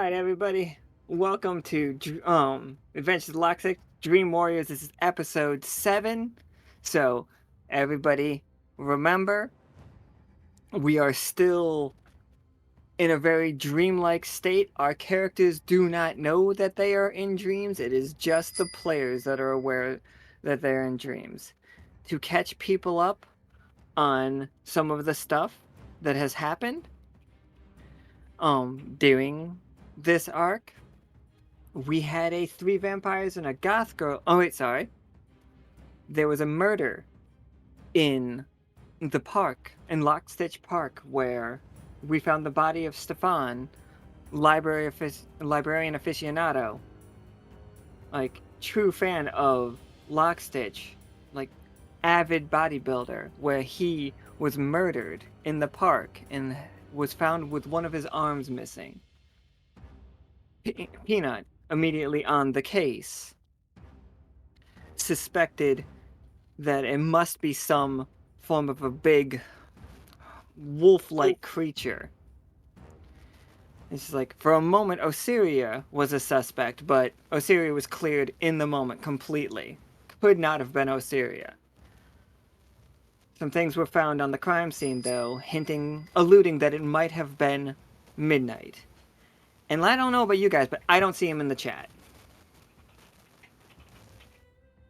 right, everybody. Welcome to Adventures of Lockstitch Dream Warriors. This is episode 7. So, everybody, remember, we are still in a very dreamlike state. Our characters do not know that they are in dreams. It is just the players that are aware that they're in dreams. To catch people up on some of the stuff that has happened during this arc, we had 3 vampires and a goth girl. Oh, wait, sorry. There was a murder in the park, in Lockstitch Park, where we found the body of Stefan, librarian aficionado, like, true fan of Lockstitch, like, avid bodybuilder, where he was murdered in the park and was found with one of his arms missing. Peanut, immediately on the case, suspected that it must be some form of a big wolf-like creature. It's just like, for a moment, Osiria was a suspect, but Osiria was cleared in the moment completely. Could not have been Osiria. Some things were found on the crime scene, though, alluding that it might have been Midnight. And I don't know about you guys, but I don't see him in the chat.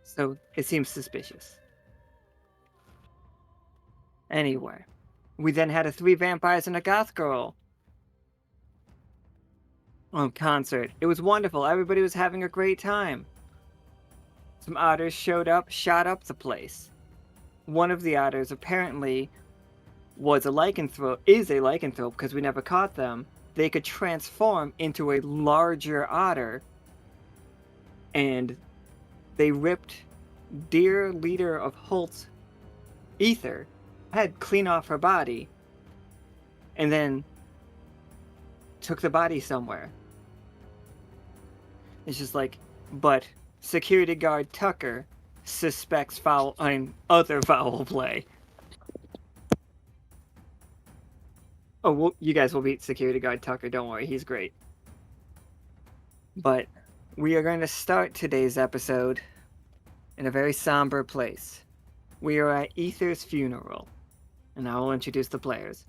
So it seems suspicious. Anyway, we then had 3 vampires and a goth girl concert. It was wonderful. Everybody was having a great time. Some otters showed up, shot up the place. One of the otters apparently is a lycanthrope because we never caught them. They could transform into a larger otter, and they ripped dear leader of Holt's Ether head clean off her body, and then took the body somewhere. It's just like, but security guard Tucker suspects other foul play. Oh, well, you guys will beat security guard Tucker, don't worry, he's great. But we are going to start today's episode in a very somber place. We are at Ether's funeral, and I will introduce the players.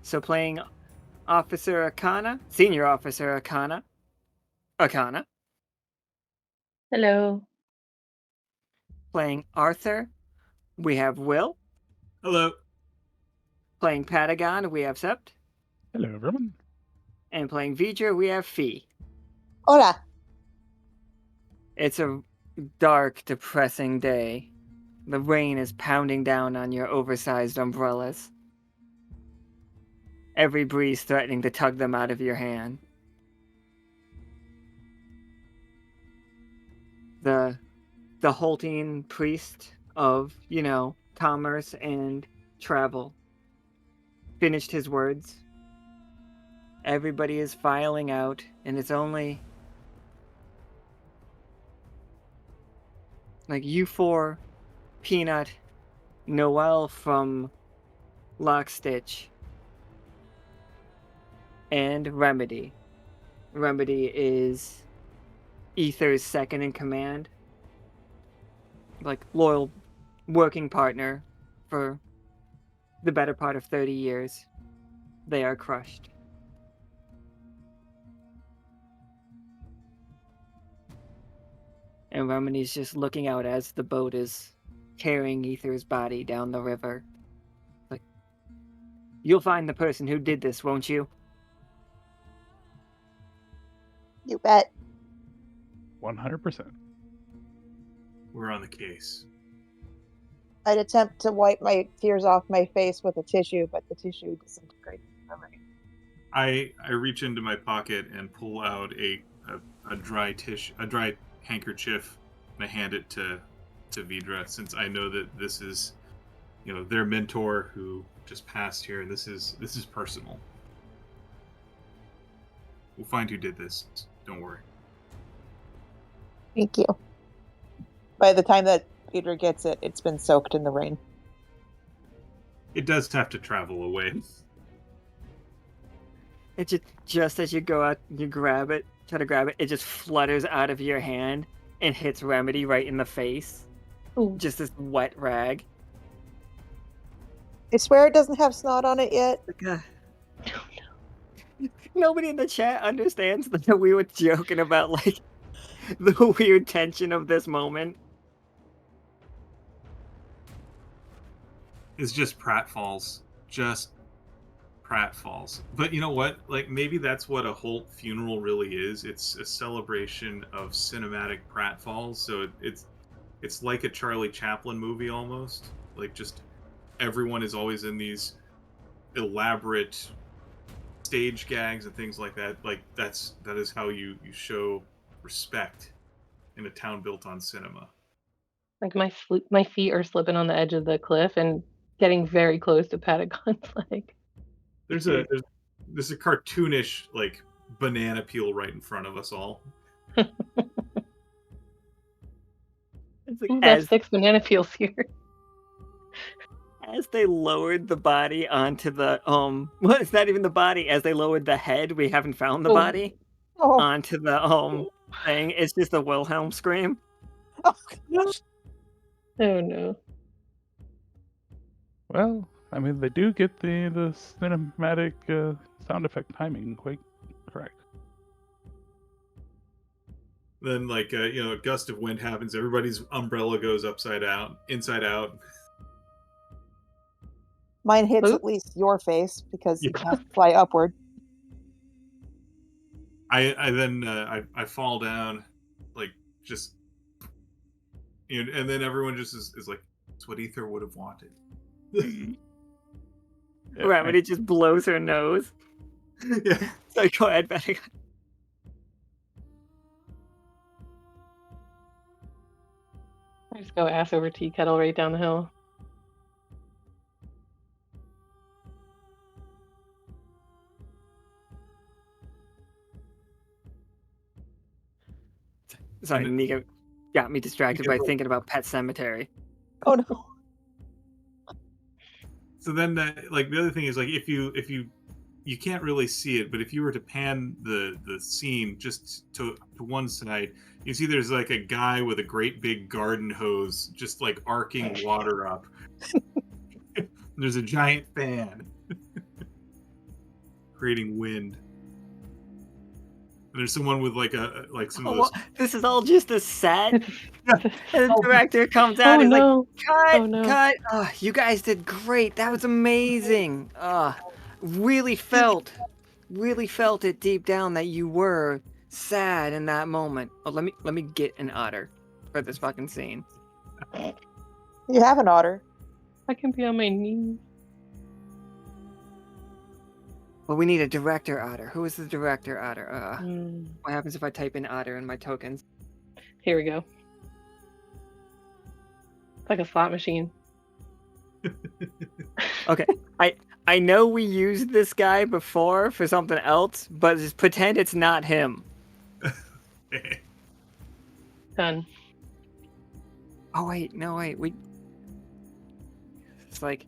So playing Officer Akhana, Senior Officer Akhana. Hello. Playing Arthur, we have Will. Hello. Playing Patagon, we have Sept. Hello, everyone. And playing Vidra, we have Fee. Hola. It's a dark, depressing day. The rain is pounding down on your oversized umbrellas. Every breeze threatening to tug them out of your hand. The Holtein priest of, commerce and travel finished his words. Everybody is filing out, and it's only like you 4, Peanut, Noelle from Lockstitch, and Remedy. Remedy is Ether's second in command. Like, loyal working partner for the better part of 30 years. They are crushed. And Remedy's just looking out as the boat is carrying Ether's body down the river. Like, you'll find the person who did this, won't you? You bet. 100%. We're on the case. I'd attempt to wipe my tears off my face with a tissue, but the tissue disintegrated from me. I reach into my pocket and pull out a dry handkerchief, and I hand it to Vidra, since I know that this is, their mentor who just passed here, and this is personal. We'll find who did this. Don't worry. Thank you. By the time that Peter gets it, it's been soaked in the rain. It does have to travel away. It just as you go out, you grab it, try to grab it, it just flutters out of your hand and hits Remedy right in the face. Ooh. Just this wet rag. I swear it doesn't have snot on it yet. Nobody in the chat understands that we were joking about like the weird tension of this moment. It's just pratfalls. Just pratfalls. But you know what? Like, maybe that's what a Holt funeral really is. It's a celebration of cinematic pratfalls. So it's like a Charlie Chaplin movie almost. Like, just everyone is always in these elaborate stage gags and things like that. Like, that is how you show respect in a town built on cinema. Like my feet are slipping on the edge of the cliff and getting very close to Patagon's leg. There's a cartoonish like banana peel right in front of us all. It's like Ooh, that's 6 banana peels here. as they lowered the body onto the well, it's not even the body. As they lowered the head, we haven't found the Oh. body Oh, onto the thing. It's just a Wilhelm scream. oh Oh no. Well, I mean, they do get the cinematic sound effect timing quite correct. Then, like, a gust of wind happens. Everybody's umbrella goes inside out. Mine hits Oop. at least your face because you Yeah. have to fly upward. I fall down, like, just, and then everyone just is like, it's what Ether would have wanted. Yeah, Remedy just blows her nose. Yeah. So go ahead, Betty. I just go ass over tea kettle right down the hill. Sorry, Nika got me distracted by thinking about Pet Cemetery. Oh no. So then, like, the other thing is, like, if you can't really see it, but if you were to pan the scene just to one side, you see there's like a guy with a great big garden hose just like arcing water up. There's a giant fan creating wind. And there's someone with like some of those. This is all just a set. And the Oh. director comes out Oh and no. like, cut, Oh, no. cut. Oh, you guys did great. That was amazing. Really felt it deep down that you were sad in that moment. Oh, let me get an otter for this fucking scene. You have an otter. I can be on my knees. Well, we need a director otter. Who is the director otter? Mm. What happens if I type in otter in my tokens? Here we go. It's like a slot machine. Okay, I know we used this guy before for something else, but just pretend it's not him. Done. Oh wait, no wait, It's like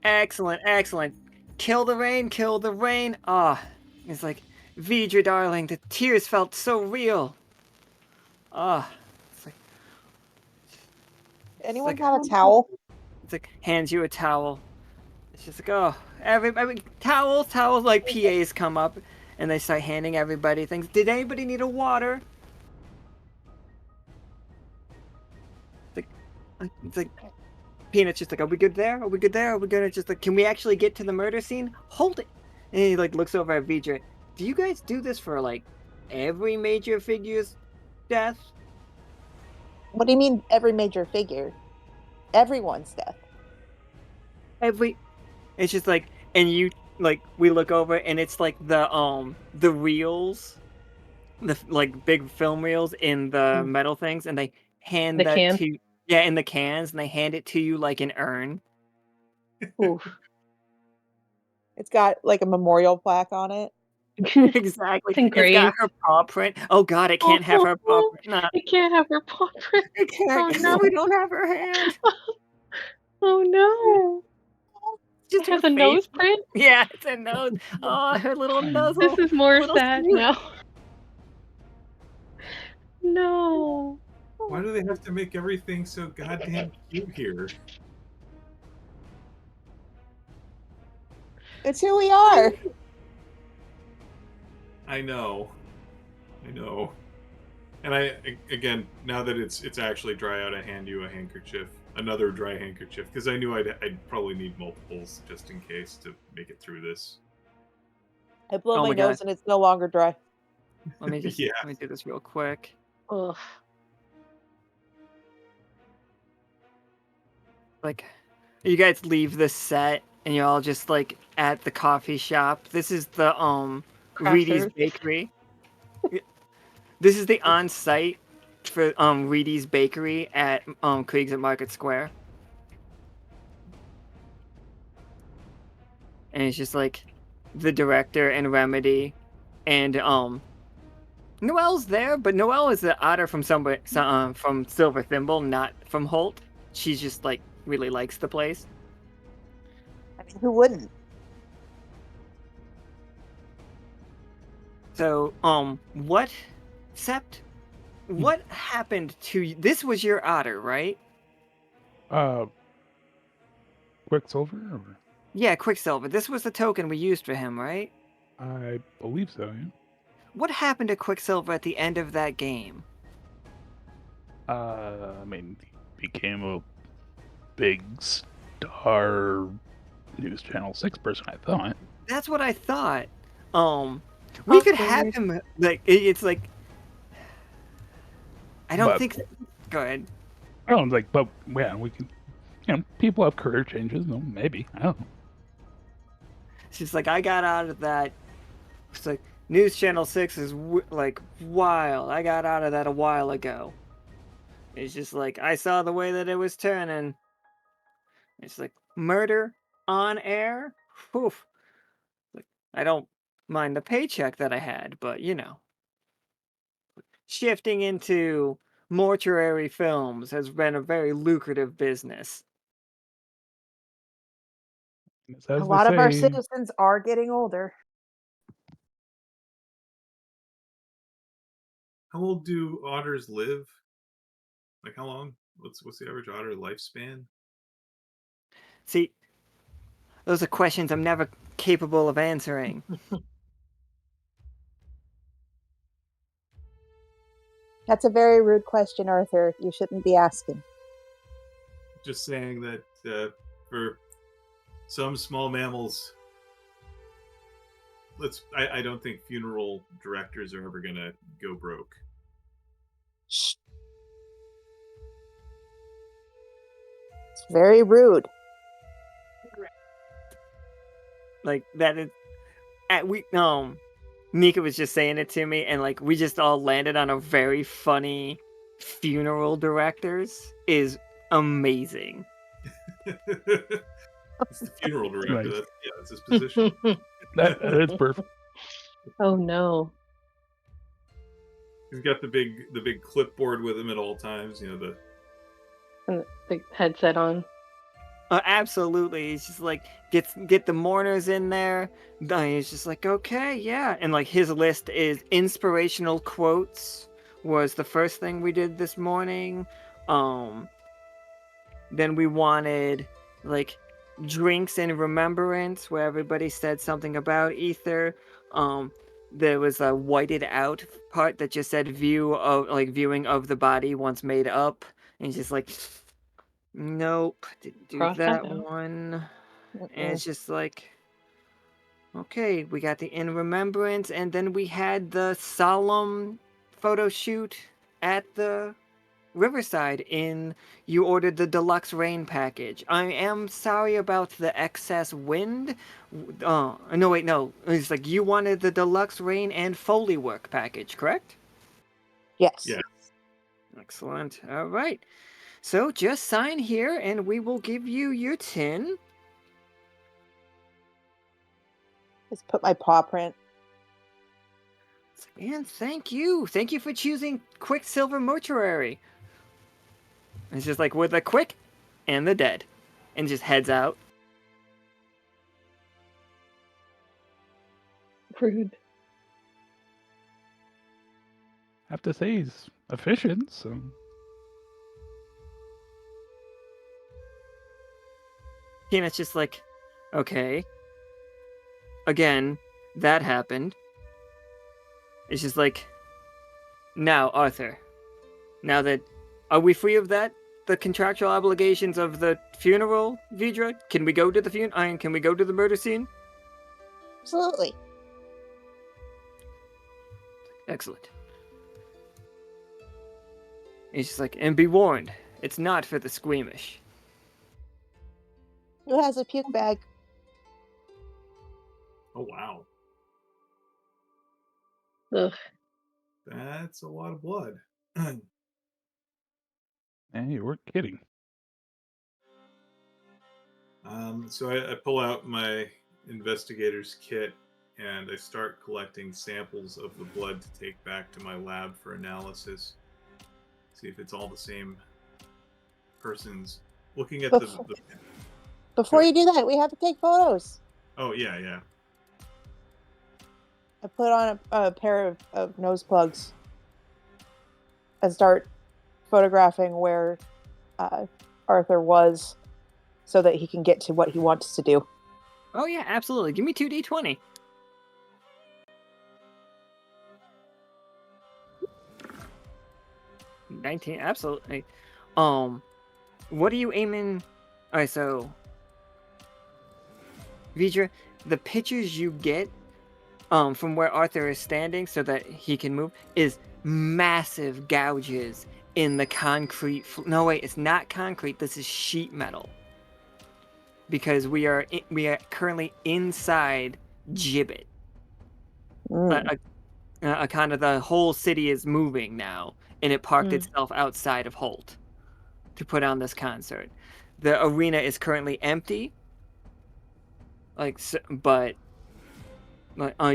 excellent. Kill the rain. It's like Vidra, darling, the tears felt so real. It's like Anyone like- have a towel? it's like hands you a towel. It's just like everybody towels like PAs come up and they start handing everybody things. Did anybody need a water? It's like Peanut's just like, are we good there? Are we gonna just like, can we actually get to the murder scene? Hold it. And he like looks over at Vidra. Do you guys do this for like every major figure's death? What do you mean every major figure? Everyone's death. It's just like, and you like, we look over and it's like the reels, the like big film reels in the metal things, and they hand The that can? to in the cans, and they hand it to you like an urn. Oof. It's got like a memorial plaque on it. Exactly. It's It's engraved. got her paw print. Oh god, it can't have her paw print. No, It can't have her paw print. it can't. Oh, no. We don't have her hand. Oh no. Just It has her a nose face. print? Yeah, it's a nose. Oh, her little This This nuzzle. is more Little sad snoot. now. No. Why do they have to make everything so goddamn cute here? It's who we are. I know. And again, now that it's actually dry out, I hand you a handkerchief, another dry handkerchief, because I knew I'd probably need multiples just in case to make it through this. I blow Oh my my God. nose and it's no longer dry. Let me Yeah. do this real quick. Ugh. Like, you guys leave the set and you're all just like at the coffee shop. This is the Reedy's Crassers. Bakery. This is the on-site for Reedy's Bakery at Kriegs at Market Square. And it's just like the director and Remedy and Noelle's there, but Noelle is the otter from from Silver Thimble, not from Holt. She's just like really likes the place. I mean, who wouldn't? So, what happened to you? This was your otter, right? Quicksilver, or Yeah, Quicksilver. This was the token we used for him, right? I believe so. Yeah. What happened to Quicksilver at the end of that game? I mean, he became a big star News Channel 6 person, I thought. That's what I thought. We could have Awkward. him like it's like I don't But- think. Go ahead. I don't like, but yeah, we can. People have career changes. No, maybe I don't know. It's just like I got out of that. It's like News Channel 6 is like wild. I got out of that a while ago. It's just like I saw the way that it was turning. It's like murder on air. Oof. Like I don't mind the paycheck that I had, but shifting into mortuary films has been a very lucrative business. As A they lot of our say, citizens are getting older. How old do otters live? Like how long? What's the average otter lifespan? See, those are questions I'm never capable of answering. That's a very rude question, Arthur. You shouldn't be asking. Just saying that for some small mammals, I don't think funeral directors are ever gonna go broke. Shh. It's very rude. Like that is, Nika was just saying it to me, and like we just all landed on a very funny funeral directors is amazing. It's the funeral director. Nice. That's his position. that is perfect. Oh no. He's got the big clipboard with him at all times. And the headset on. Absolutely, it's just like get the mourners in there. He's just like, okay, yeah, and like his list is inspirational quotes was the first thing we did this morning. Then we wanted like drinks in remembrance where everybody said something about ether. There was a whited out part that just said viewing of the body once made up, and it's just like, nope, didn't do Cross that that out. one. And Mm-mm. it's just like, okay, we got the in remembrance, and then we had the solemn photo shoot at the Riverside you ordered the deluxe rain package. I am sorry about the excess wind. No, wait, no. It's like you wanted the deluxe rain and Foley work package, correct? Yes. Yeah. Excellent. All right. So just sign here and we will give you your tin. Just put my paw print. And thank you. Thank you for choosing Quicksilver Mortuary. It's just like with the quick and the dead. And just heads out. Rude. Have to say he's efficient, so Peanut's just like, okay. Again, that happened. It's just like, now, Arthur. Now that, are we free of that? The contractual obligations of the funeral, Vidra? Can we go to the funeral? Can we go to the murder scene? Absolutely. Excellent. He's just like, and be warned, it's not for the squeamish. Who has a puke bag? Oh wow, Ugh. that's a lot of blood. hey, you weren't kidding. So I pull out my investigator's kit and I start collecting samples of the blood to take back to my lab for analysis. See if it's all the same person's. Looking at the Before you do that, we have to take photos. Oh yeah. I put on a pair of nose plugs and start photographing where Arthur was so that he can get to what he wants to do. Oh yeah, absolutely. Give me 2d20. $19, absolutely. What are you aiming? Alright, so Vidra, the pictures you get from where Arthur is standing so that he can move is massive gouges in the concrete. No, wait, it's not concrete. This is sheet metal. Because we are currently inside Gibbet. Kind of the whole city is moving now, and it parked itself outside of Holt to put on this concert. The arena is currently empty. But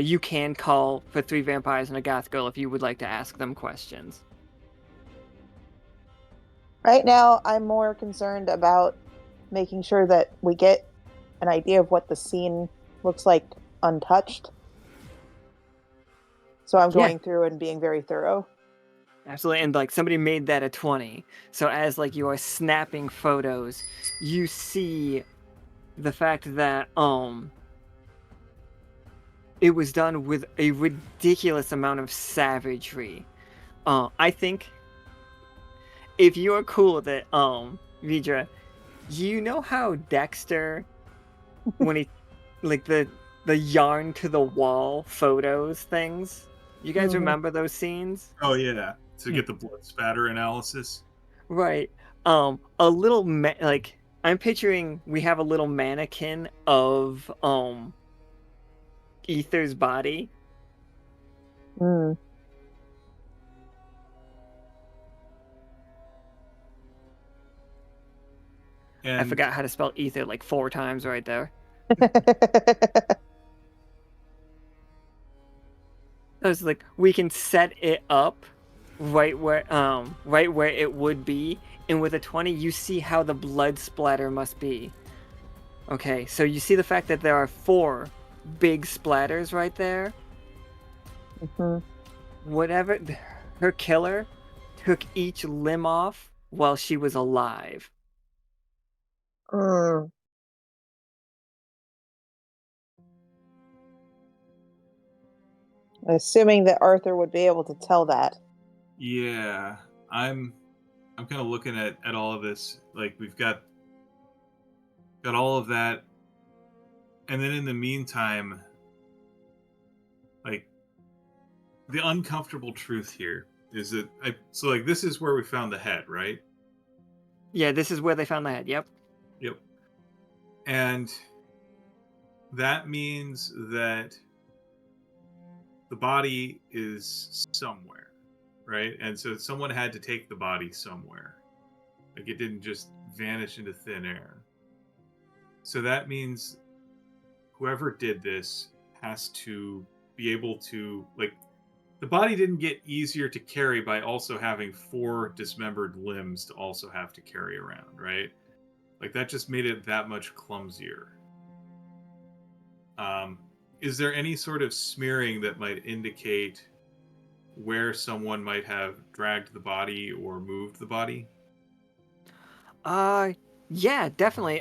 you can call for 3 vampires and a goth girl if you would like to ask them questions. Right now, I'm more concerned about making sure that we get an idea of what the scene looks like untouched. So I'm going through and being very thorough. Absolutely, and somebody made that a 20. So as you are snapping photos, you see the fact that it was done with a ridiculous amount of savagery. I think if you are cool with it, Vidra, you know how Dexter, when he, the yarn to the wall photos things? You guys remember those scenes? Oh yeah, to get the blood spatter analysis. Right. A little I'm picturing we have a little mannequin of Ether's body. And I forgot how to spell ether 4 times right there. I was we can set it up right where it would be, and with a 20 you see how the blood splatter must be. Okay, so you see the fact that there are 4 big splatters right there. Whatever, her killer took each limb off while she was alive. Assuming that Arthur would be able to tell that. Yeah, I'm kind of looking at all of this. We've got all of that, and then in the meantime, the uncomfortable truth here is that this is where we found the head, right? Yeah, this is where they found the head. Yep. And that means that the body is somewhere, right? And so someone had to take the body somewhere. It didn't just vanish into thin air. So that means whoever did this has to be able to, the body didn't get easier to carry by also having 4 dismembered limbs to also have to carry around, right? That just made it that much clumsier. is there any sort of smearing that might indicate where someone might have dragged the body or moved the body? Yeah, definitely.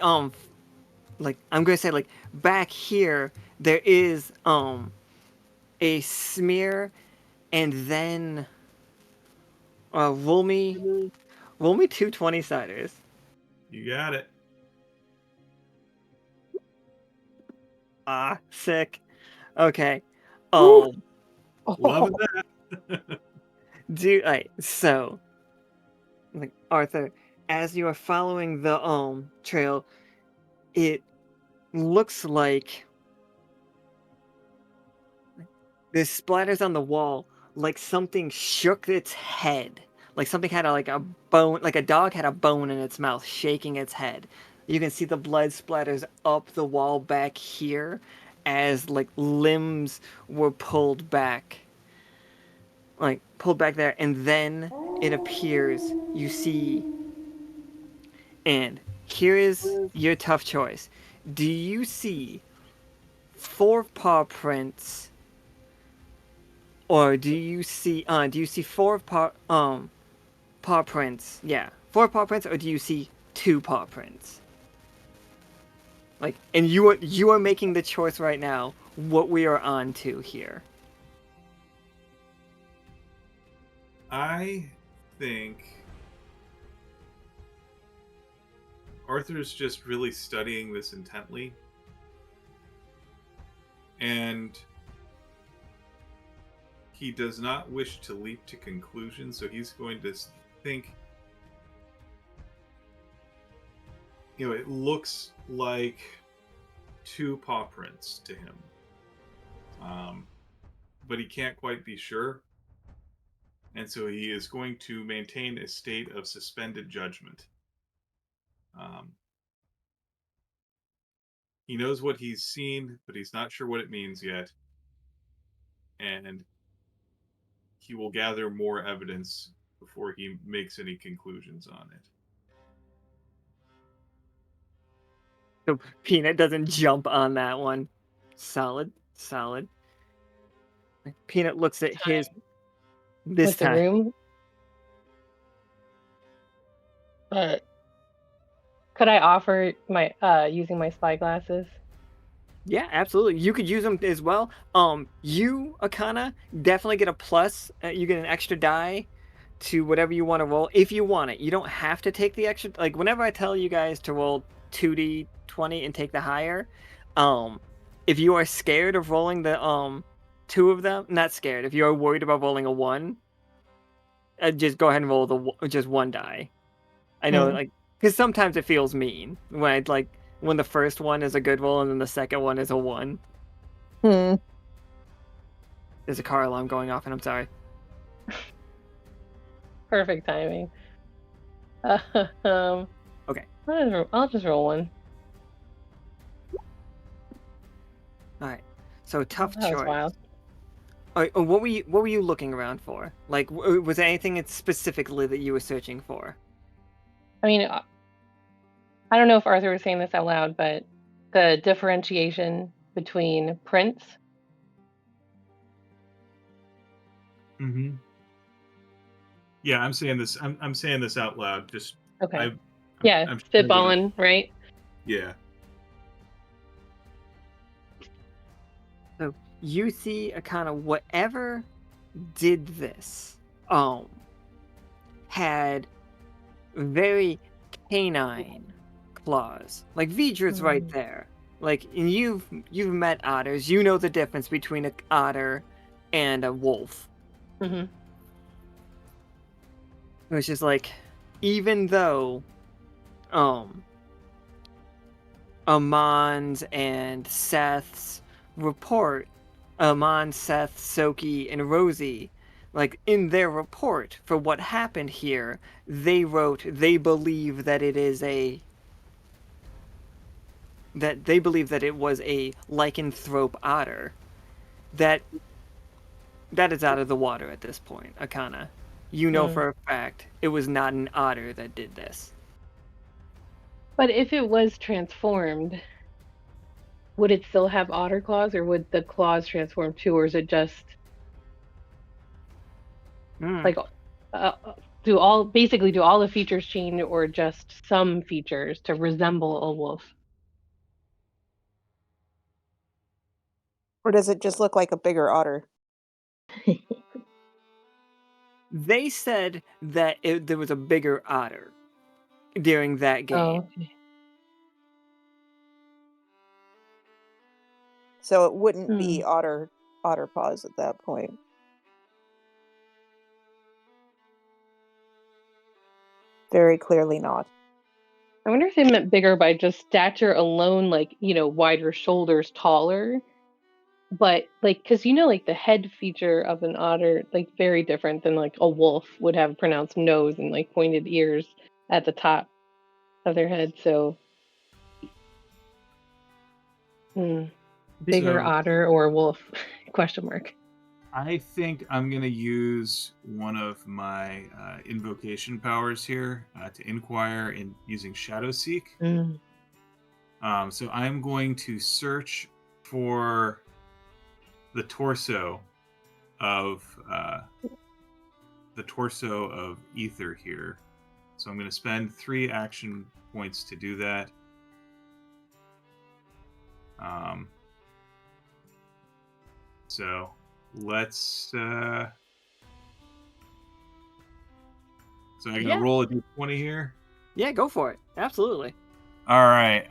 Like I'm gonna say, like back here, there is a smear, and then roll me 2 20-siders. You got it. Ah, sick. Okay. Woo! Loving that. So, like Arthur, as you are following the trail, it looks like there's splatters on the wall, like something shook its head, like something had like a bone, like a dog had a bone in its mouth, shaking its head. You can see the blood splatters up the wall back here, as like limbs were pulled back, there, and then it appears. You see, and here is your tough choice. Do you see 4 paw prints, or do you see 4 paw prints? Yeah, 4 paw prints, or do you see 2 paw prints? Like, and you are making the choice right now what we are on to here. I think Arthur's just really studying this intently. And he does not wish to leap to conclusions, so he's going to think, it looks like 2 paw prints to him. But he can't quite be sure. And so he is going to maintain a state of suspended judgment. He knows what he's seen, but he's not sure what it means yet. And he will gather more evidence before he makes any conclusions on it. So Peanut doesn't jump on that one. Solid. Peanut looks at his this With the time. room. Could I offer my using my spy glasses? Yeah, absolutely. You could use them as well. You, Akhana, definitely get a plus. You get an extra die to whatever you want to roll if you want it. You don't have to take the extra. Like whenever I tell you guys to roll 2d20 and take the higher, if you are scared of rolling the 2 of them, not scared. If you are worried about rolling a 1, just go ahead and roll just 1 die. I know, like, because sometimes it feels mean when the first one is a good roll and then the second one is a 1. There's a car alarm going off, and I'm sorry. Perfect timing. Okay. I'll just roll 1. All right. So tough That was choice. wild. All right, what were you looking around for? Like, was there anything specifically that you were searching for? I mean, I don't know if Arthur was saying this out loud, but the differentiation between prints. Mm-hmm. Yeah, I'm saying this. I'm saying this out loud. Just Okay. I'm Spitballing, right? Yeah. So you see a kind of whatever did this, had very canine claws. Like Vidra's right there. Like, and you've met otters. You know the difference between an otter and a wolf. Mm-hmm. Which is like, even though Amon's and Seth's report, Amon, Seth, Soki, and Rosie, like in their report for what happened here, they wrote they believe that it is it was a lycanthrope otter. That is out of the water at this point, Akhana. You know for a fact it was not an otter that did this. But if it was transformed, would it still have otter claws, or would the claws transform too, or is it just Hmm. like do all the features change, or just some features to resemble a wolf? Or does it just look like a bigger otter? They said that there was a bigger otter during that game. Oh, okay. So it wouldn't be otter paws at that point. Very clearly not. I wonder if they meant bigger by just stature alone, like, wider shoulders, taller. But, like, because, like, the head feature of an otter, like, very different than, like, a wolf would have a pronounced nose and, like, pointed ears at the top of their head. So, bigger So- otter or wolf? Question mark. I think I'm going to use one of my invocation powers here to inquire in using Shadow Seek. So I'm going to search for the torso of Ether here. So I'm going to spend 3 action points to do that. So let's. So I'm going to roll a d20 here. Yeah, go for it. Absolutely. All right.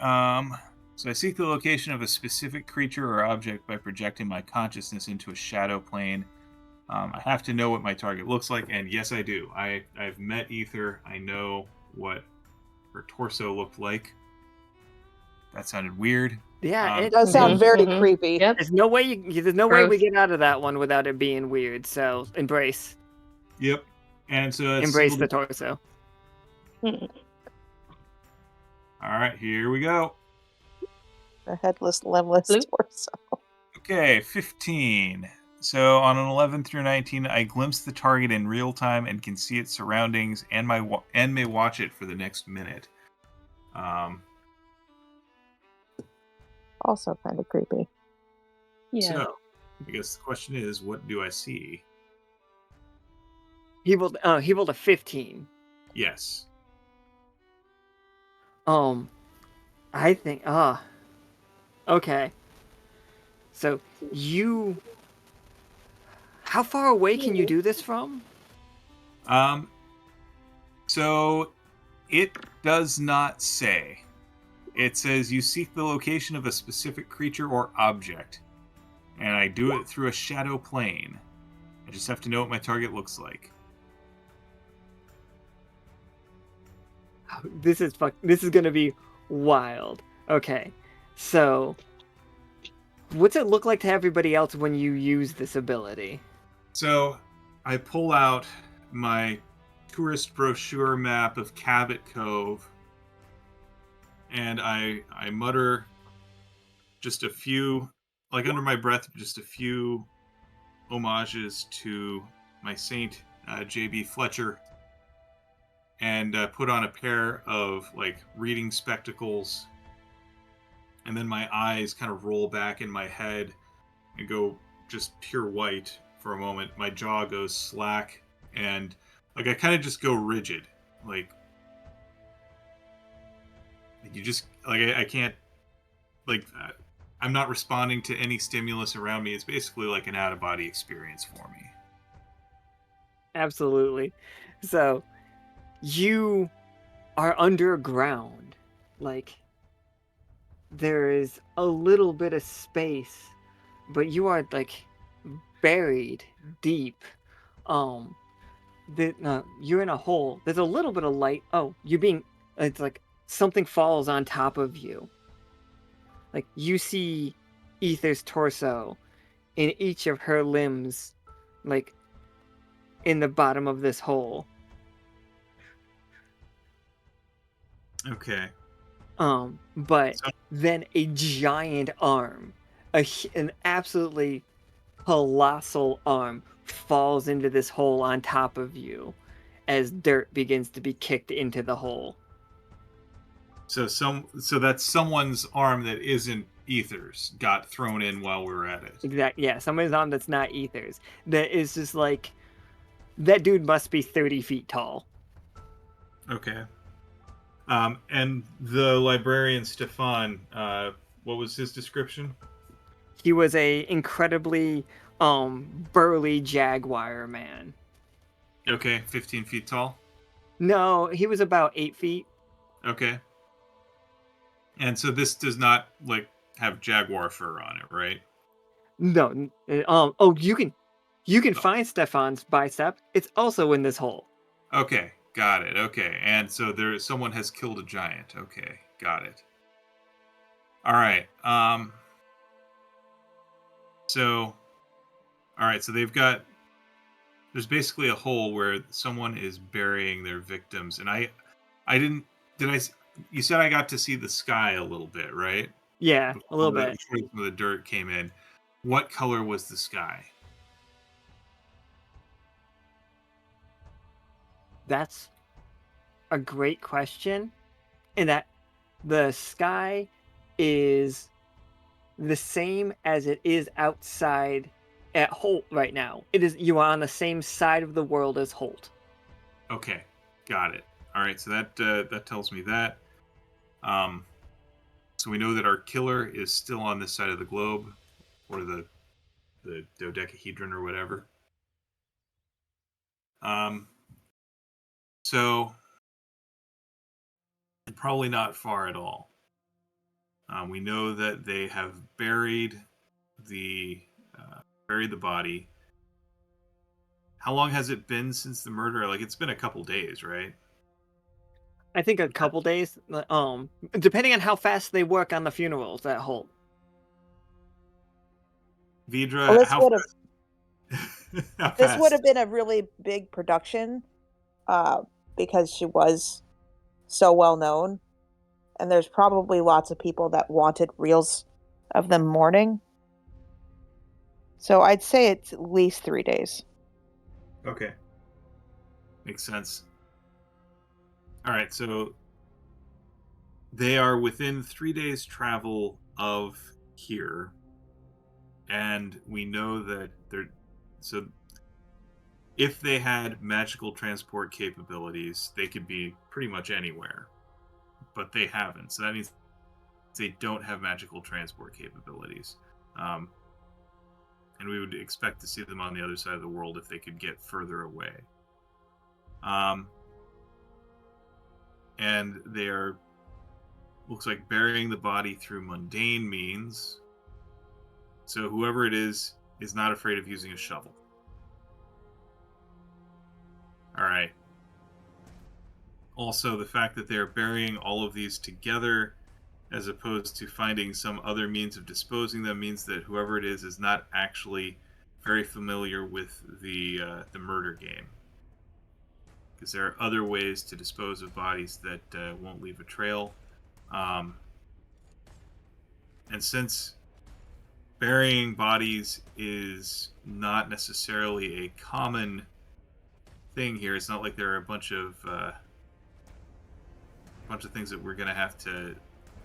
So I seek the location of a specific creature or object by projecting my consciousness into a shadow plane. I have to know what my target looks like, and yes, I do. I've met Ether. I know what her torso looked like. That sounded weird. Yeah, It does sound very creepy. Yep. There's no way we get out of that one without it being weird. So embrace. Yep. And so Embrace the torso. All right, here we go. The headless, limbless torso. Okay, 15. So on an 11 through 19, I glimpse the target in real time and can see its surroundings and may watch it for the next minute. Also kind of creepy. Yeah. So I guess the question is, what do I see? He rolled a 15. Yes. I think okay. So how far away can you do this from? So it does not say. It says you seek the location of a specific creature or object, and I do it through a shadow plane. I just have to know what my target looks like. This is gonna be wild. Okay, so what's it look like to everybody else when you use this ability? So I pull out my tourist brochure map of Cabot Cove, and I mutter just a few, like under my breath, just a few homages to my saint, J.B. Fletcher, and put on a pair of like reading spectacles, and then my eyes kind of roll back in my head and go just pure white for a moment. My jaw goes slack, and like I kind of just go rigid, like you just like I can't, like I'm not responding to any stimulus around me. It's basically like an out-of-body experience for me. Absolutely. So you are underground. Like there is a little bit of space, but you are like buried deep. You're in a hole. There's a little bit of light. It's like something falls on top of you. Like you see Ether's torso in each of her limbs, like in the bottom of this hole. Okay. But then a giant arm, an absolutely colossal arm, falls into this hole on top of you as dirt begins to be kicked into the hole. So that's someone's arm that isn't ethers got thrown in while we were at it. Exactly. Yeah, somebody's on that's not ethers. That is just like that dude must be 30 feet tall. Okay. And the librarian Stefan, what was his description? He was a incredibly burly jaguar man. Okay, 15 feet tall. No, he was about 8 feet. Okay. And so this does not like have jaguar fur on it, right? No. Oh, you can find Stefan's bicep. It's also in this hole. Okay, got it. Okay, and so someone has killed a giant. Okay, got it. All right. So, all right. So there's basically a hole where someone is burying their victims, and I didn't. Did I? You said I got to see the sky a little bit, right? Yeah, a little bit. Before some of the dirt came in. What color was the sky? That's a great question. In that the sky is the same as it is outside at Holt right now. It is you are on the same side of the world as Holt. Okay, got it. All right, so that tells me that. So we know that our killer is still on this side of the globe, or the dodecahedron or whatever. So probably not far at all. We know that they have buried the body. How long has it been since the murder? Like, it's been a couple days, right? I think a couple days. Depending on how fast they work on the funerals at Holt. Vidra, Well, how this would fast? have been a really big production, because she was so well known, and there's probably lots of people that wanted reels of them mourning. So I'd say it's at least 3 days. Okay. Makes sense. All right, so they are within 3 days' travel of here, and we know that they're. So, if they had magical transport capabilities, they could be pretty much anywhere, but they haven't. So that means they don't have magical transport capabilities. And we would expect to see them on the other side of the world if they could get further away. And they are, looks like, burying the body through mundane means. So whoever it is not afraid of using a shovel. All right. Also, the fact that they are burying all of these together as opposed to finding some other means of disposing them means that whoever it is not actually very familiar with the murder game. Because there are other ways to dispose of bodies that won't leave a trail. And since burying bodies is not necessarily a common thing here, it's not like there are a bunch of things that we're going to have to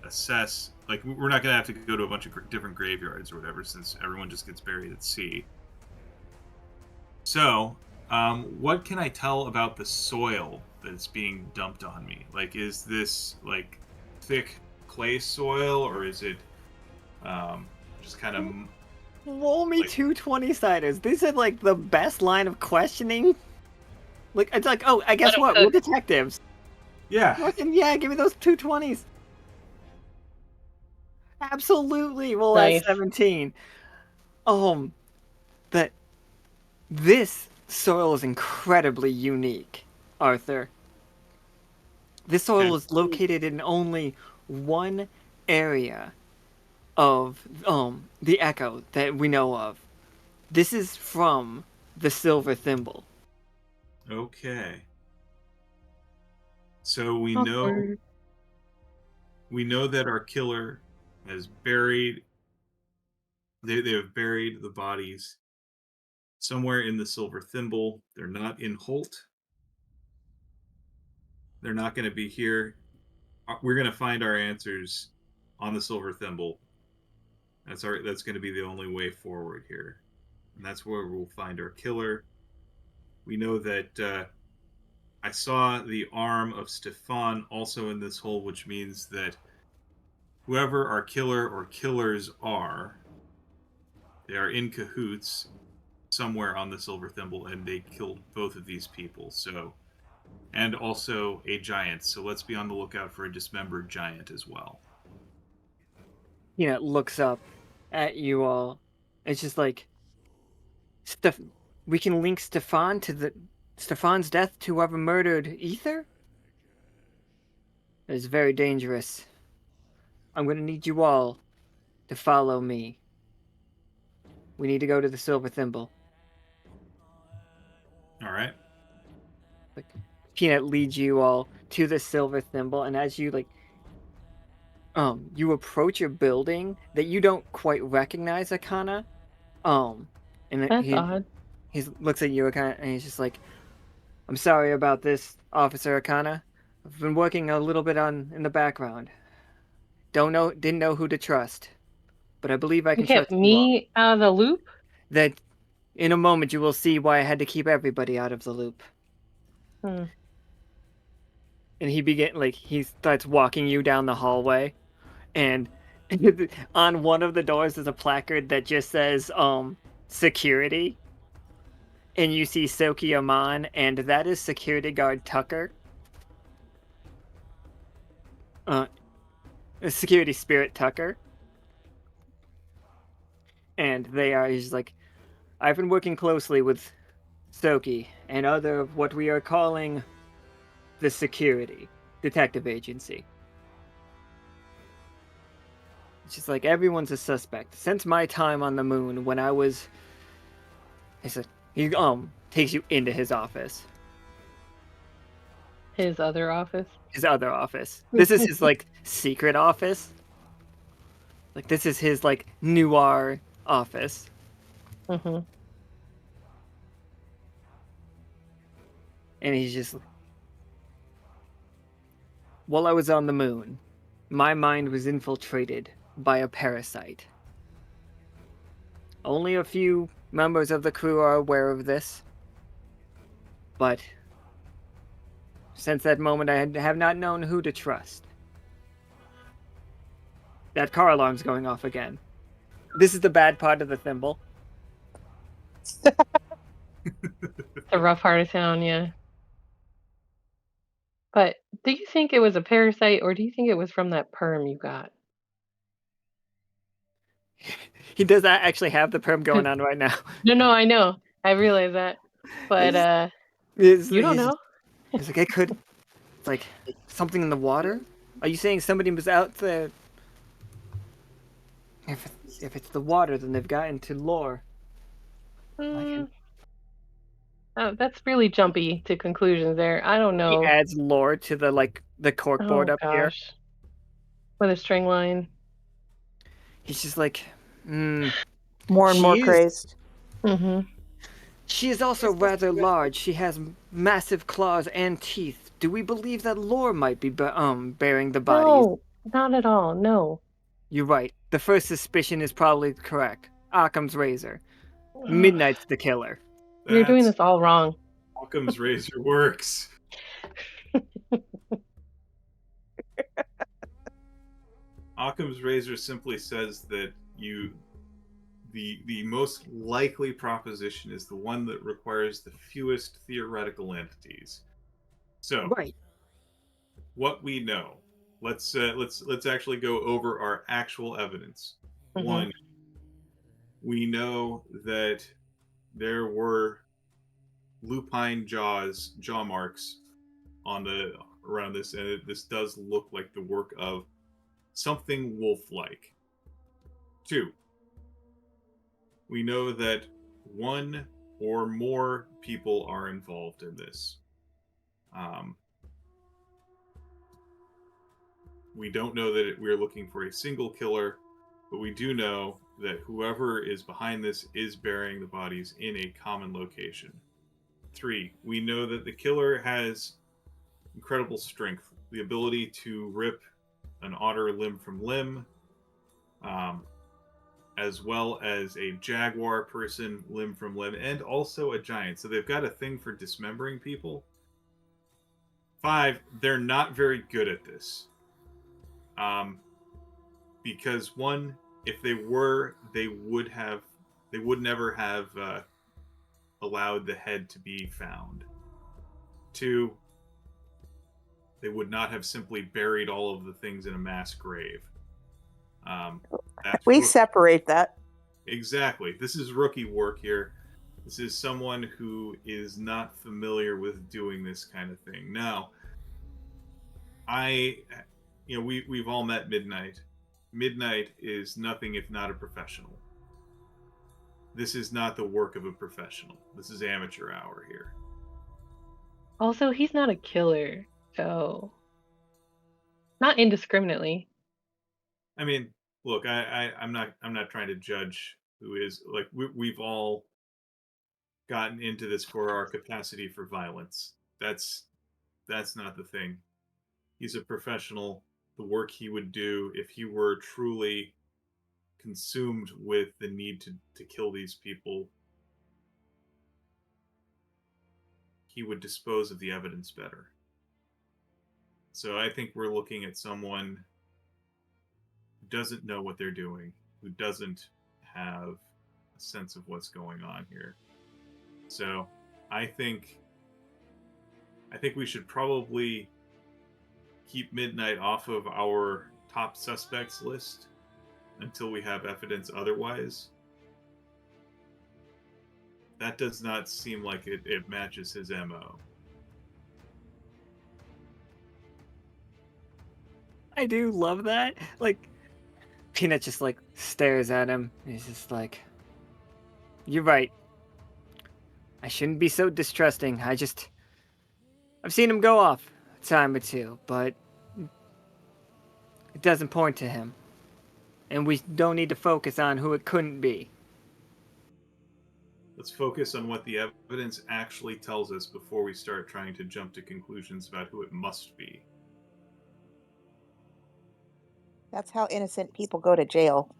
assess. Like, we're not going to have to go to a bunch of different graveyards or whatever, since everyone just gets buried at sea. So, what can I tell about the soil that's being dumped on me? Like, is this like thick clay soil, or is it just kind of Roll me like, 2 20-siders. These are like the best line of questioning. Like, it's like, oh, I guess Let 'em what? cook. We're detectives. yeah. Fucking yeah, give me those 2 20s. Absolutely. Roll Nice. at 17. That this soil is incredibly unique, Arthur. This soil Okay. is located in only one area of the Echo that we know of. This is from the Silver Thimble. Okay. So we Awkward. know that our killer has buried. They have buried the bodies somewhere in the Silver Thimble. They're not in Holt. They're not going to be here. We're going to find our answers on the Silver Thimble That's going to be the only way forward here, and that's where we'll find our killer. We know that I saw the arm of Stefan also in this hole, which means that whoever our killer or killers are, they are in cahoots somewhere on the Silver Thimble, and they killed both of these people. So, and also a giant. So let's be on the lookout for a dismembered giant as well. Peanut looks up at you all. It's just like, we can link Stefan's death to whoever murdered Ether? It is very dangerous. I'm going to need you all to follow me. We need to go to the Silver Thimble. All right. Like, Peanut leads you all to the Silver Thimble, and as you you approach a building that you don't quite recognize, Akhana. And That's odd. he looks at you, Akhana, and he's just like, "I'm sorry about this, Officer Akhana. I've been working a little bit in the background. Didn't know who to trust, but I believe I You can kept trust you all. me out of the loop? That in a moment you will see why I had to keep everybody out of the loop." Hmm. And he starts walking you down the hallway, and on one of the doors is a placard that just says security, and you see Soki Aman, and that is security guard Tucker. Security spirit Tucker. And he's like, "I've been working closely with Soki and other of what we are calling the security detective agency. It's just like everyone's a suspect. Since my time on the moon when I was..." He takes you into his office. His other office? His other office. This is his secret office. This is his noir office. Mm-hmm. And he's just, "While I was on the moon, my mind was infiltrated by a parasite. Only a few members of the crew are aware of this, but since that moment I have not known who to trust." That car alarm's going off again. This is the bad part of the thimble. The rough part of town, yeah. But do you think it was a parasite, or do you think it was from that perm you got? He does not actually have the perm going on right now. No, I know. I realize that. But you don't know. He's like, it's like something in the water? Are you saying somebody was out there? If it's the water, then they've gotten to lore. Oh, that's really jumpy to conclusions there. I don't He know. adds lore to the corkboard Oh up here. gosh. With a string line. He's just like, More and more She is- crazed. Mm-hmm. "She is also rather large. She has massive claws and teeth. Do we believe that lore might be bearing the bodies?" No, not at all. No. You're right. The first suspicion is probably correct. Occam's razor. Midnight's the killer. You're doing this all wrong. Occam's razor works. Occam's razor simply says that the most likely proposition is the one that requires the fewest theoretical entities. So, Right. what we know. Let's actually go over our actual evidence. Mhm. One, we know that there were lupine jaw marks around this, and this does look like the work of something wolf-like. Two, we know that one or more people are involved in this. We don't know that we're looking for a single killer, but we do know that whoever is behind this is burying the bodies in a common location. Three, we know that the killer has incredible strength, the ability to rip an otter limb from limb, as well as a jaguar person, limb from limb, and also a giant. So they've got a thing for dismembering people. 5, they're not very good at this. Because one, if they were, they would never have allowed the head to be found. 2, they would not have simply buried all of the things in a mass grave. We separate that. Exactly. This is rookie work here. This is someone who is not familiar with doing this kind of thing. Now, we've all met Midnight. Midnight is nothing if not a professional. This is not the work of a professional. This is amateur hour here. Also, he's not a killer, so not indiscriminately. I mean, look, I'm not trying to judge who is. Like, we've all gotten into this for our capacity for violence. That's not the thing. He's a professional. The work he would do if he were truly consumed with the need to kill these people, he would dispose of the evidence better. So I think we're looking at someone who doesn't know what they're doing, who doesn't have a sense of what's going on here. So I think we should probably keep Midnight off of our top suspects list until we have evidence otherwise. That does not seem like it matches his MO. I do love that. Like, Peanut just like stares at him. He's just like, "You're right. I shouldn't be so distrusting. I've seen him go off a time or two, but it doesn't point to him. And we don't need to focus on who it couldn't be." Let's focus on what the evidence actually tells us before we start trying to jump to conclusions about who it must be. That's how innocent people go to jail.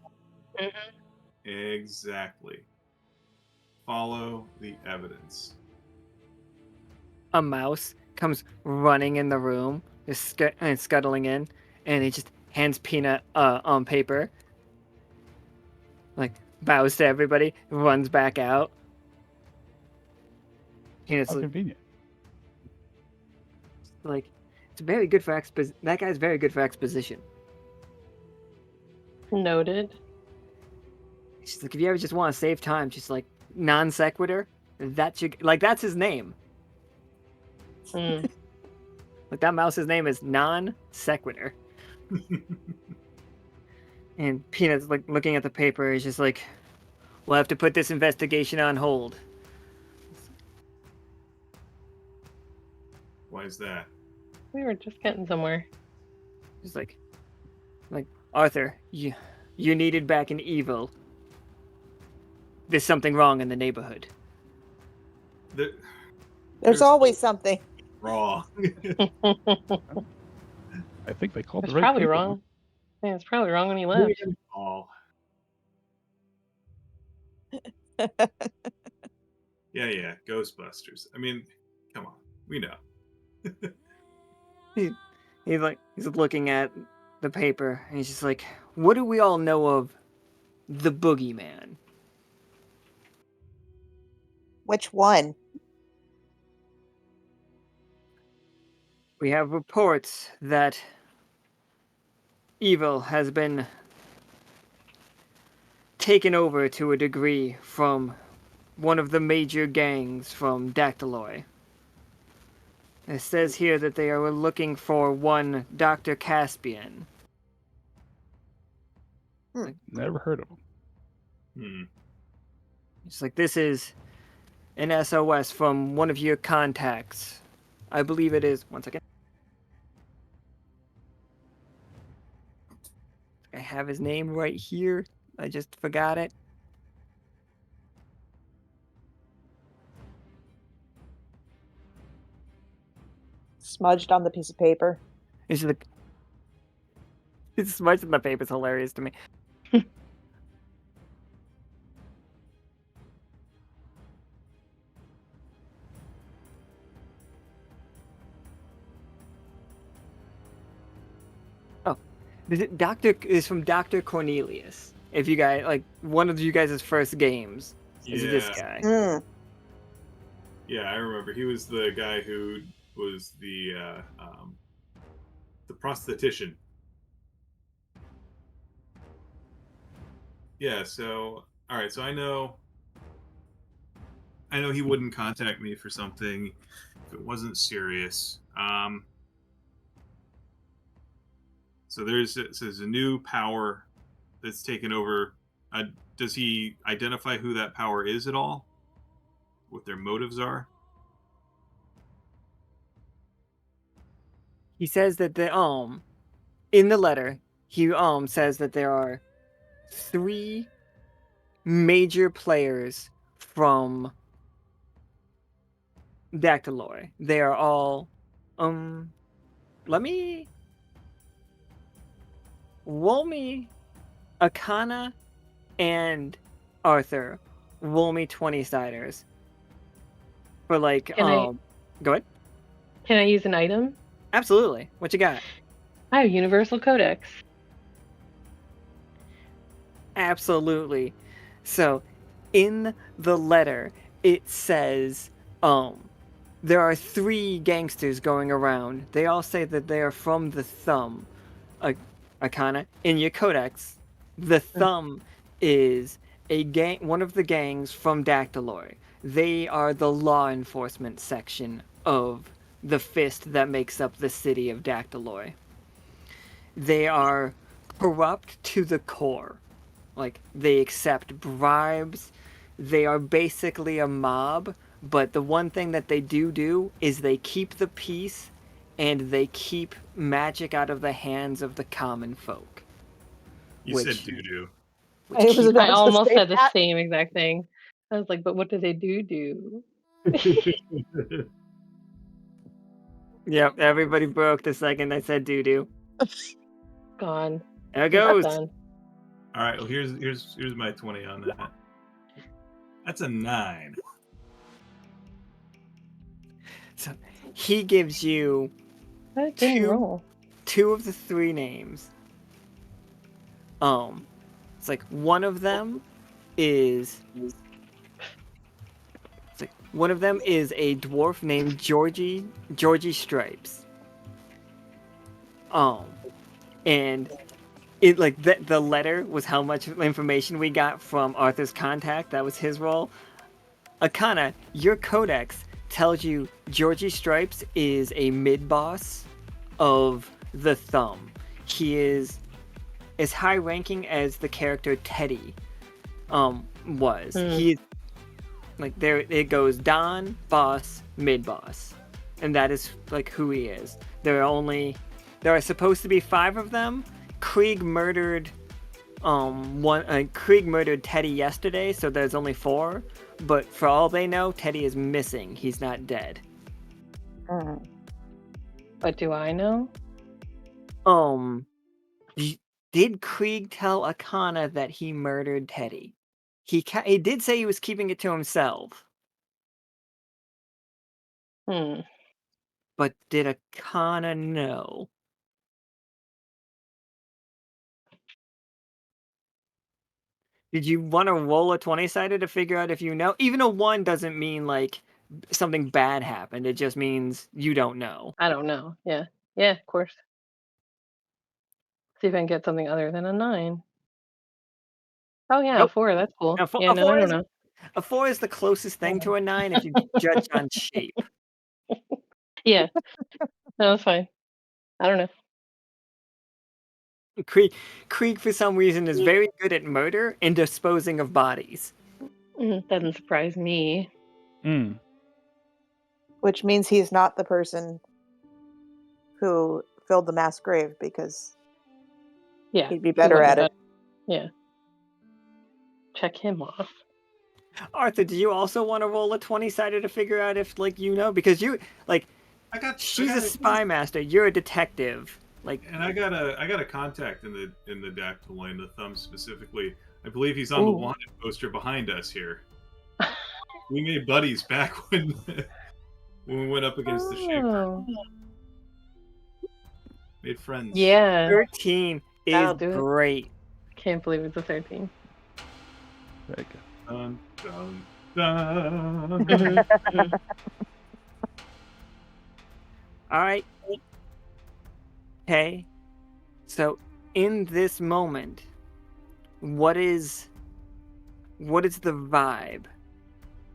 Exactly. Follow the evidence. A mouse comes running in the room, and scuttling in, and he just hands Peanut on paper. Like, bows to everybody, runs back out. Peanut's How convenient. like, it's very good for that guy's very good for exposition. Noted. She's like, if you ever just want to save time, just like non sequitur, that's his name. Mm. Like, that mouse's name is non sequitur. And Peanut's like looking at the paper. He's just like, we'll have to put this investigation on hold. Why is that? We were just getting somewhere. He's like Arthur, you needed back in evil. There's something wrong in the neighborhood. There's always something. Wrong. I think they called It's the right probably people. wrong. Yeah, it's probably wrong when he left. Oh. Yeah, Ghostbusters. I mean, come on. We know. He's looking at the paper, and he's just like, what do we all know of the boogeyman? Which one? We have reports that evil has been taken over to a degree from one of the major gangs from Dactyloid. It says here that they are looking for one Dr. Caspian. Never heard of them. It's like, this is an SOS from one of your contacts. I believe it is. One second. I have his name right here. I just forgot it. Smudged on the piece of paper. It's just it's smudged in the paper. It's hilarious to me. Doctor is from Dr. Cornelius. If you guys like one of you guys' first games is this Yeah. guy. Mm. Yeah, I remember. He was the guy who was the prosthetician. Yeah. So, all right. So I know he wouldn't contact me for something if it wasn't serious. So there's a new power that's taken over. Does he identify who that power is at all? What their motives are? He says that in the letter he says that there are 3 major players from Dactyloid. They are all let me roll me Akhana and Arthur roll me 20 siders for like go ahead. Can I use an item? Absolutely. What you got? I have Universal Codex. Absolutely. So in the letter it says there are 3 gangsters going around. They all say that they are from the Thumb. Akhana, in your codex, the Thumb is one of the gangs from Dactyloid. They are the law enforcement section of the fist that makes up the city of Dactyloid. They are corrupt to the core. Like, they accept bribes. They are basically a mob, but the one thing that they do is they keep the peace and they keep magic out of the hands of the common folk. You said doo-doo. I was about I to almost say said the that. same exact thing. I was like, but what do they do? Yep, everybody broke the second I said doo-doo. Gone. There it It's goes. done. All right. Well, here's my 20 on that. That's a 9. So he gives you That didn't roll. 2 of the 3 names. It's like one of them is a dwarf named Georgie Stripes. And it like the letter was how much information we got from Arthur's contact. That was his role. Akhana, your codex tells you Georgie Stripes is a mid-boss of the Thumb. He is as high-ranking as the character Teddy was. He like there it goes Don, boss, mid-boss. And that is like who he is. There are supposed to be 5 of them. Krieg murdered Krieg murdered Teddy yesterday, so there's only 4. But for all they know, Teddy is missing. He's not dead. But do I know? Did Krieg tell Akhana that he murdered Teddy? He did say he was keeping it to himself. But did Akhana know? Did you want to roll a 20-sided to figure out if you know? Even a 1 doesn't mean like something bad happened. It just means you don't know. I don't know. Yeah. Yeah, of course. See if I can get something other than a 9. Oh yeah, Nope. A 4. That's cool. A Yeah, no, I don't know. A 4 is the closest thing to a 9 if you judge on shape. Yeah. No, that's fine. I don't know. Krieg, for some reason, is very good at murder and disposing of bodies. Doesn't surprise me. Which means he's not the person who filled the mass grave, because he'd be better at it. Yeah. Check him off. Arthur, do you also want to roll a 20-sided to figure out if, like, you know? Because you, like, she's a spy master. You're a detective. Like, and I got a contact in the Dactyloid, the Thumb specifically. I believe he's on the wanted poster behind us here. We made buddies back when we went up against the Shaper. Made friends. Yeah. 13. is That'll do it. great. Can't believe it's a 13. Very good. Dun, dun, dun. Mhm. All right. Okay. So in this moment, what is the vibe?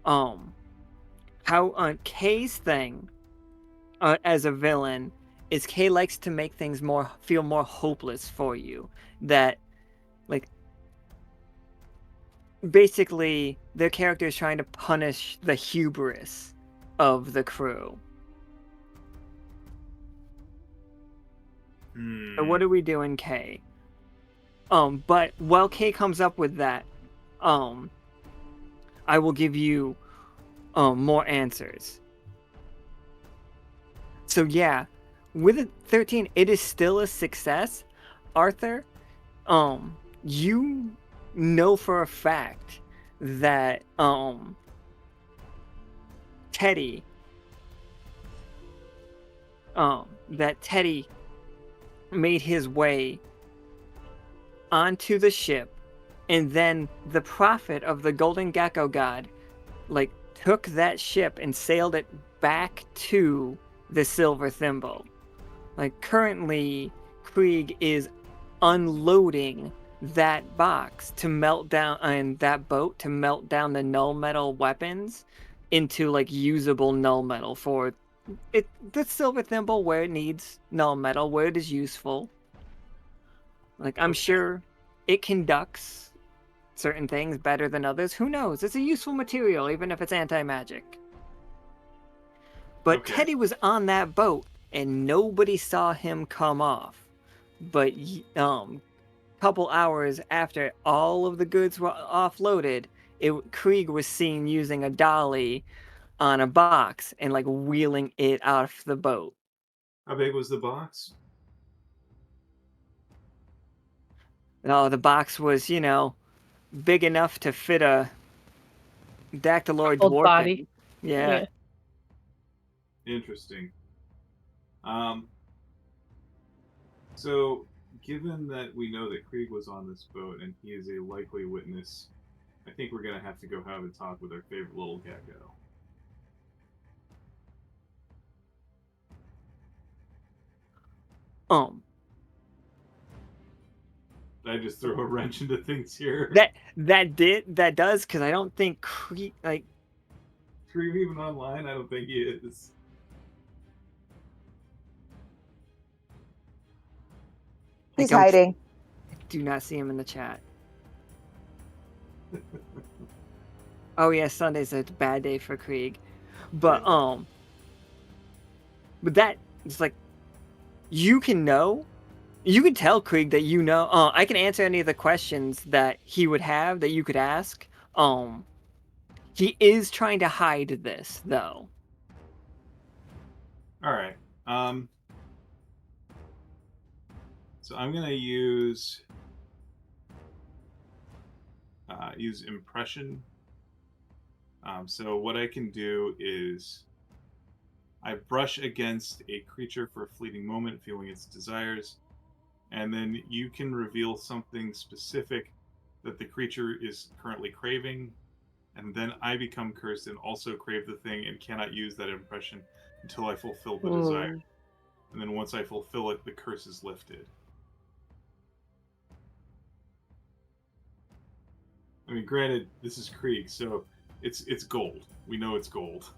How Kay's thing as a villain is Kay likes to make things feel more hopeless for you. That like basically their character is trying to punish the hubris of the crew. So what are we doing, Kay? But while Kay comes up with that, I will give you more answers. So yeah, with a 13, it is still a success. Arthur, you know for a fact that Teddy made his way onto the ship, and then the prophet of the Golden Gecko God like took that ship and sailed it back to the Silver Thimble. Like currently Krieg is unloading that box to melt down, and that boat to melt down the null metal weapons into like usable null metal for it, the Silver Thimble, where it needs null metal, where it is useful. Like I'm sure it conducts certain things better than others. Who knows? It's a useful material, even if it's anti-magic. But Okay. Teddy was on that boat, and nobody saw him come off. But couple hours after all of the goods were offloaded, Krieg was seen using a dolly on a box and like wheeling it off the boat. How big was the box? Oh, the box was, big enough to fit a dactyloid Old dwarf body. in. Yeah. Interesting. So, given that we know that Krieg was on this boat and he is a likely witness, I think we're going to have to go have a talk with our favorite little gecko. Did I just throw a wrench into things here? That does, because I don't think Krieg, like, Krieg even online? I don't think he is. He's hiding. I do not see him in the chat. Oh yeah, Sunday's a bad day for Krieg. But that it's like you can tell Krieg that I can answer any of the questions that he would have that you could ask. He is trying to hide this though. Alright. So I'm gonna use impression. So what I can do is I brush against a creature for a fleeting moment, feeling its desires, and then you can reveal something specific that the creature is currently craving, and then I become cursed and also crave the thing and cannot use that impression until I fulfill the desire. And then once I fulfill it, the curse is lifted. I mean, granted, this is Krieg, so it's gold. We know it's gold.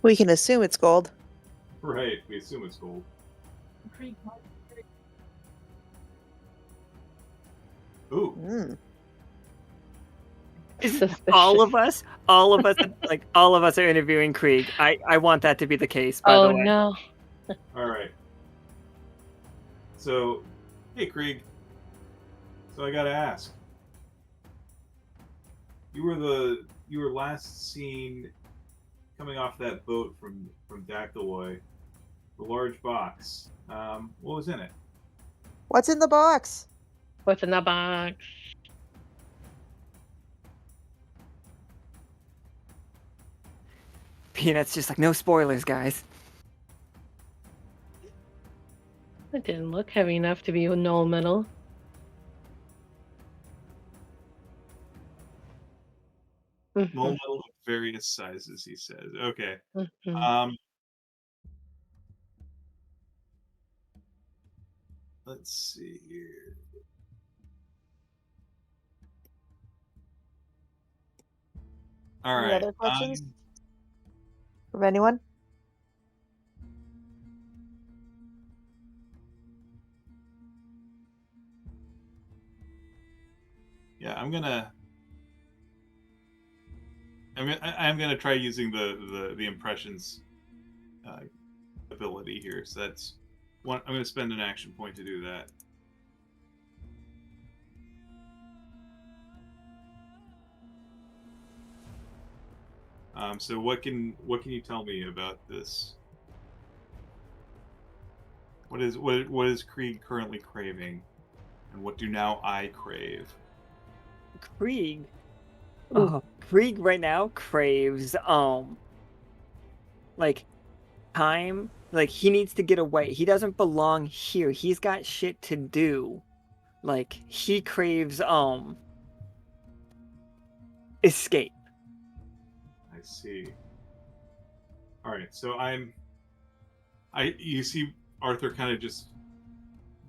We can assume it's gold. Right, we assume it's gold. Ooh. All of us, like all of us are interviewing Krieg. I want that to be the case. By the way. Oh no. All right. So, hey Krieg. So I gotta ask. You were last seen coming off that boat from Dactyloid, the large box. What was in it? What's in the box? What's in the box? Peanut's just like, no spoilers, guys. That didn't look heavy enough to be null metal. Null metal of various sizes, he says. Okay. Mhm. Um, let's see here. All Any right. other questions from anyone? Yeah, I'm gonna try using the impressions ability here. So that's one. I'm gonna spend an action point to do that. So what can you tell me about this? What is Krieg currently craving, and what do now I crave? Krieg. Ooh. Oh, Krieg right now craves like time. Like he needs to get away. He doesn't belong here. He's got shit to do. Like he craves escape. I see. All right, so you see Arthur kind of just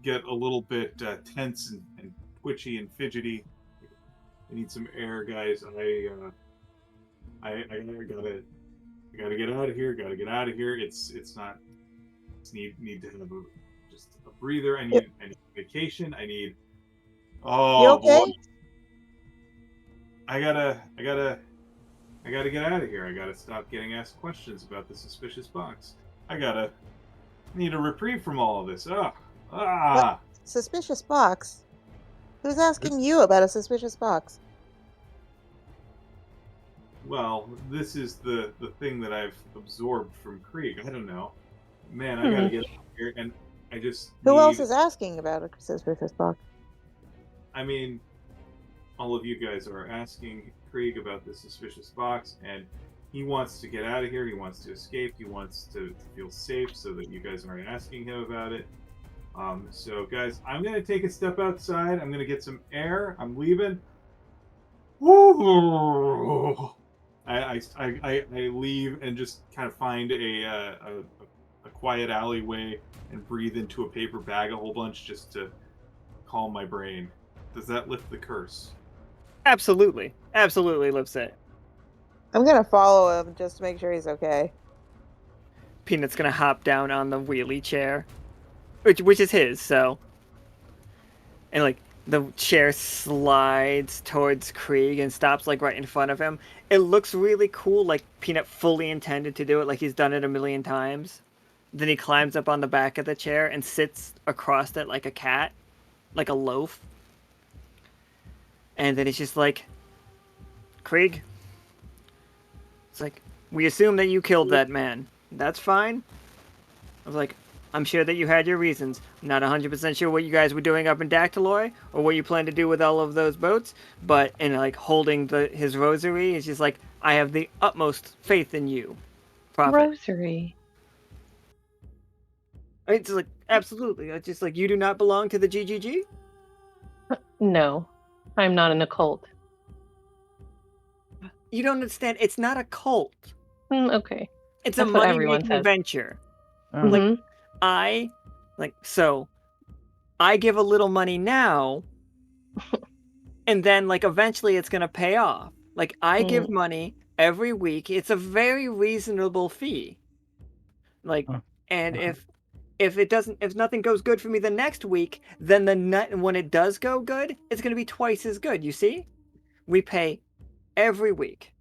get a little bit tense and twitchy and fidgety. I need some air, guys. I gotta get out of here. Gotta get out of here. It's not. It's need to have just a breather. I need vacation. I need. You Oh boy. okay? I gotta get out of here. I gotta stop getting asked questions about the suspicious box. I need a reprieve from all of this. What? Suspicious box? Who's asking you about a suspicious box? Well, this is the thing that I've absorbed from Krieg. I don't know. Man, I gotta get out of here, and I just Who else need. is asking about a suspicious box? I mean, all of you guys are asking Krieg about the suspicious box, and he wants to get out of here. He wants to escape. He wants to feel safe, so that you guys aren't asking him about it. So, guys, I'm gonna take a step outside. I'm gonna get some air. I'm leaving. Woo! I leave and just kind of find a quiet alleyway and breathe into a paper bag a whole bunch just to calm my brain. Does that lift the curse? Absolutely. Absolutely lifts it. I'm gonna follow him just to make sure he's okay. Peanut's gonna hop down on the wheelie chair. Which is his, so. And like the chair slides towards Krieg and stops like right in front of him. It looks really cool, like Peanut fully intended to do it, like he's done it a million times. Then he climbs up on the back of the chair and sits across it like a cat, like a loaf. And then he's just like, Krieg, it's like, we assume that you killed that man. That's fine. I was like, I'm sure that you had your reasons. I'm not 100% sure what you guys were doing up in Dactyloy or what you plan to do with all of those boats, but in like holding his rosary, it's just like, I have the utmost faith in you, Prophet. Rosary. It's like, absolutely. It's just like, you do not belong to the GGG? No, I'm not in a cult. You don't understand. It's not a cult. Okay. It's That's a what everyone money-making says. venture. Oh. Like, I give a little money now, and then, like, eventually it's gonna pay off. Like, I give money every week. It's a very reasonable fee. Like, and if nothing goes good for me the next week, then when it does go good, it's gonna be twice as good, you see? We pay every week.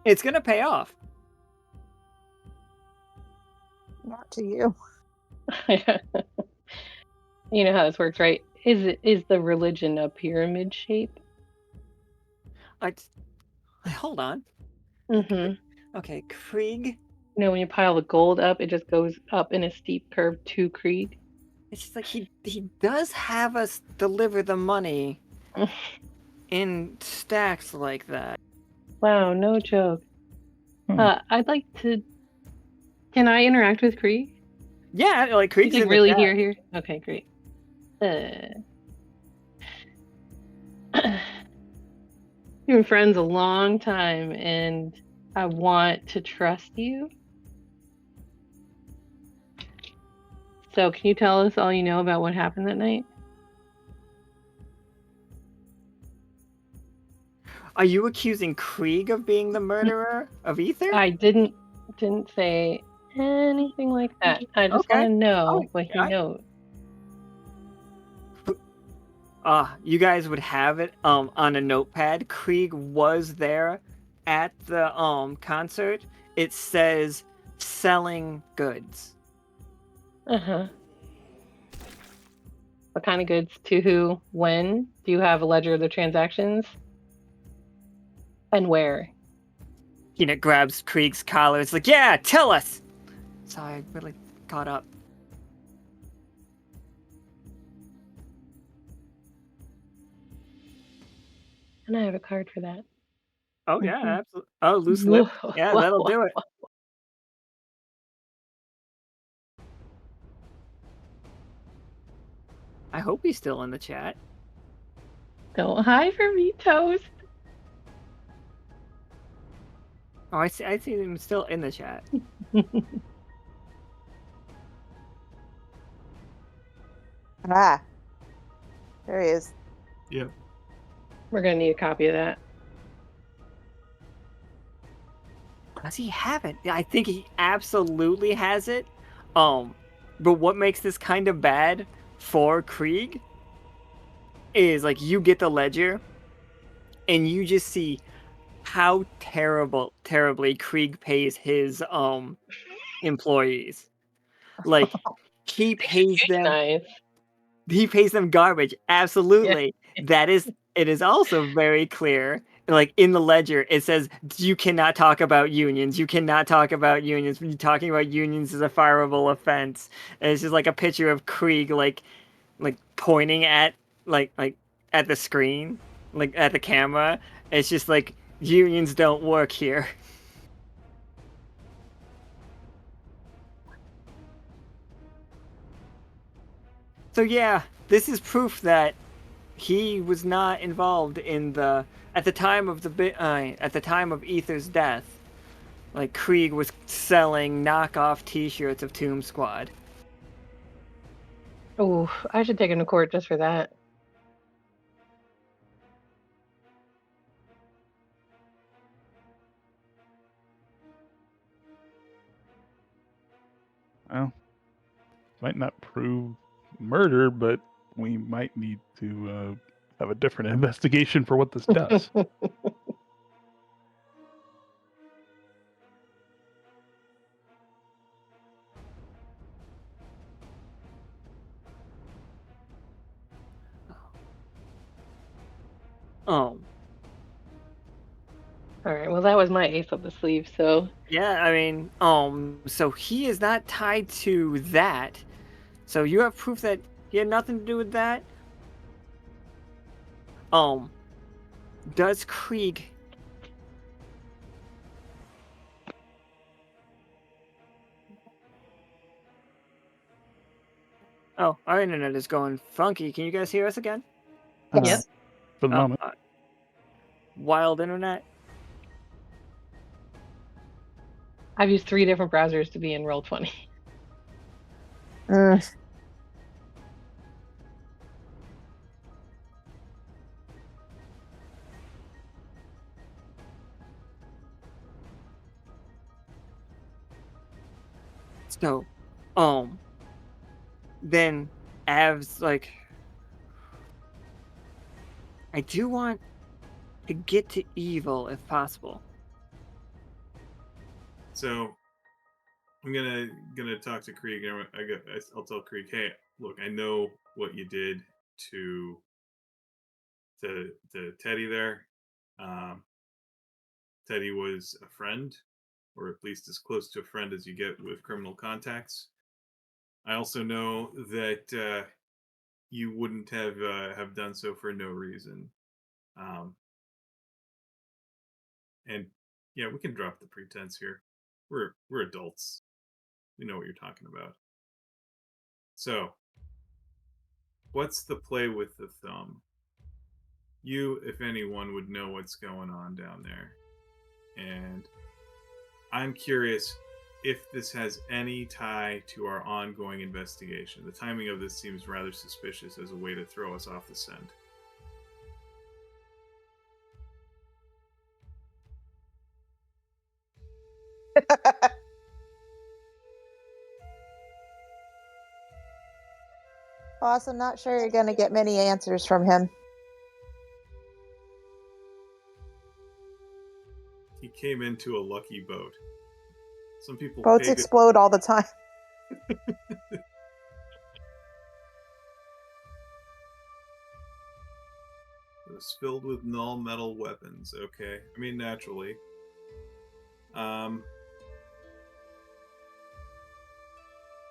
It's gonna pay off. Not to you. You know how this works, right? Is the religion a pyramid shape? Hold on. Mm-hmm. Okay, Krieg. You know, when you pile the gold up, it just goes up in a steep curve to Krieg. It's just like he does have us deliver the money in stacks like that. Wow, no joke. I'd like to. Can I interact with Krieg? Yeah, like Krieg's He's in like the really chat. here. Okay, great. We've been friends a long time, and I want to trust you. So, can you tell us all you know about what happened that night? Are you accusing Krieg of being the murderer of Ether? I didn't say anything like that. I just want Okay. to know Oh, what he I- knows. You guys would have it on a notepad. Krieg was there at the concert. It says selling goods. Uh-huh. What kind of goods? To who? When? Do you have a ledger of the transactions? And where? Grabs Krieg's collar. It's like, yeah, tell us. Sorry, I really caught up. And I have a card for that. Oh yeah, absolutely. Oh, loose lip. Yeah, that'll do it. I hope he's still in the chat. Don't hide from me, Toast. Oh, I see him still in the chat. Ah, there he is. Yep. We're gonna need a copy of that. Does he have it? Yeah, I think he absolutely has it. But what makes this kind of bad for Krieg is like you get the ledger and you just see how terribly Krieg pays his employees. Like he pays them Nice. garbage. Absolutely. It is also very clear. Like in the ledger, it says you cannot talk about unions. You cannot talk about unions. Talking about unions is a fireable offense. And it's just like a picture of Krieg like pointing at like at the screen, like at the camera. It's just like unions don't work here. So yeah, this is proof that he was not involved in the at the time of Ether's death. Like Krieg was selling knockoff T-shirts of Tomb Squad. Oh, I should take him to court just for that. Well, might not prove murder, but we might need to have a different investigation for what this does. Oh. All right. Well, that was my ace up the sleeve. So Yeah, I mean, so he is not tied to that. So you have proof that he had nothing to do with that. Does Krieg? Oh, our internet is going funky. Can you guys hear us again? Yep. For the Oh, moment. wild internet. I've used 3 different browsers to be in Roll20. Mm. So, then Av's like, I do want to get to evil if possible. So I'm gonna talk to Krieg. I'll tell Krieg, hey, look, I know what you did to Teddy there. Teddy was a friend, or at least as close to a friend as you get with criminal contacts. I also know that you wouldn't have done so for no reason. And yeah, we can drop the pretense here. We're adults. We know what you're talking about. So, what's the play with the thumb? You, if anyone, would know what's going on down there. And I'm curious if this has any tie to our ongoing investigation. The timing of this seems rather suspicious as a way to throw us off the scent. Boss, I'm not sure you're going to get many answers from him. He came into a lucky boat. Some people Boats pay explode all the time. It was filled with null metal weapons. Okay, I mean naturally.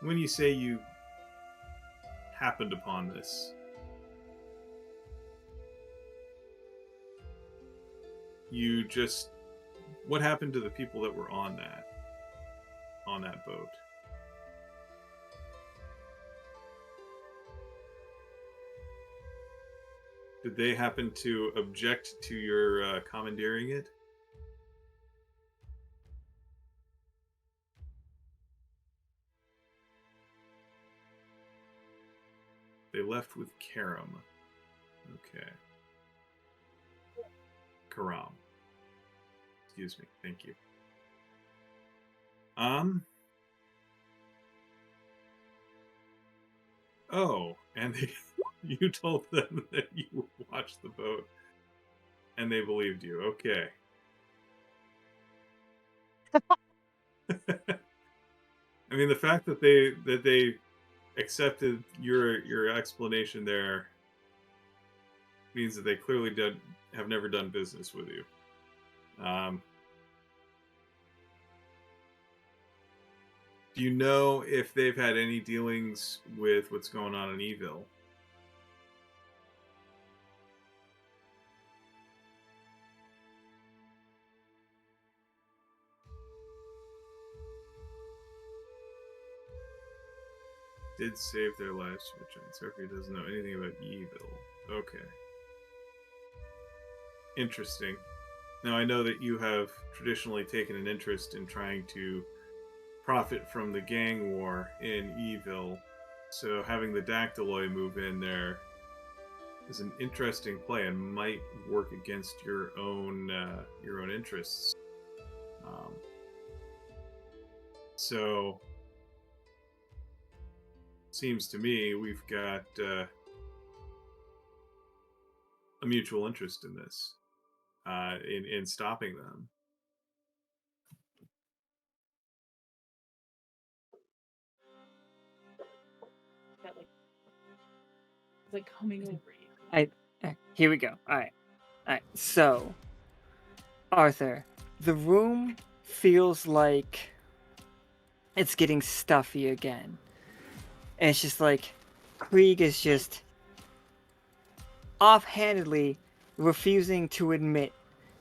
When you say you happened upon this, you just, what happened to the people that were on that boat? Did they happen to object to your commandeering it? They left with Karam. Okay. Karam. Excuse me. Thank you. Oh, and you told them that you watched the boat, and they believed you. Okay. I mean, the fact that they accepted your explanation there means that they clearly have never done business with you. Do you know if they've had any dealings with what's going on in Evil? Did save their lives from the giant. Surfer doesn't know anything about Evil. Okay. Interesting. Now, I know that you have traditionally taken an interest in trying to profit from the gang war in Evil, so having the Dactyloid move in there is an interesting play and might work against your own interests. So, seems to me we've got a mutual interest in this, in stopping them. It's like coming over you. Here we go. All right. So, Arthur, the room feels like it's getting stuffy again. And it's just like Krieg is just offhandedly refusing to admit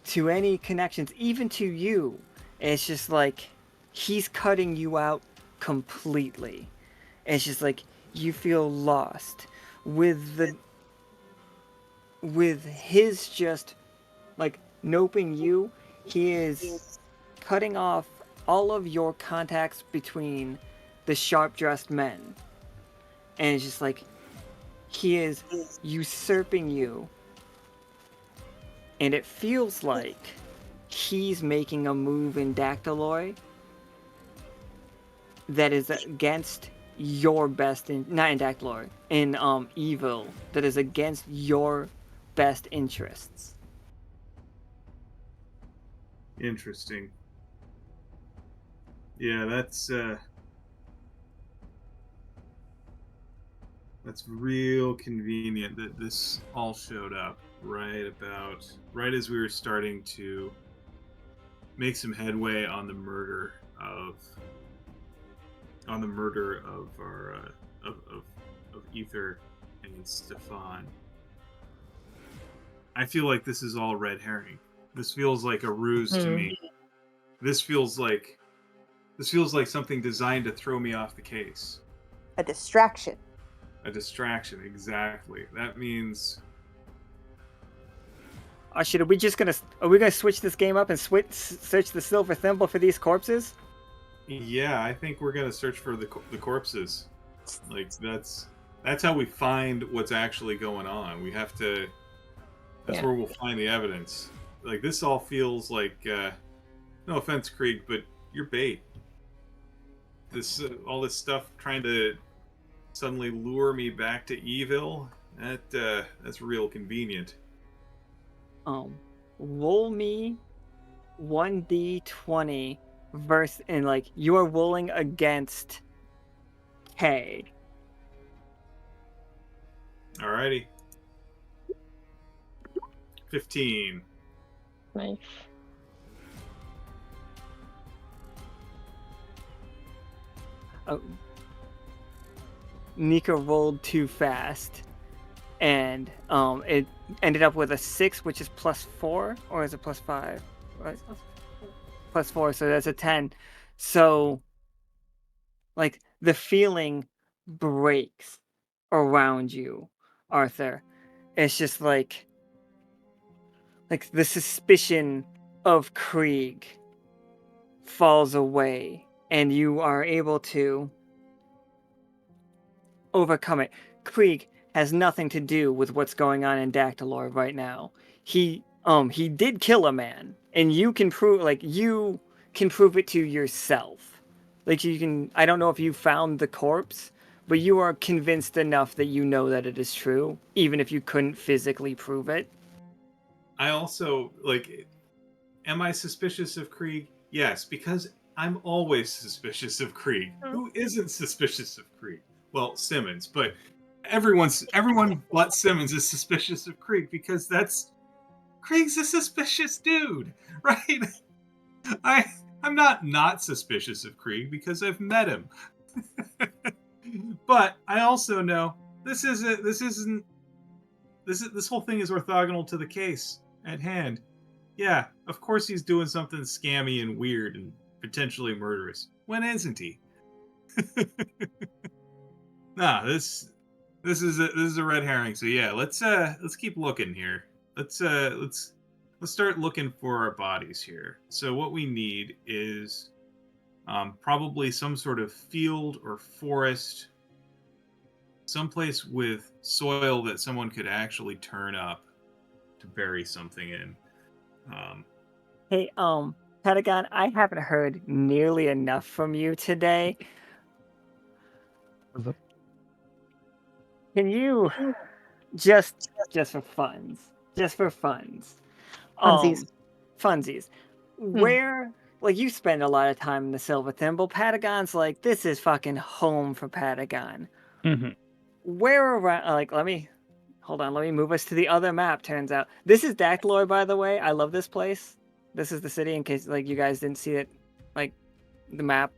to any connections, even to you. And it's just like he's cutting you out completely. And it's just like you feel lost with his just like noping you. He is cutting off all of your contacts between the sharp-dressed men. And it's just like he is usurping you. And it feels like he's making a move in Dactyloid that is against your best not in Dactyloid, in Evil, that is against your best interests. Interesting. Yeah, that's real convenient that this all showed up right as we were starting to make some headway on the murder of our of Ether and Stefan. I feel like this is all red herring. This feels like a ruse to me. This feels like something designed to throw me off the case. A distraction. A distraction, exactly. That means Oh shit, are we gonna switch this game up and search the silver thimble for these corpses? yeah, I think we're gonna search for the corpses. Like that's how we find what's actually going on. We have to. That's Yeah. where we'll find the evidence. Like this all feels like. No offense, Krieg, but you're bait. This all this stuff trying to suddenly lure me back to evil. That's real convenient. Roll me 1d20 versus, and like you are rolling against K. Alrighty. 15. Nice. Nika rolled too fast, and it ended up with a 6, which is +4, or is it +5? Right? +4, so that's a 10. So, like, the feeling breaks around you, Arthur. It's just like the suspicion of Krieg falls away, and you are able to overcome it. Krieg has nothing to do with what's going on in Dactylor right now. He did kill a man, and you can prove it to yourself. Like you can. I don't know if you found the corpse, but you are convinced enough that you know that it is true, even if you couldn't physically prove it. I also am I suspicious of Krieg? Yes, because I'm always suspicious of Krieg. Who isn't suspicious of Krieg? Well, Simmons, but everyone but Simmons is suspicious of Krieg because Krieg's a suspicious dude, right? I'm not suspicious of Krieg because I've met him. But I also know this whole thing is orthogonal to the case at hand. Yeah, of course he's doing something scammy and weird and potentially murderous. When isn't he? Nah, this is a red herring. So yeah, let's keep looking here. Let's start looking for our bodies here. So what we need is probably some sort of field or forest, someplace with soil that someone could actually turn up to bury something in. Hey, Patagon, I haven't heard nearly enough from you today. What's up? Can you just for funds, Funsies. funsies, where like you spend a lot of time in the Silver Thimble. Patagon's like, this is fucking home for Patagon. Mm-hmm. Where around? Let me move us to the other map. Turns out this is Dactylor, by the way. I love this place. This is the city. In case you guys didn't see it, the map.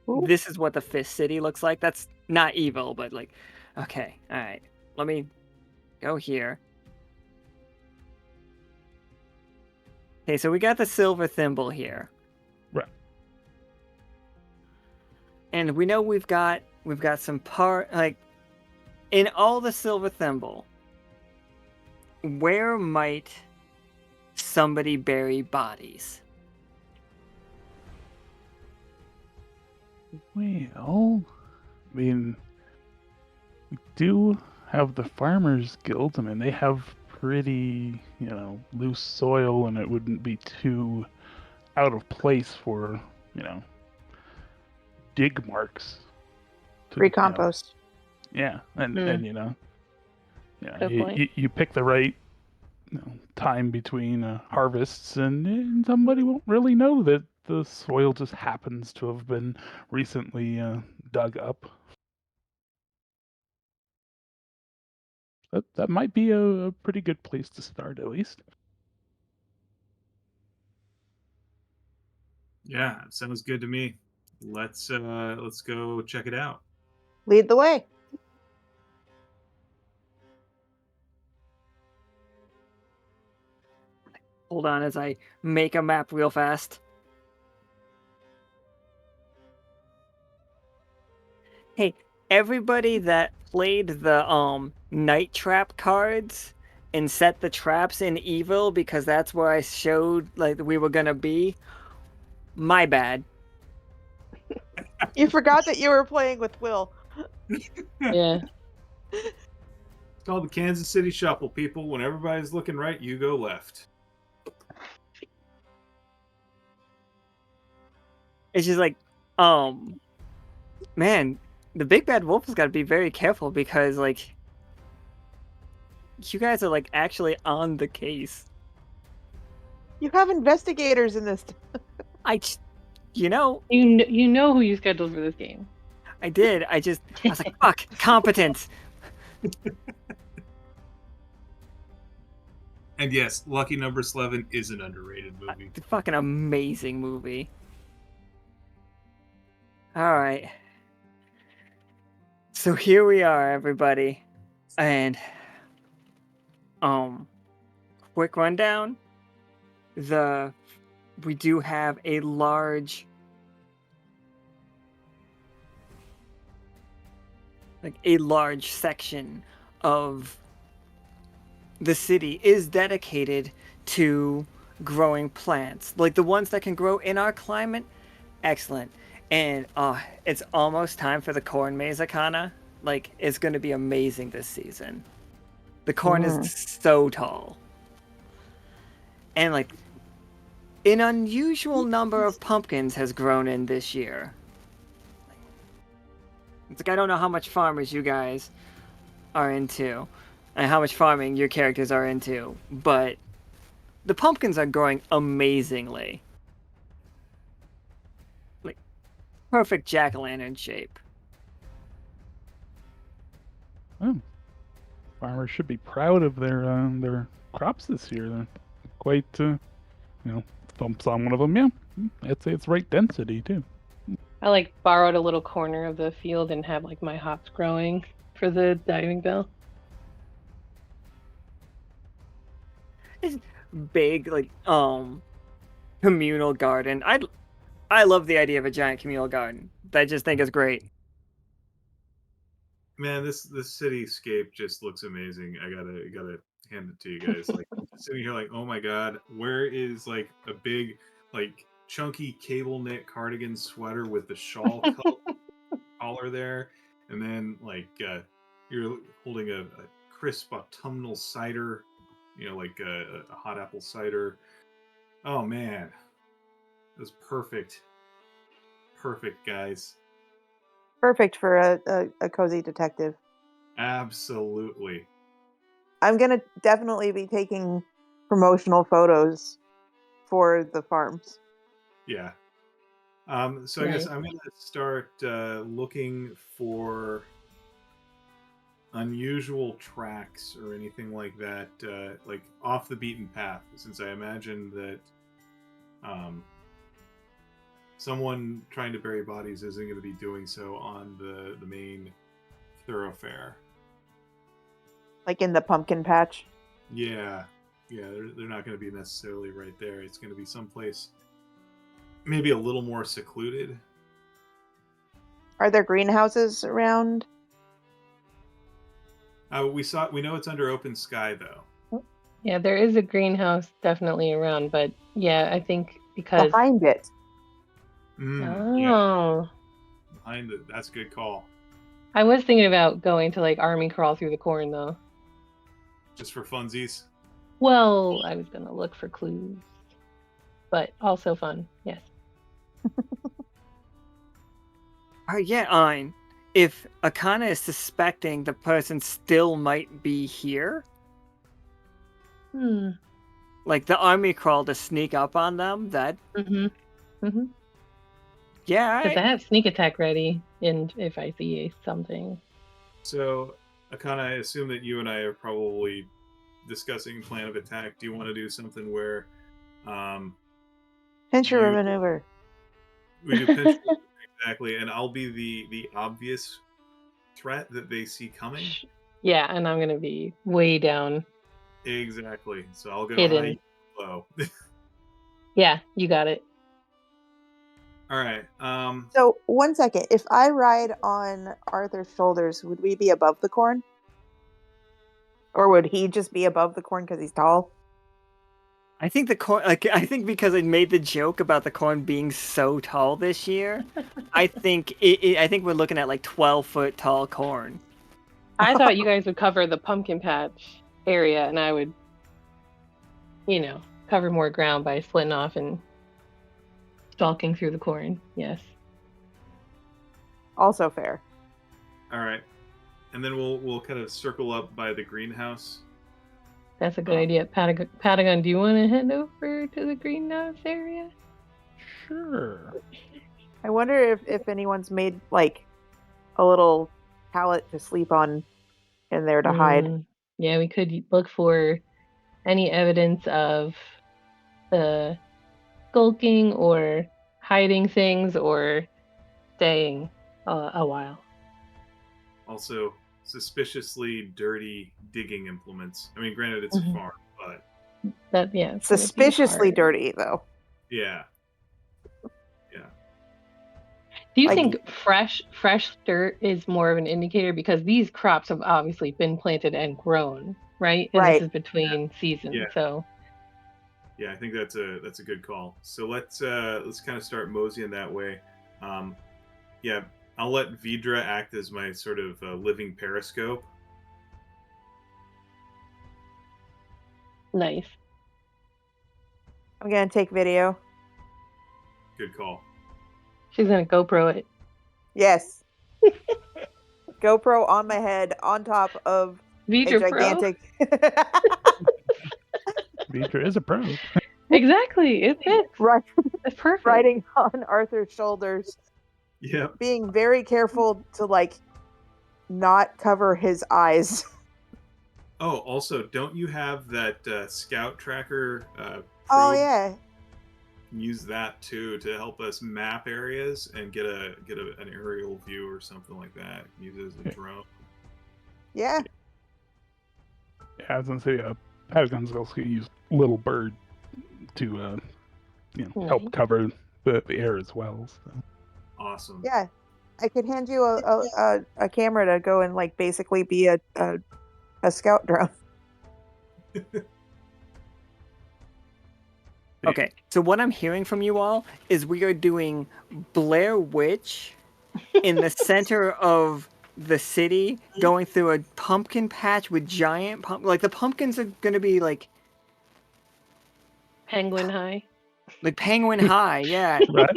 Ooh. This is what the Fifth City looks like. That's not evil, but okay, all right. Let me go here. Okay, so we got the Silver Thimble here. Right. And we know we've got some in all the Silver Thimble, where might somebody bury bodies? Well, I mean, we do have the Farmers Guild. I mean, they have pretty, loose soil, and it wouldn't be too out of place for, dig marks. Free compost. Yeah, and Good point. you pick the right time between harvests, and somebody won't really know that the soil just happens to have been recently dug up. That might be a pretty good place to start, at least. Yeah, sounds good to me. Let's go check it out. Lead the way. Hold on as I make a map real fast. Hey, everybody that played the night trap cards and set the traps in evil because that's where I showed like we were gonna be. My bad. You forgot that you were playing with Will. Yeah. It's called the Kansas City Shuffle, people. When everybody's looking right, you go left. It's just like, man, the big bad wolf has got to be very careful because like, you guys are like actually on the case. You have investigators in this. You know, You know who you scheduled for this game. I did. I was like, fuck, competence. And yes, Lucky Number 11 is an underrated movie. It's a fucking amazing movie. All right. So here we are, everybody. And quick rundown. We do have a large section of the city is dedicated to growing plants. Like the ones that can grow in our climate. Excellent. And it's almost time for the corn maze, Akhana. Like, it's going to be amazing this season. The corn is so tall. And, like, an unusual number of pumpkins has grown in this year. It's like, I don't know how much farmers you guys are into, and how much farming your characters are into, but the pumpkins are growing amazingly. Like, perfect jack-o'-lantern shape. Oh, farmers should be proud of their crops this year. They're quite, thumps on one of them. Yeah, I'd say it's right density too. I like borrowed a little corner of the field and have like my hops growing for the diving bell. It's big, like, communal garden. I love the idea of a giant communal garden. I just think it's great. Man, this cityscape just looks amazing. I gotta hand it to you guys. Like sitting here, like, oh my god, where is like a big, like chunky cable knit cardigan sweater with the shawl collar there, and then like you're holding a crisp autumnal cider, like a hot apple cider. Oh man, it was perfect, guys. Perfect for a cozy detective. Absolutely. I'm gonna definitely be taking promotional photos for the farms. Yeah. So I guess I'm gonna start looking for unusual tracks or anything like that, like off the beaten path, since I imagine that someone trying to bury bodies isn't going to be doing so on the main thoroughfare. Like in the pumpkin patch? Yeah, they're not going to be necessarily right there. It's going to be someplace maybe a little more secluded. Are there greenhouses around? We know it's under open sky though. Yeah, there is a greenhouse definitely around, but yeah, I think because Behind it. Yeah. Behind it. That's a good call. I was thinking about going to like army crawl through the corn though. Just for funsies? Well, I was gonna look for clues, but also fun. Yes. Yeah, if Akhana is suspecting the person still might be here, like the army crawl to sneak up on them, that. Yeah, because I have sneak attack ready, and if I see something. So, Akhana, I assume that you and I are probably discussing plan of attack. Do you want to do something where, pinch your maneuver? We do pinch exactly, and I'll be the obvious threat that they see coming. Yeah, and I'm gonna be way down. Exactly. So I'll go hidden. high, low. Yeah, you got it. All right. So 1 second. If I ride on Arthur's shoulders, would we be above the corn? Or would he just be above the corn because he's tall? I think the corn, like, I think because I made the joke about the corn being so tall this year, I think I think we're looking at like 12-foot tall corn. I thought you guys would cover the pumpkin patch area, and I would, cover more ground by splitting off and stalking through the corn. Yes. Also fair. All right, and then we'll kind of circle up by the greenhouse. That's a good idea. Patagon, do you want to head over to the greenhouse area? Sure. I wonder if anyone's made like a little pallet to sleep on in there to hide. Yeah, we could look for any evidence of skulking or hiding things or staying a while. Also, suspiciously dirty digging implements. I mean, granted, it's a farm, but It's gonna be Suspiciously hard. dirty though. yeah. Do you Like- think fresh dirt is more of an indicator, because these crops have obviously been planted and grown, right? And Right. this is between seasons, Yeah. so Yeah, I think that's a good call. So let's kind of start moseying that way. Yeah, I'll let Vidra act as my sort of living periscope. nice. I'm gonna take video. Good call. She's gonna GoPro it. Yes. GoPro on my head, on top of Vidra a gigantic. Vidra is a pro. Pro. Exactly. It fits. Right, It's perfect. riding on Arthur's shoulders, Yep. being very careful to like not cover his eyes. Oh, also, don't you have that scout tracker? Oh probe? yeah. Use that too to help us map areas and get an aerial view or something like that. Use it as a drone. Yeah. Yeah, I was gonna say, Patagon's also gonna use Little Bird to, help cover the air as well. So. Awesome. Yeah. I could hand you a camera to go and like basically be a scout drone. Okay, so what I'm hearing from you all is we are doing Blair Witch in the center of the city, going through a pumpkin patch with giant like the pumpkins are gonna be like Penguin high. penguin high, yeah. Right?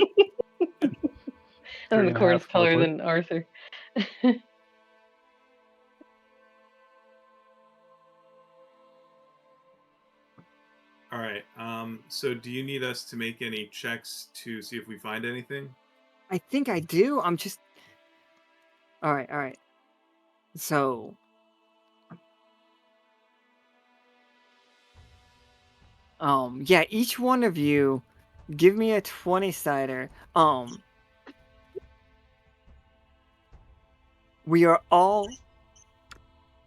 And the 3.5 corn's taller roughly. than Arthur. All right. So do you need us to make any checks to see if we find anything? I think I do. I'm just all right. So yeah, each one of you give me a 20-sider. We are all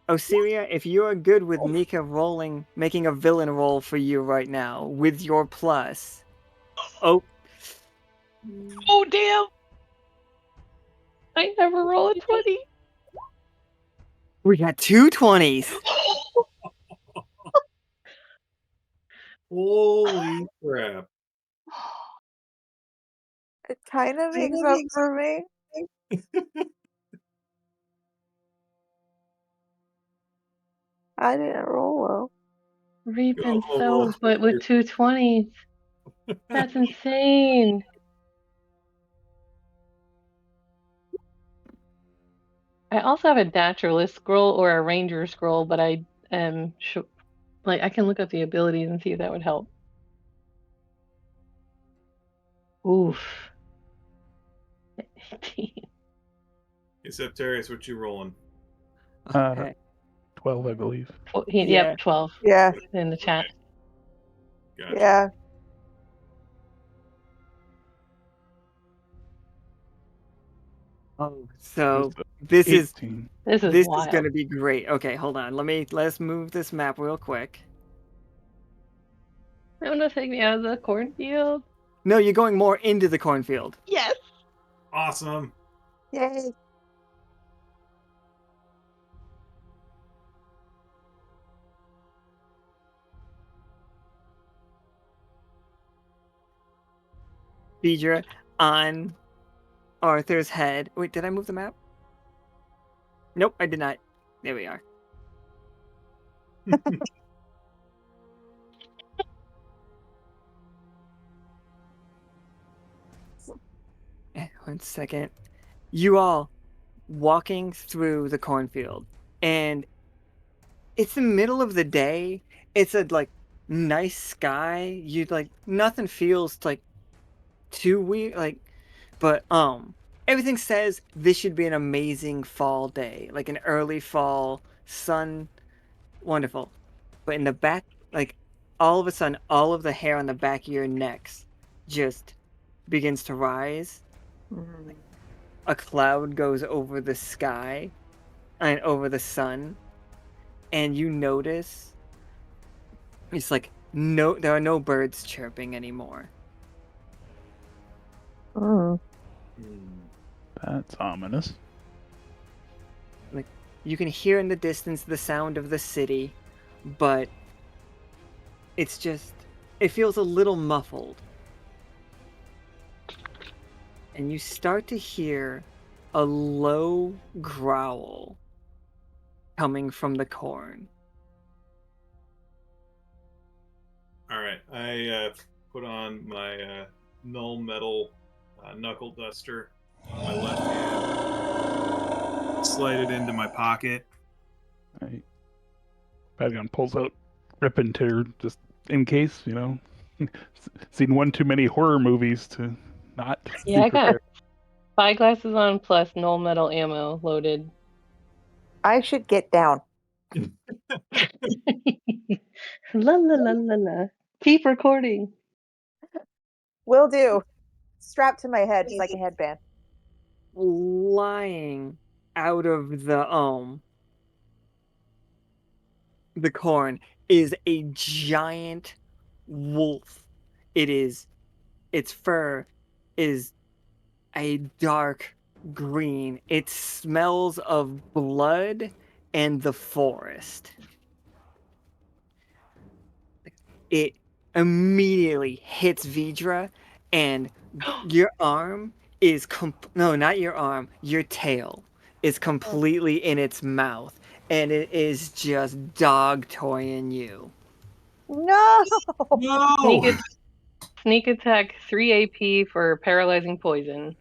Osiria, if you are good with Mika making a villain roll for you right now with your plus. Oh, damn! I never roll a 20. we got 2 20s. Holy crap. It kind of makes up for me. I didn't roll well. Reaping Oh, so, but with 2 20s. That's insane. I also have a naturalist scroll or a ranger scroll, but I am I can look up the abilities and see if that would help. Oof. Hey, Septarius, what you rolling? Okay. 12, I believe. Yeah. Yep, 12 Yeah. in the chat. Gotcha. Yeah. Oh, so That's this is 18. This is this wild. is gonna be great. Okay, hold on. Let's move this map real quick. I'm gonna take me out of the cornfield. No, you're going more into the cornfield. Yes. Awesome. Yay! Vidra on Arthur's head. Wait, did I move the map? Nope, I did not. There we are. One second. You all walking through the cornfield, and it's the middle of the day. It's a like nice sky. You like nothing feels like too weird. Like, but everything says this should be an amazing fall day, like an early fall sun. Wonderful. But in the back, like all of a sudden, all of the hair on the back of your necks just begins to rise. A cloud goes over the sky and over the sun, and you notice it's like there are no birds chirping anymore. Mm. That's ominous. Like you can hear in the distance the sound of the city, but it feels a little muffled. And you start to hear a low growl coming from the corn. All right, I put on my null metal knuckle duster on my left hand, slide it into my pocket. Right. Patagon pulls out ripping tear just in case, you know. Seen one too many horror movies to not Yeah, be I got prepared. spyglasses on plus null metal ammo loaded. I should get down. La la la la la. Keep recording. Will do. Strapped to my head just like a headband. Flying out of the corn is a giant wolf. Its fur is a dark green. It smells of blood and the forest. It immediately hits Vidra, and your arm is no, not your arm. Your tail is completely in its mouth, and it is just dog toying you. No! No! Sneak attack 3 AP for paralyzing poison.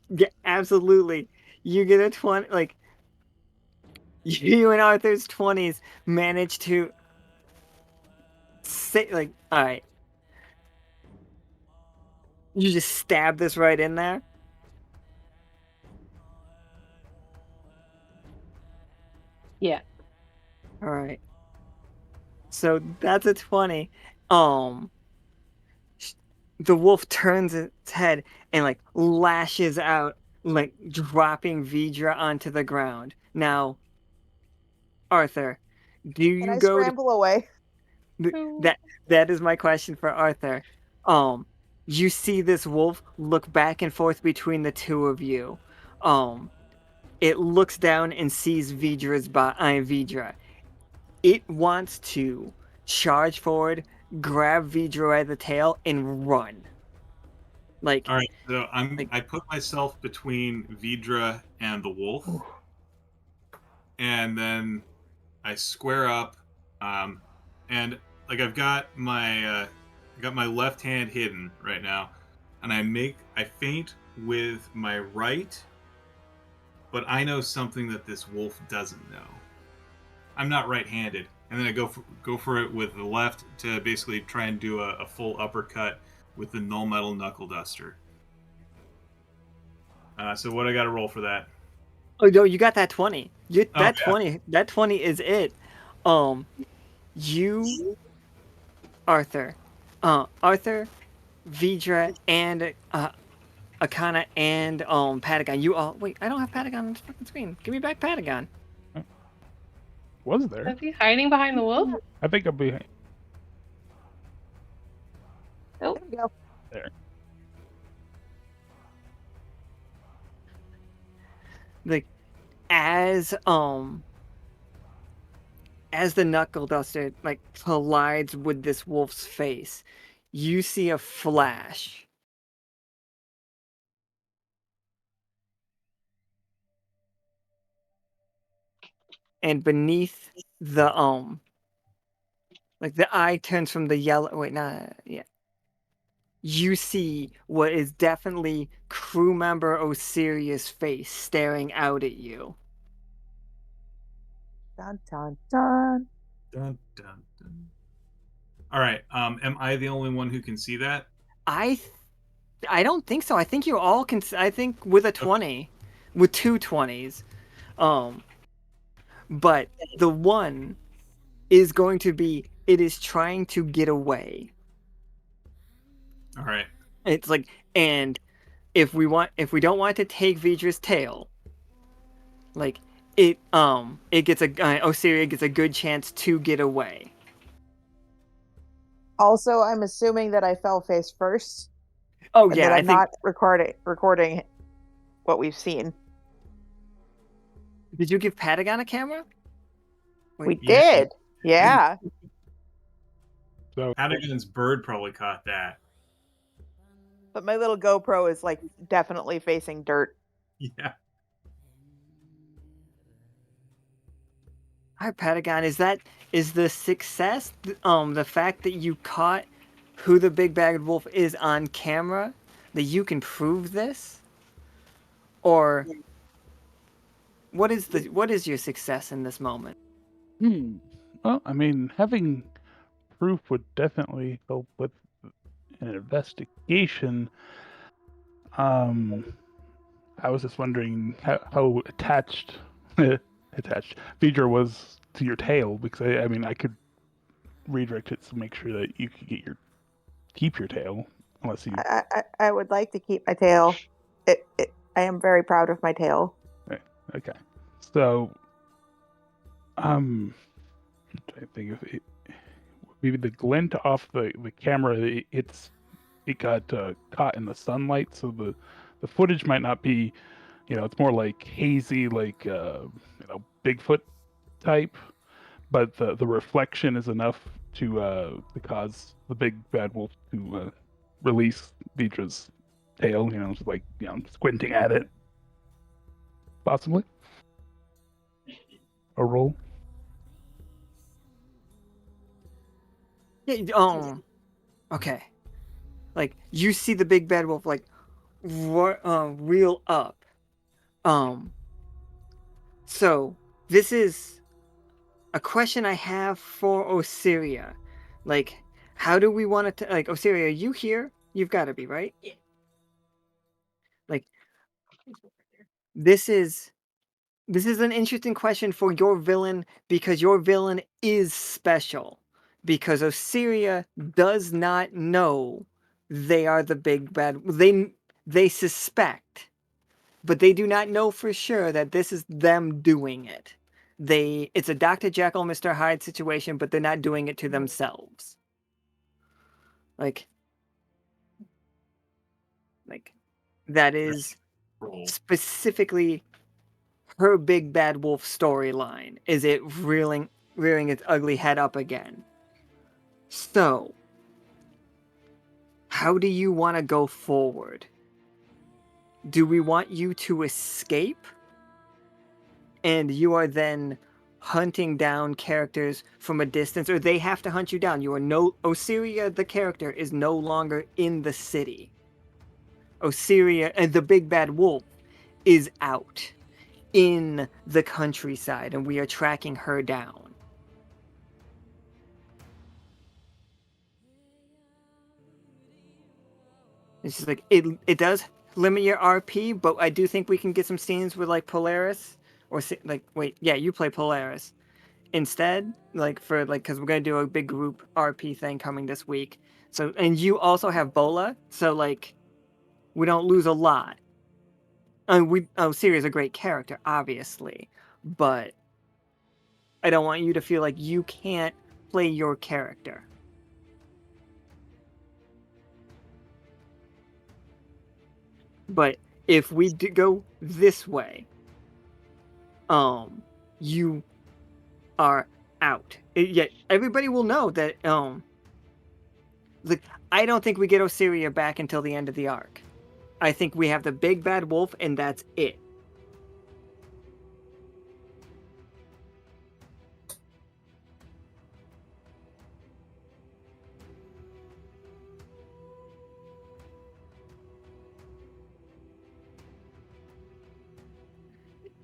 Yeah, absolutely. You get a 20. Like you and Arthur's 20s manage to say, like, all right. You just stab this right in there. Yeah. All right. So that's a 20. The wolf turns its head and like lashes out, like dropping Vidra onto the ground. Now, Arthur, do And you I go to scramble away. that is my question for Arthur. You see this wolf look back and forth between the two of you. It looks down and sees Vidra. It wants to charge forward, grab Vidra by the tail, and run. Like, All right, so I put myself between Vidra and the wolf, and then I square up, and like I've got my left hand hidden right now, and I feint with my right, but I know something that this wolf doesn't know. I'm not right-handed, and then I go for it with the left to basically try and do a full uppercut with the null metal knuckle duster. So what I got to roll for that? oh no, you got that 20. Yeah. 20. That 20 is it. You, Arthur, Vidra, and Akhana and Patagon. You all wait. I don't have Patagon on the fucking screen. Give me back Patagon. Was there? Is he hiding behind the wolf? I think I'm behind. there. Like as the knuckle duster like collides with this wolf's face, you see a flash. And beneath the like the eye turns from the yellow, wait, nah, yeah. You see what is definitely crew member Osiria's face staring out at you. Dun dun dun. Dun, dun, dun. All right. Am I the only one who can see that? I don't think so. I think you all can. I think with a 20, with 2 20s, but the one is going to be. It is trying to get away. All right. It's like, and if we don't want to take Vidra's tail, like it gets Osiria gets a good chance to get away. Also, I'm assuming that I fell face first. Oh and yeah, that I I'm think. not recording what we've seen. Did you give Patagon a camera? Wait, We Yeah. did. Yeah. So Patagon's bird probably caught that. But my little GoPro is like definitely facing dirt. Yeah. All right, Patagon, is the success the fact that you caught who the big bad wolf is on camera, that you can prove this? Or what is your success in this moment? Well, I mean, having proof would definitely help with an investigation. I was just wondering how attached Vidra was to your tail, because I mean I could redirect it to make sure that you could keep your tail, unless you. I would like to keep my tail. I am very proud of my tail. Okay, so I'm trying to think of it. Maybe the glint off the camera, it got caught in the sunlight, so the footage might not be, it's more like hazy, like Bigfoot type, but the reflection is enough to cause the big bad wolf to release Vidra's tail. Just like squinting at it, possibly a roll. Yeah, okay. Like you see the big bad wolf like reel up. So this is a question I have for Osiria. Like, how do we want it to, like, Osiria, are you here? You've got to be, right? Yeah. Like, this is an interesting question for your villain, because your villain is special. Because Osiria does not know they are the big bad. They suspect, but they do not know for sure that this is them doing it. It's a Dr. Jekyll, Mr. Hyde situation, but they're not doing it to themselves. Like that is Roll. specifically her big bad wolf storyline. Is it rearing its ugly head up again? So, how do you want to go forward? Do we want you to escape? And you are then hunting down characters from a distance, or they have to hunt you down. Osiria, the character, is no longer in the city. Osiria, and the big bad wolf, is out in the countryside, and we are tracking her down. It's just like it does limit your RP, but I do think we can get some scenes with like Polaris, or like wait, yeah, you play Polaris instead, like for like because we're gonna do a big group RP thing coming this week. So and you also have Bola, so like we don't lose a lot. Siri's a great character, obviously, but I don't want you to feel like you can't play your character. But if we go this way, you are out. Yet everybody will know that like, I don't think we get Osiria back until the end of the arc. I think we have the big bad wolf, and that's it.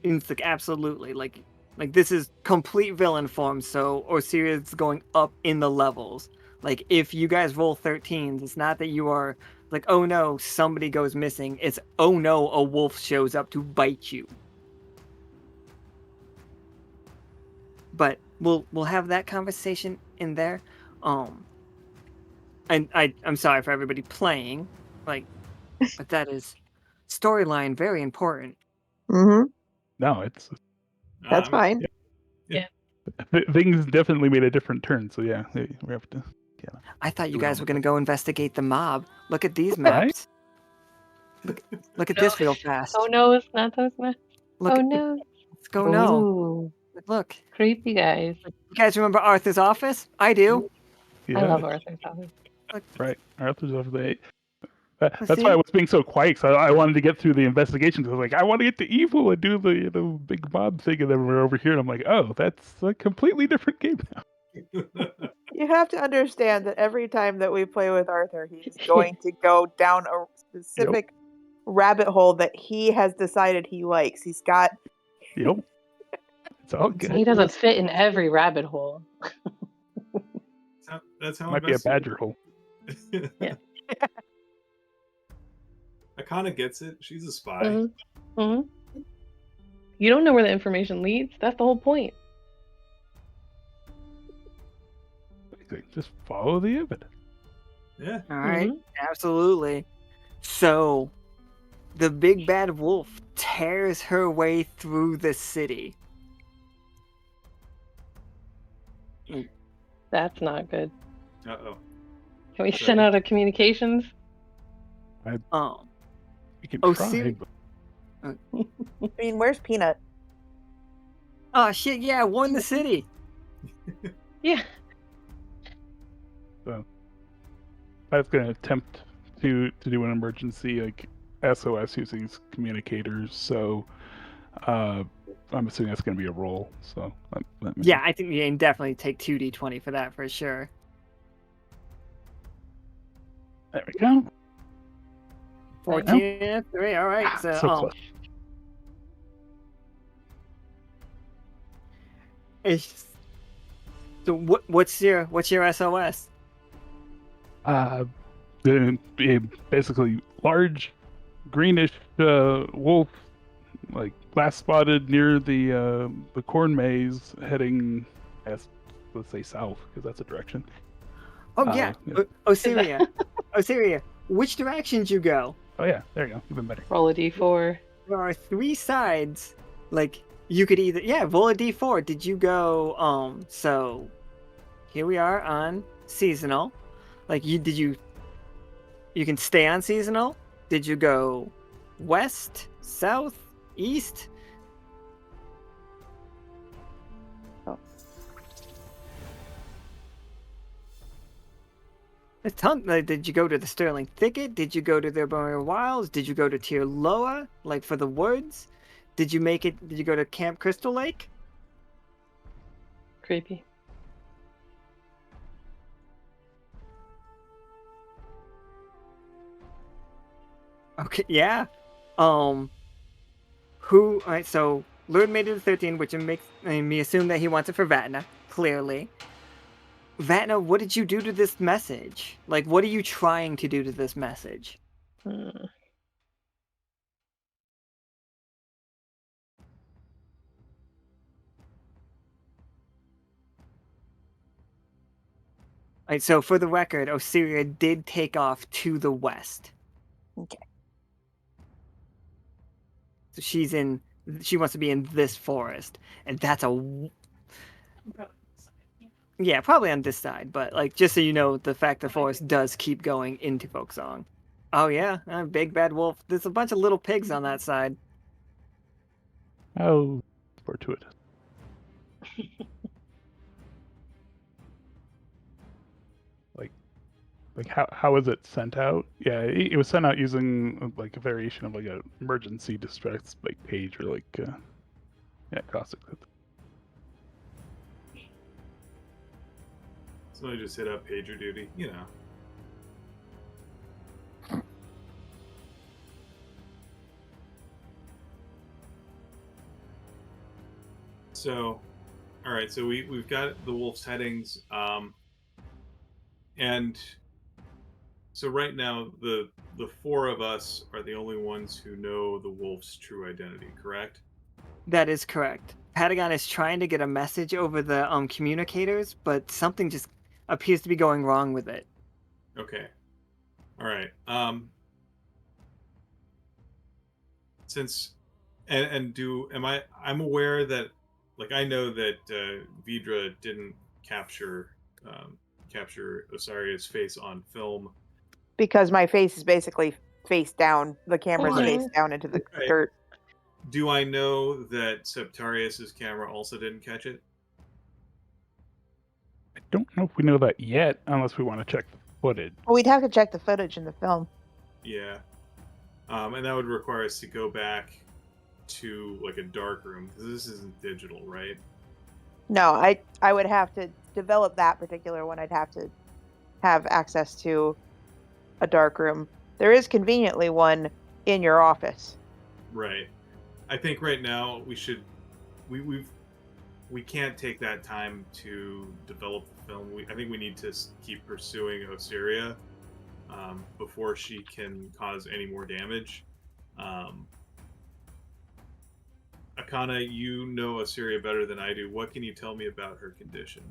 It's like absolutely like this is complete villain form, so Osiria's going up in the levels. Like if you guys roll 13s, it's not that you are like, oh no, somebody goes missing. It's, oh no, a wolf shows up to bite you. But we'll have that conversation in there. And I'm sorry for everybody playing, like, but that is storyline very important. Mm-hmm. No, it's That's fine. things definitely made a different turn. So yeah, we have to. Yeah. I thought you Do it guys on were the going to go investigate the mob. Look at these Right? maps. Look at this real fast. Oh no, it's not those men. Look, Oh no. let's go no. Ooh, Look. creepy guys. You guys remember Arthur's office? I do. Yeah. I love Arthur's office. Right. Arthur's over there. That's see? why I was being so quiet. So I wanted to get through the investigation. I was like, I want to get to evil and do the big mob thing, and then we're over here, and I'm like, oh, that's a completely different game now. You have to understand that every time that we play with Arthur, he's going to go down a specific rabbit hole that he has decided he likes. He's got. Yep. It's all good. He doesn't fit in every rabbit hole. That's how Might be a invested- badger hole. Yeah. Akhana gets it. She's a spy. Mm-hmm. You don't know where the information leads. That's the whole point. Just follow the evidence. Yeah. All right. Absolutely. So, the big bad wolf tears her way through the city. That's not good. Uh-oh. Can we send out a communications? Oh. You can Oh, try. see? But I mean, where's Peanut? Oh shit! Yeah, I won the city. Yeah. so I was going to attempt to do an emergency like SOS using communicators. So I'm assuming that's going to be a roll. So let me... Yeah, I think you can definitely take 2d20 for that for sure. There we go. 14, 3. All right. So, So close. So what's your SOS? Basically large greenish wolf, like last spotted near the corn maze, heading let's say south because that's a direction. Oh yeah, Osiria. Osiria, which directions you go? Oh yeah, there you go, even better. Roll a d4. There are 3 sides. Like you could either roll a d4. Did you go so here we are on seasonal. Like you can stay on seasonal. Did you go west, south, east? Oh. Did you go to the Sterling Thicket? Did you go to the Arboreal Wilds? Did you go to Tirloa, like for the woods? Did you go to Camp Crystal Lake? Creepy. Okay, yeah. All right, so Lord made it to 13, which makes me assume that he wants it for Vatna, clearly. Vatna, what did you do to this message? Like, what are you trying to do to this message? Alright, so for the record, Osiria did take off to the west. Okay. So she wants to be in this forest, and that's yeah, probably on this side, but like just so you know, the fact the forest does keep going into Folksong. Oh yeah, big bad wolf. There's a bunch of little pigs on that side. How fortuitous. Like how was it sent out? Yeah, it was sent out using like a variation of like an emergency distress like page or like caustic. So I just hit up pager duty, you know. So, all right. So we've got the wolf's headings, and so right now the four of us are the only ones who know the wolf's true identity. Correct? That is correct. Patagon is trying to get a message over the communicators, but something just appears to be going wrong with it. Okay. All right. Since I'm aware that, like, I know that Vidra didn't capture Osaria's face on film. Because my face is basically face down. The camera's Right. face down into the Okay. dirt. Do I know that Septarius's camera also didn't catch it? I don't know if we know that yet, unless we want to check the footage. Well, we'd have to check the footage in the film. Yeah. And that would require us to go back to like a dark room, because this isn't digital, right? No, I would have to develop that particular one. I'd have to have access to a dark room. There is conveniently one in your office. Right. I think right now we can't take that time to develop the film. I think we need to keep pursuing Osiria before she can cause any more damage. Akhana, you know Osiria better than I do. What can you tell me about her condition?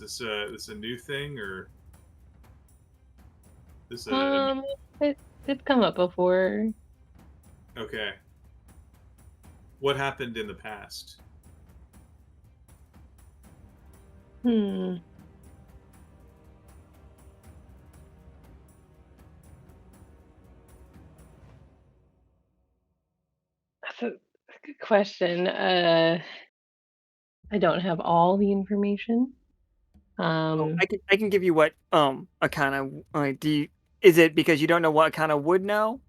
Is this a new thing, or this It's come up before. okay? What happened in the past? That's a good question. I don't have all the information. I can give you what Akhana is it because you don't know what Akhana would know,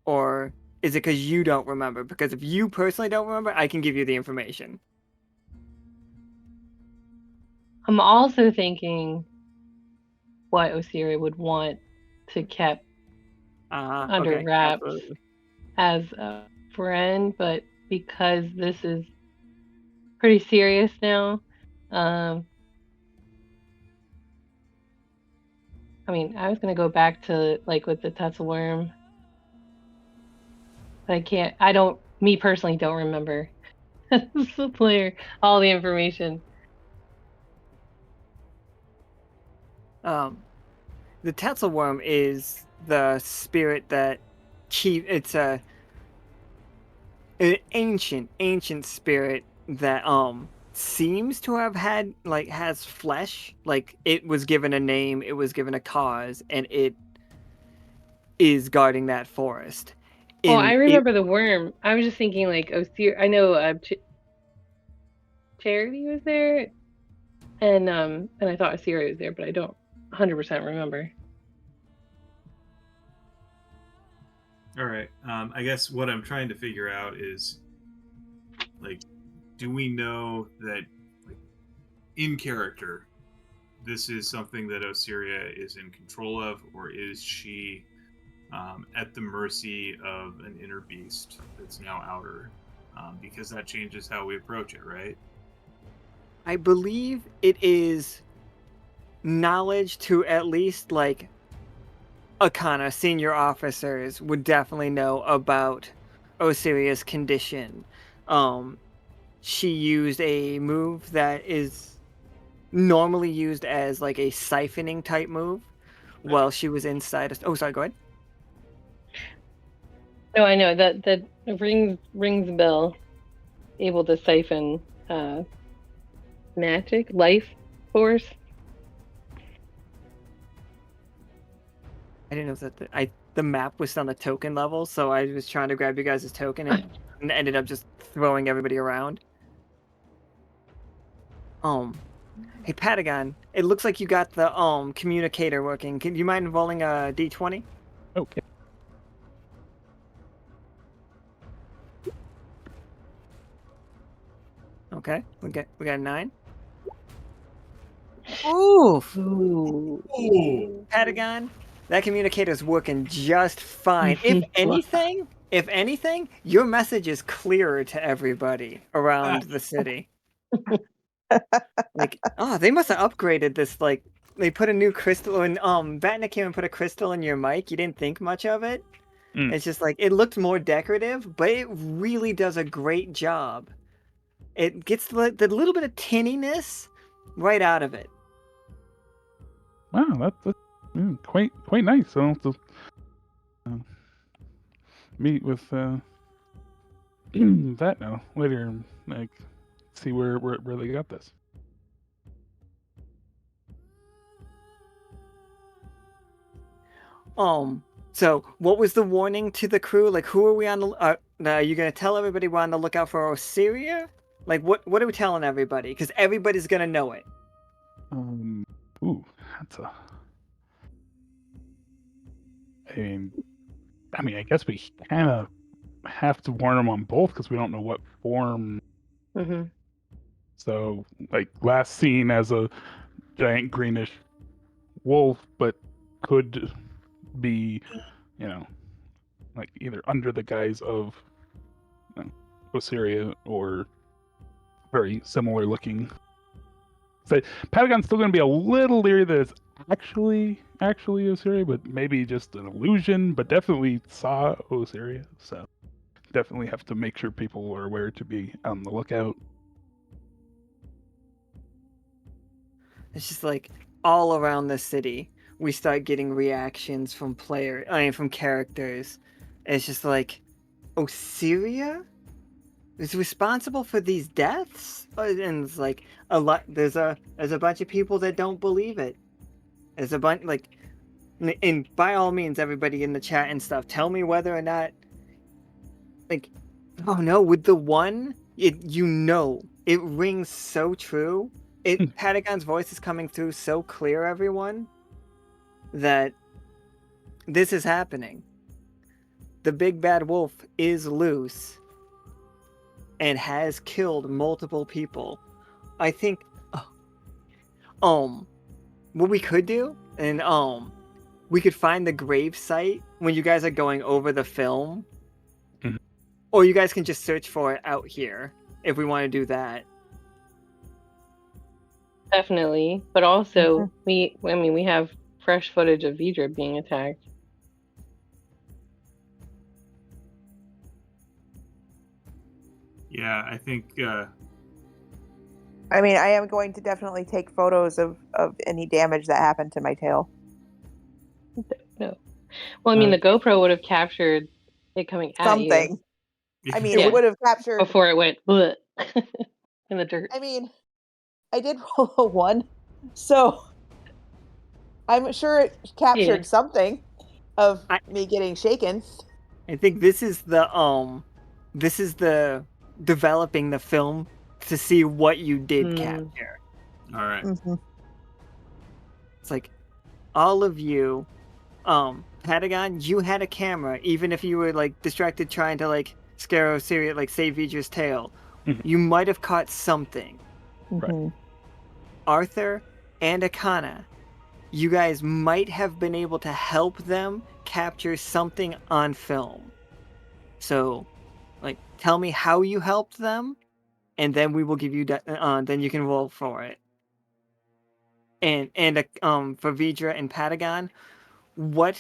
or is it because you don't remember? Because if you personally don't remember, I can give you the information. I'm also thinking what Osiria would want to keep under Okay, wraps absolutely. as a friend, but because this is pretty serious now, I mean, I was gonna go back to like with the Tetzelworm, but me personally don't remember as the player all the information. The Tetzelworm is the spirit that it's an ancient spirit that seems to have had has flesh. Like, it was given a name, it was given a cause, and it is guarding that forest. Oh, I remember the worm. I was just thinking like Osiria. I know Charity was there, and I thought Osiria was there, but I don't 100% remember. All right. I guess what I'm trying to figure out is, like, do we know that, like, in character, this is something that Osiria is in control of, or is she at the mercy of an inner beast that's now outer? Because that changes how we approach it, right? I believe it is knowledge to at least like Akhana, senior officers would definitely know about Osiria's condition. She used a move that is normally used as like a siphoning type move while she was inside. Oh, sorry. Go ahead. No, I know that rings a bell. Able to siphon magic, life force. I didn't know that. the map was on the token level, so I was trying to grab you guys' token and ended up just throwing everybody around. Hey Patagon, it looks like you got the communicator working. Can you mind rolling a d20? Okay. Okay, we got a 9. Oof. Ooh. Ooh. Patagon, that communicator's working just fine. If anything, your message is clearer to everybody around the city. Like, oh, they must have upgraded this. Like, they put a new crystal in. Vatna came and put a crystal in your mic. You didn't think much of it. Mm. It's just like it looked more decorative, but it really does a great job. It gets the little bit of tinniness right out of it. Wow, that's quite nice. I'll have to meet with that now later, and like see where they got this. So what was the warning to the crew? Like, who are we on the? Are you gonna tell everybody we're on the lookout for Osiria? Like, what are we telling everybody? Because everybody's gonna know it. Ooh, that's a. I mean, I guess we kind of have to warn them on both because we don't know what form. Mm-hmm. So, like, last seen as a giant greenish wolf, but could be, like either under the guise of Osiria or very similar looking. So Patagon's still going to be a little leery that it's actually Osiria, but maybe just an illusion. But definitely saw Osiria, so definitely have to make sure people are aware to be on the lookout. It's just like all around the city, we start getting reactions from from characters. It's just like, Osiria is responsible for these deaths, and it's like a lot. There's a bunch of people that don't believe it. There's a bunch and by all means, everybody in the chat and stuff, tell me whether or not, like, oh no, with the one, it rings so true. Patagon's voice is coming through so clear, everyone, that this is happening. The big bad wolf is loose and has killed multiple people. I think, what we could do, and we could find the grave site when you guys are going over the film, or you guys can just search for it out here if we want to do that. Definitely, but also we have fresh footage of Vidra being attacked. Yeah, I think. I mean, I am going to definitely take photos of any damage that happened to my tail. No, well, I mean, the GoPro would have captured it coming at Something. you. I mean, it would have captured before it went bleh in the dirt. I mean, I did roll a 1, so I'm sure it captured something of me getting shaken. I think this is the developing the film to see what you did capture. All right. It's like all of you, Patagon, you had a camera, even if you were like distracted trying to like scare Osiria, like save Vidra's tail. You might have caught something. Right. Arthur and Akhana, you guys might have been able to help them capture something on film. So, like, tell me how you helped them, and then we will give you then you can roll for it. And for Vidra and Patagon, what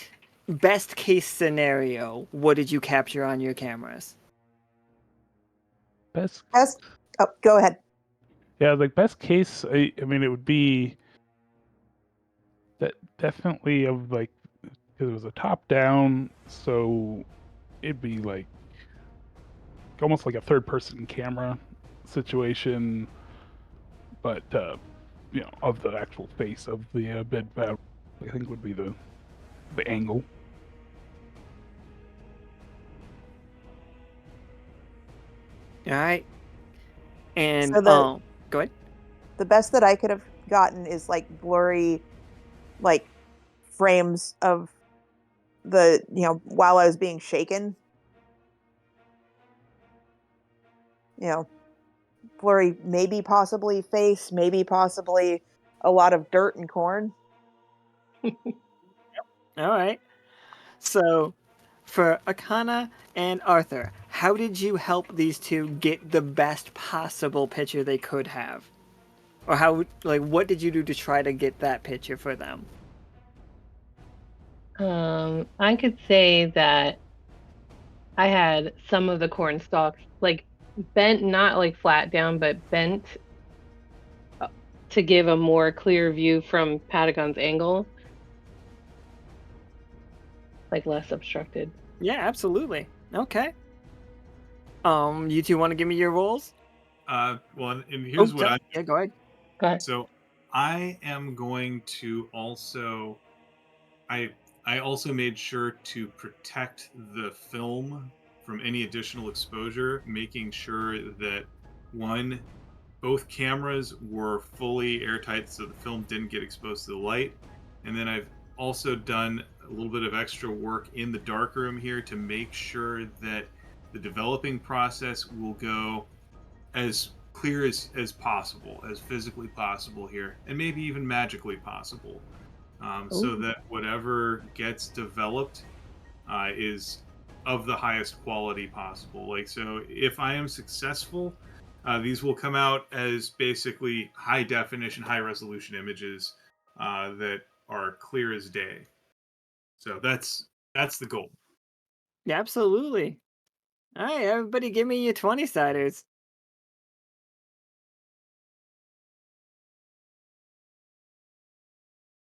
best case scenario? What did you capture on your cameras? Best. Oh, go ahead. Yeah, like best case. I mean, it would be that definitely of like because it was a top down, so it'd be like almost like a third person camera situation, but of the actual face of the bed bat, I think would be the angle. All right. And So go ahead. the best that I could have gotten is like blurry, like frames of the while I was being shaken. Blurry, maybe possibly face, maybe possibly a lot of dirt and corn. All right. So, for Akhana and Arthur, how did you help these two get the best possible picture they could have? Or what did you do to try to get that picture for them? I could say that I had some of the corn stalks like bent, not like flat down, but bent to give a more clear view from Patagon's angle, like less obstructed. Yeah, absolutely. Okay. You two want to give me your roles? Well, and here's what Yeah, go ahead. Go ahead. So I am going to also I also made sure to protect the film from any additional exposure, making sure that one, both cameras were fully airtight so the film didn't get exposed to the light. And then I've also done a little bit of extra work in the darkroom here to make sure that the developing process will go as clear as possible, as physically possible here, and maybe even magically possible, so that whatever gets developed is of the highest quality possible. Like, so if I am successful, these will come out as basically high definition, high resolution images that are clear as day. So that's the goal. Yeah, absolutely. All right, everybody give me your 20-siders.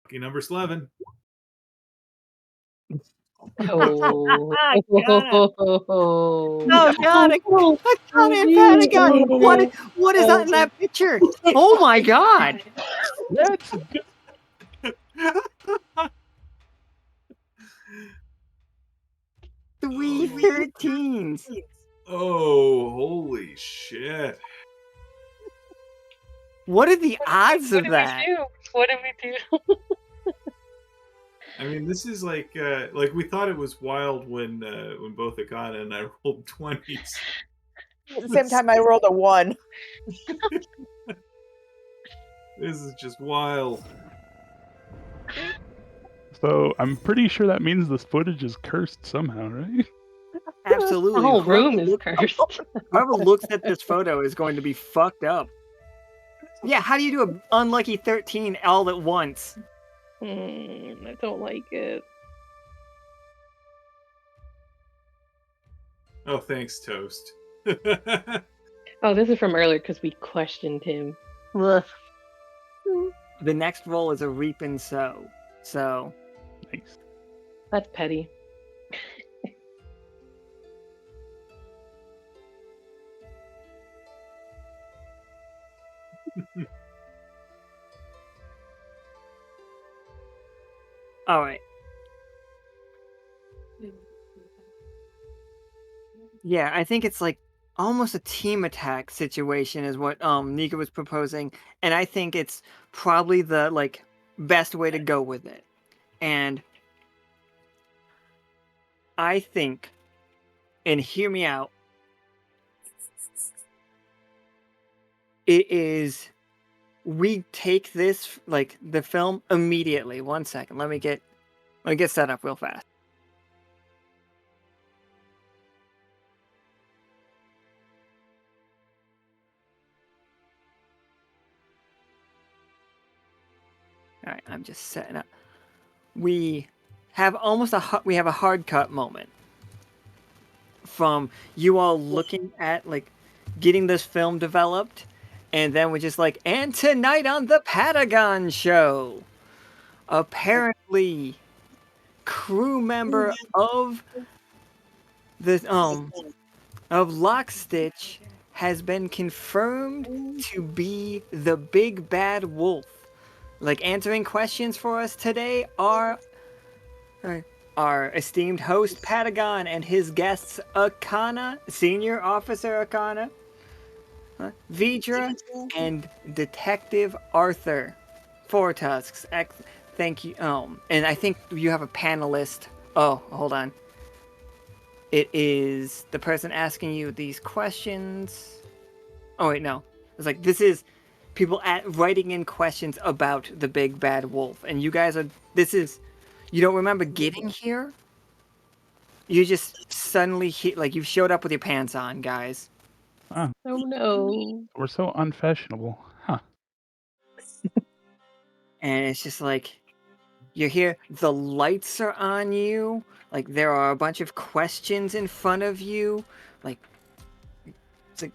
Lucky number 11. Oh, Oh God, Akhana and Patagon. What is that in that picture? Oh my God. That's good. 3 13s. Oh, holy shit. What are the odds of that? What did we do? I mean, this is like we thought it was wild when both Akhana and I rolled 20s. At the same time, I rolled a 1. This is just wild. So I'm pretty sure that means this footage is cursed somehow, right? Absolutely. The whole Whoever room is looks- cursed. Whoever looks at this photo is going to be fucked up. Yeah, how do you do an unlucky 13 all at once? I don't like it. Oh, thanks, Toast. Oh, this is from earlier because we questioned him. Ugh. The next roll is a reap and sow. So, Nice. That's petty. all right. Yeah, I think it's like almost a team attack situation is what Nika was proposing, and I think it's probably the best way to go with it. And I think, and hear me out, it is we take this the film immediately. 1 second, let me get set up real fast. All right, I'm just setting up. We have we have a hard cut moment from you all looking at getting this film developed, and then we're just and tonight on the Patagon show, apparently crew member of the of Lockstitch has been confirmed to be the big bad wolf. Answering questions for us today are our esteemed host Patagon and his guests Akhana, Senior Officer Akhana, Vidra and Detective Arthur. Four Tusks. Thank you. And I think you have a panelist. Oh, hold on. It is the person asking you these questions. Oh wait, no. It's like this is people writing in questions about the big bad wolf, and you guys are. This is. You don't remember getting here. You just suddenly like you showed up with your pants on, guys. Ah, Oh no. we're so unfashionable. Huh. And it's just like you're here, the lights are on you, like there are a bunch of questions in front of you, like it's like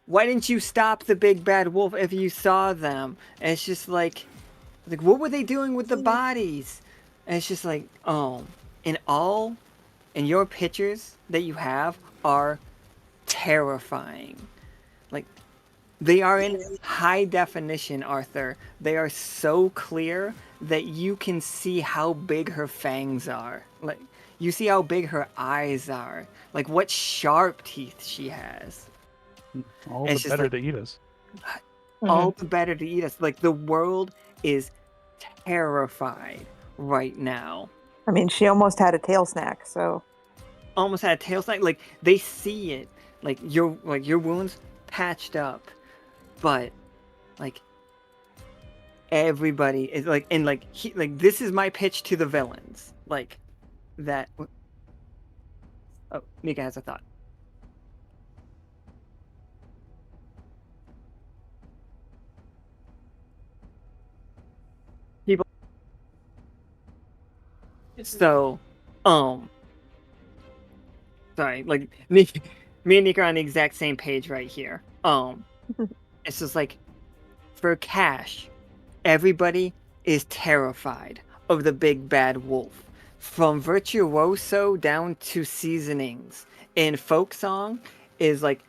why didn't you stop the big bad wolf if you saw them? And it's just like what were they doing with the bodies? And it's just like and your pictures that you have are terrifying. Like they are in high definition, Arthur. They are so clear that you can see how big her fangs are. Like you see how big her eyes are. Like what sharp teeth she has. All It's the just better like, to eat us. all the better to eat us. Like the world is terrified right now. I mean, she almost had a tail snack, so Almost had a tail snack. Like they see it. Like your wounds patched up. But like everybody is like, and like this is my pitch to the villains, like that. Oh, Nika has a thought. People. So, sorry, like me and Nika are on the exact same page right here. It's just like for Cash, everybody is terrified of the big bad wolf. From virtuoso down to seasonings in folk song is like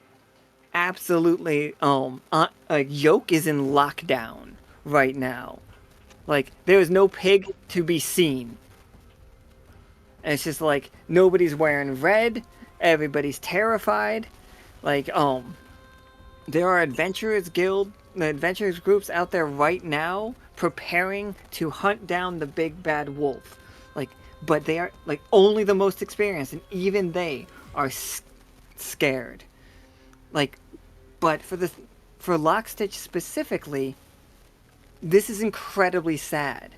absolutely like Yoke is in lockdown right now. Like there is no pig to be seen. And it's just like nobody's wearing red, everybody's terrified. Like there are adventurers groups out there right now preparing to hunt down the big bad wolf. Like but they are like only the most experienced, and even they are scared. Like but for Lockstitch specifically, this is incredibly sad.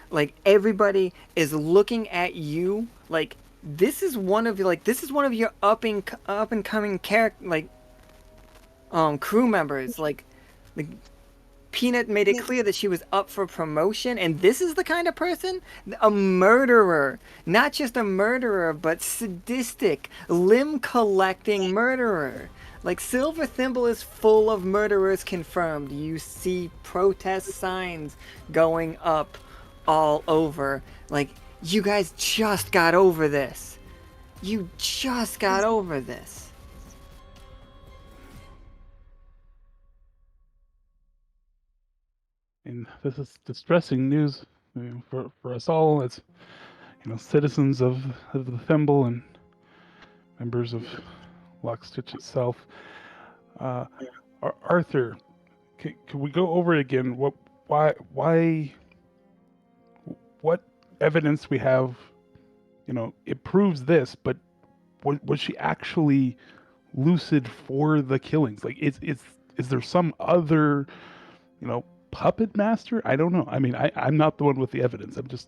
Like everybody is looking at you like this is one of your up and coming character crew members. Like Peanut made it clear that she was up for promotion, and this is the kind of person, a murderer, not just a murderer, but sadistic, limb collecting murderer. Like Silver Thimble is full of murderers confirmed. You see protest signs going up all over. Like you guys just got over this. You just got over this. And this is distressing news for us all as citizens of the Thimble and members of Lockstitch itself. Arthur, can we go over it again? Why, what evidence we have? It proves this, but was she actually lucid for the killings? Like, is there some other, puppet master? I don't know. I mean, I'm not the one with the evidence. I'm just,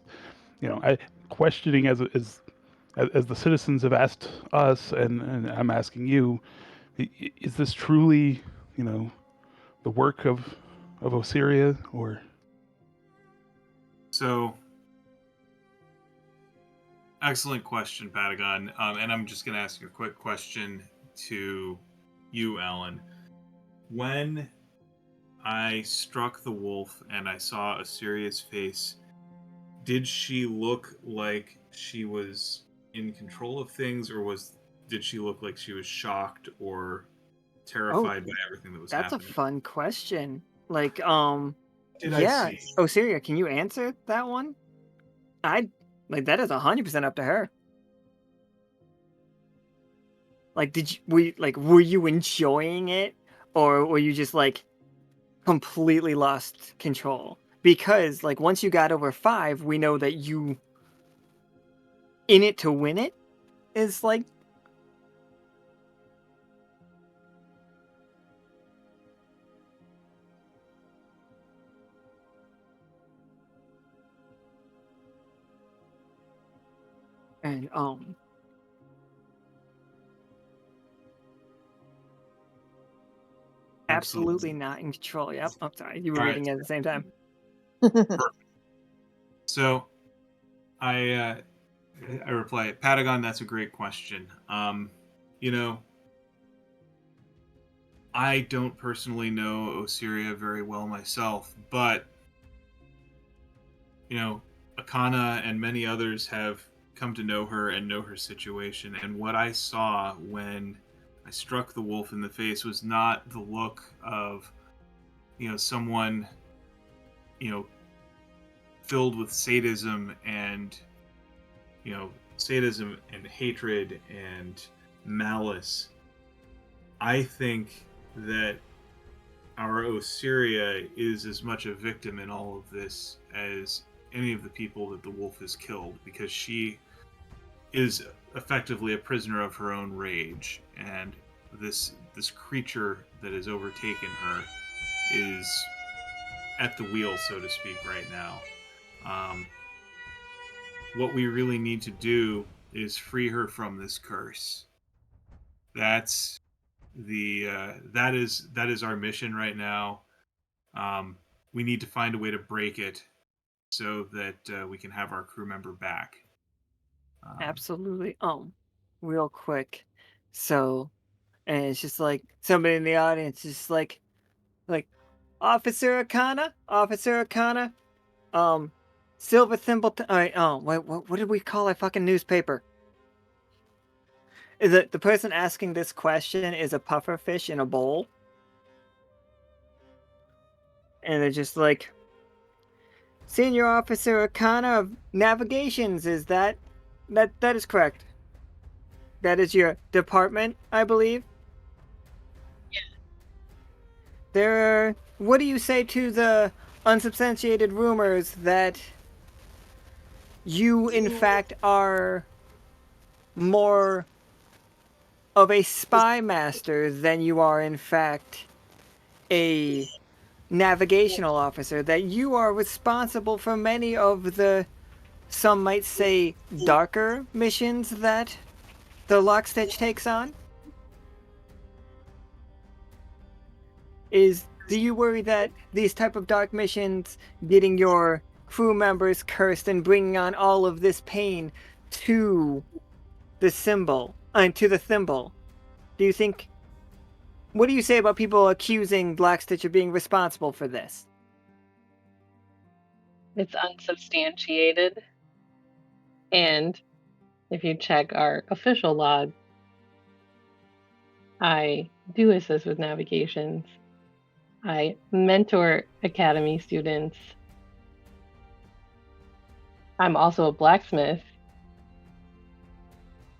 I questioning as the citizens have asked us, and I'm asking you, is this truly, the work of Osiria, or? So, excellent question, Patagon. And I'm just going to ask you a quick question to you, Alan. When I struck the wolf and I saw Osiria's face, did she look like she was in control of things, or did she look like she was shocked or terrified by everything that was happening? That's a fun question. Like, Did yeah. I see? Osiria, can you answer that one? That is 100% up to her. Like, were you enjoying it? or were you just like completely lost control? Because like once you got over 5, we know that you in it to win it is like and absolutely not in control. Yep. I'm sorry. You were All right. reading it at the same time. So I reply, Patagon, that's a great question. You know, I don't personally know Osiria very well myself, but you know, Akhana and many others have come to know her and know her situation. And what I saw when I struck the wolf in the face was not the look of, you know, someone, you know, filled with sadism and, you know, sadism and hatred and malice. I think that our Osiria is as much a victim in all of this as any of the people that the wolf has killed, because she is effectively a prisoner of her own rage, and this creature that has overtaken her is at the wheel, so to speak, right now. What we really need to do is free her from this curse. That's the that is our mission right now. We need to find a way to break it so that we can have our crew member back. Absolutely. Real quick. So, and it's just like somebody in the audience is just like Officer Akhana, Silver Thimble. Alright, what did we call our fucking newspaper? Is it the person asking this question is a puffer fish in a bowl? And they're just like, Senior Officer Akhana of Navigations, is that is correct. That is your department, I believe? What do you say to the unsubstantiated rumors that you, in fact, are more of a spy master than you are, in fact, a navigational officer? That you are responsible for many of the, some might say, darker missions that the Lockstitch takes on? Do you worry that these type of dark missions, getting your crew members cursed and bringing on all of this pain to the symbol, to the thimble, do you think, what do you say about people accusing Lockstitch of being responsible for this? It's unsubstantiated. And if you check our official log, I do assist with navigations. I mentor academy students. I'm also a blacksmith,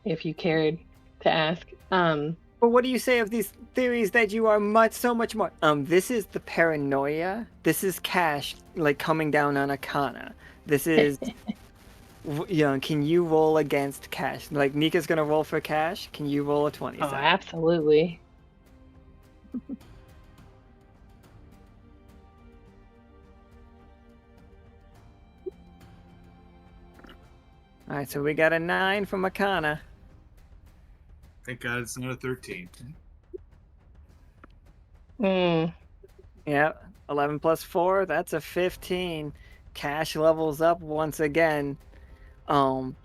if you cared to ask. But what do you say of these theories that you are so much more? This is the paranoia. This is Cash, like, coming down on Akhana. This is, you know, can you roll against Cash? Like, Nika's gonna roll for Cash. Can you roll a 20? Oh, absolutely. Alright, so we got a 9 from Akhana. Thank God it's not a 13. Yeah, 11 plus 4, that's a 15. Cash levels up once again. Like,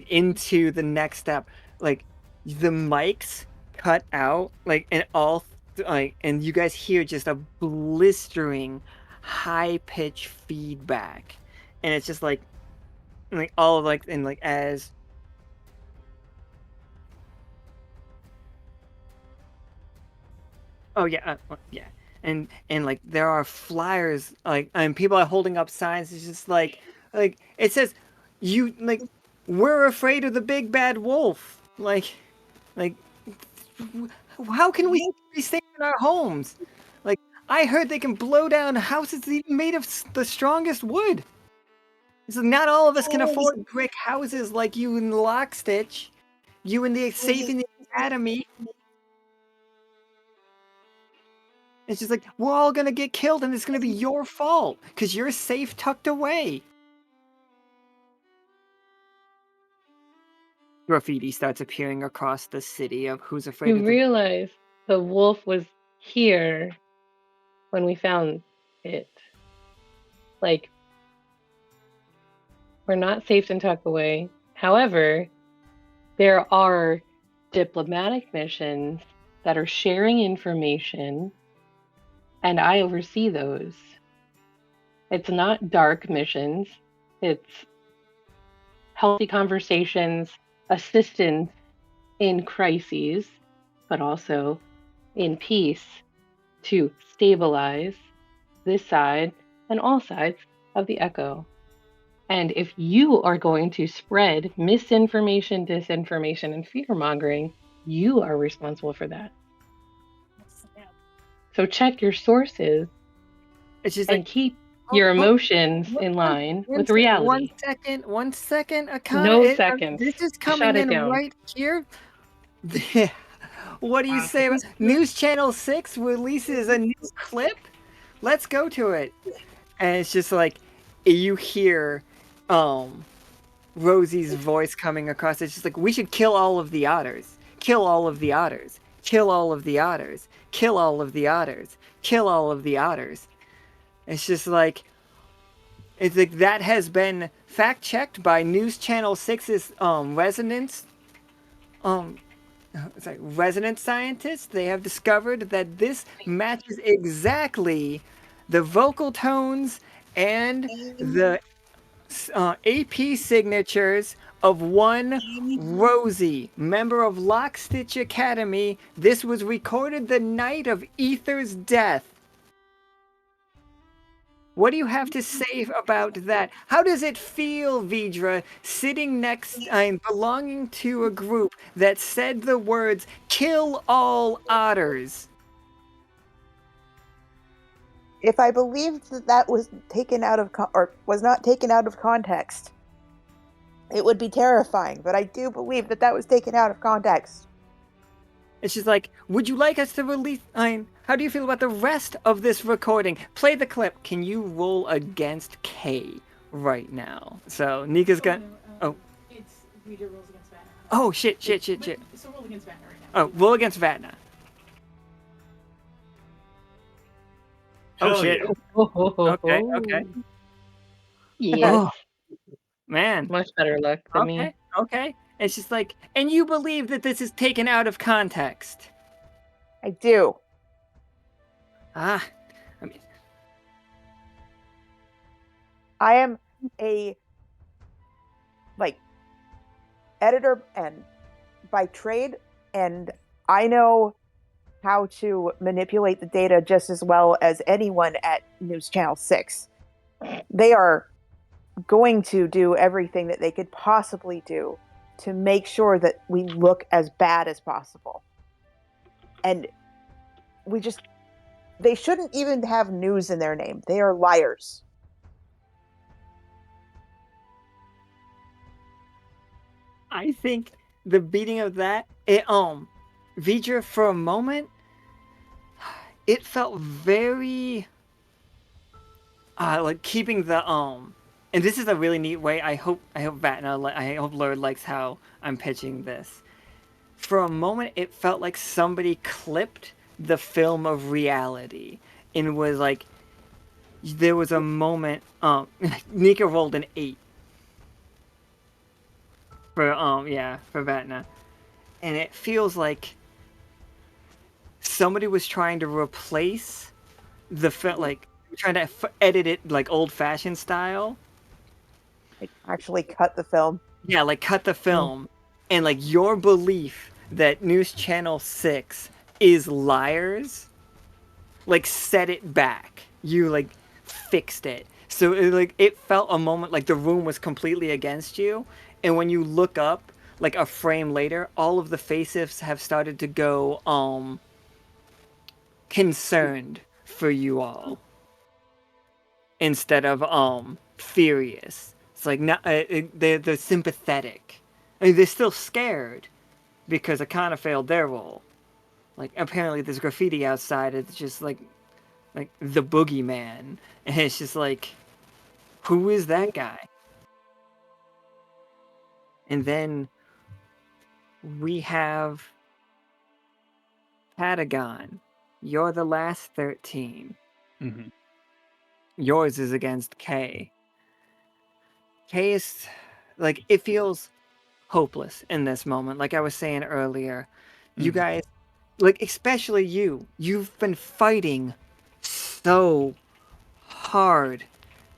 into the next step. Like, the mics cut out, like, and all, like, and you guys hear just a blistering, high-pitched feedback. And it's just like all of, like, and like, as oh yeah, yeah, and like there are flyers, like, and people are holding up signs. It's just like it says, "You like, we're afraid of the big bad wolf." Like, how can we say these things in our homes. Like, I heard they can blow down houses even made of the strongest wood. So not all of us can afford brick houses like you in Lockstitch. You in the safe in the academy. It's just like, we're all gonna get killed and it's gonna be your fault. Because you're safe tucked away. Graffiti starts appearing across the city of Who's Afraid You of the... realize the wolf was here when we found it. Like, we're not safe and tucked away. However, there are diplomatic missions that are sharing information, and I oversee those. It's not dark missions. It's healthy conversations, assistance in crises, but also in peace to stabilize this side and all sides of the echo. And if you are going to spread misinformation, disinformation, and fear-mongering, you are responsible for that. So check your sources It's just and like, keep your emotions in line with reality. 1 second, Akhana. No seconds. This is Shut coming it in down. right here. What do you say about News Channel 6 releases a new clip? Let's go to it. And it's just like, you hear Rosie's voice coming across. It's just like, we should kill all of the otters. Kill all of the otters. Kill all of the otters. Kill all of the otters. Kill all of the otters. It's just like, it's like that has been fact checked by News Channel 6's resident scientists. They have discovered that this matches exactly the vocal tones and the AP signatures of one Rosie, member of Lockstitch Academy. This was recorded the night of Ether's death. What do you have to say about that? How does it feel, Vidra, sitting next, belonging to a group that said the words, kill all otters? If I believed that that was taken out of or was not taken out of context, it would be terrifying. But I do believe that that was taken out of context. It's just like, would you like us to release... how do you feel about the rest of this recording? Play the clip. Can you roll against K right now? So, Nika's got... Oh. It's Vidra rolls against Vatna. Oh, shit. So roll against Vatna right now. Oh, roll against Vatna. Hell Oh, shit. yeah. Okay. Yes. Oh, man. Much better luck than me. Okay. It's just like, and you believe that this is taken out of context. I do. I mean, I am a editor and by trade, and I know how to manipulate the data just as well as anyone at News Channel 6. They are going to do everything that they could possibly do to make sure that we look as bad as possible. And they shouldn't even have news in their name. They are liars. I think the beating of that, Vidra, for a moment, it felt very, like keeping the, and this is a really neat way. I hope Vatna, I hope Lord likes how I'm pitching this. For a moment, it felt like somebody clipped the film of reality and was like, there was a moment, Nika rolled an 8 for Vatna, and it feels like somebody was trying to replace the film, like trying to edit it like old-fashioned style. Actually cut the film. Yeah, like cut the film, and like your belief that News Channel 6 is liars, like set it back. You like fixed it. So it felt a moment like the room was completely against you, and when you look up, like a frame later, all of the faces have started to go concerned for you all instead of furious. It's like not they're sympathetic. I mean, they're still scared because Akhana failed their role. Like apparently there's graffiti outside. It's just like the boogeyman, and it's just like, who is that guy? And then we have Patagon. You're the last 13. Mm-hmm. Yours is against K. K is like, it feels hopeless in this moment. Like I was saying earlier, you guys, like especially you've been fighting so hard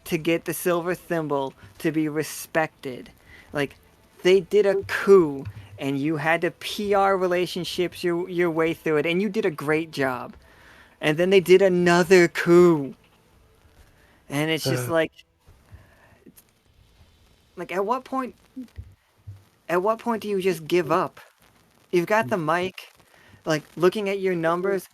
to get the silver thimble to be respected. Like they did a coup and you had to PR relationships your way through it, and you did a great job. And then they did another coup. And it's just like at what point do you just give up? You've got the mic, like looking at your numbers,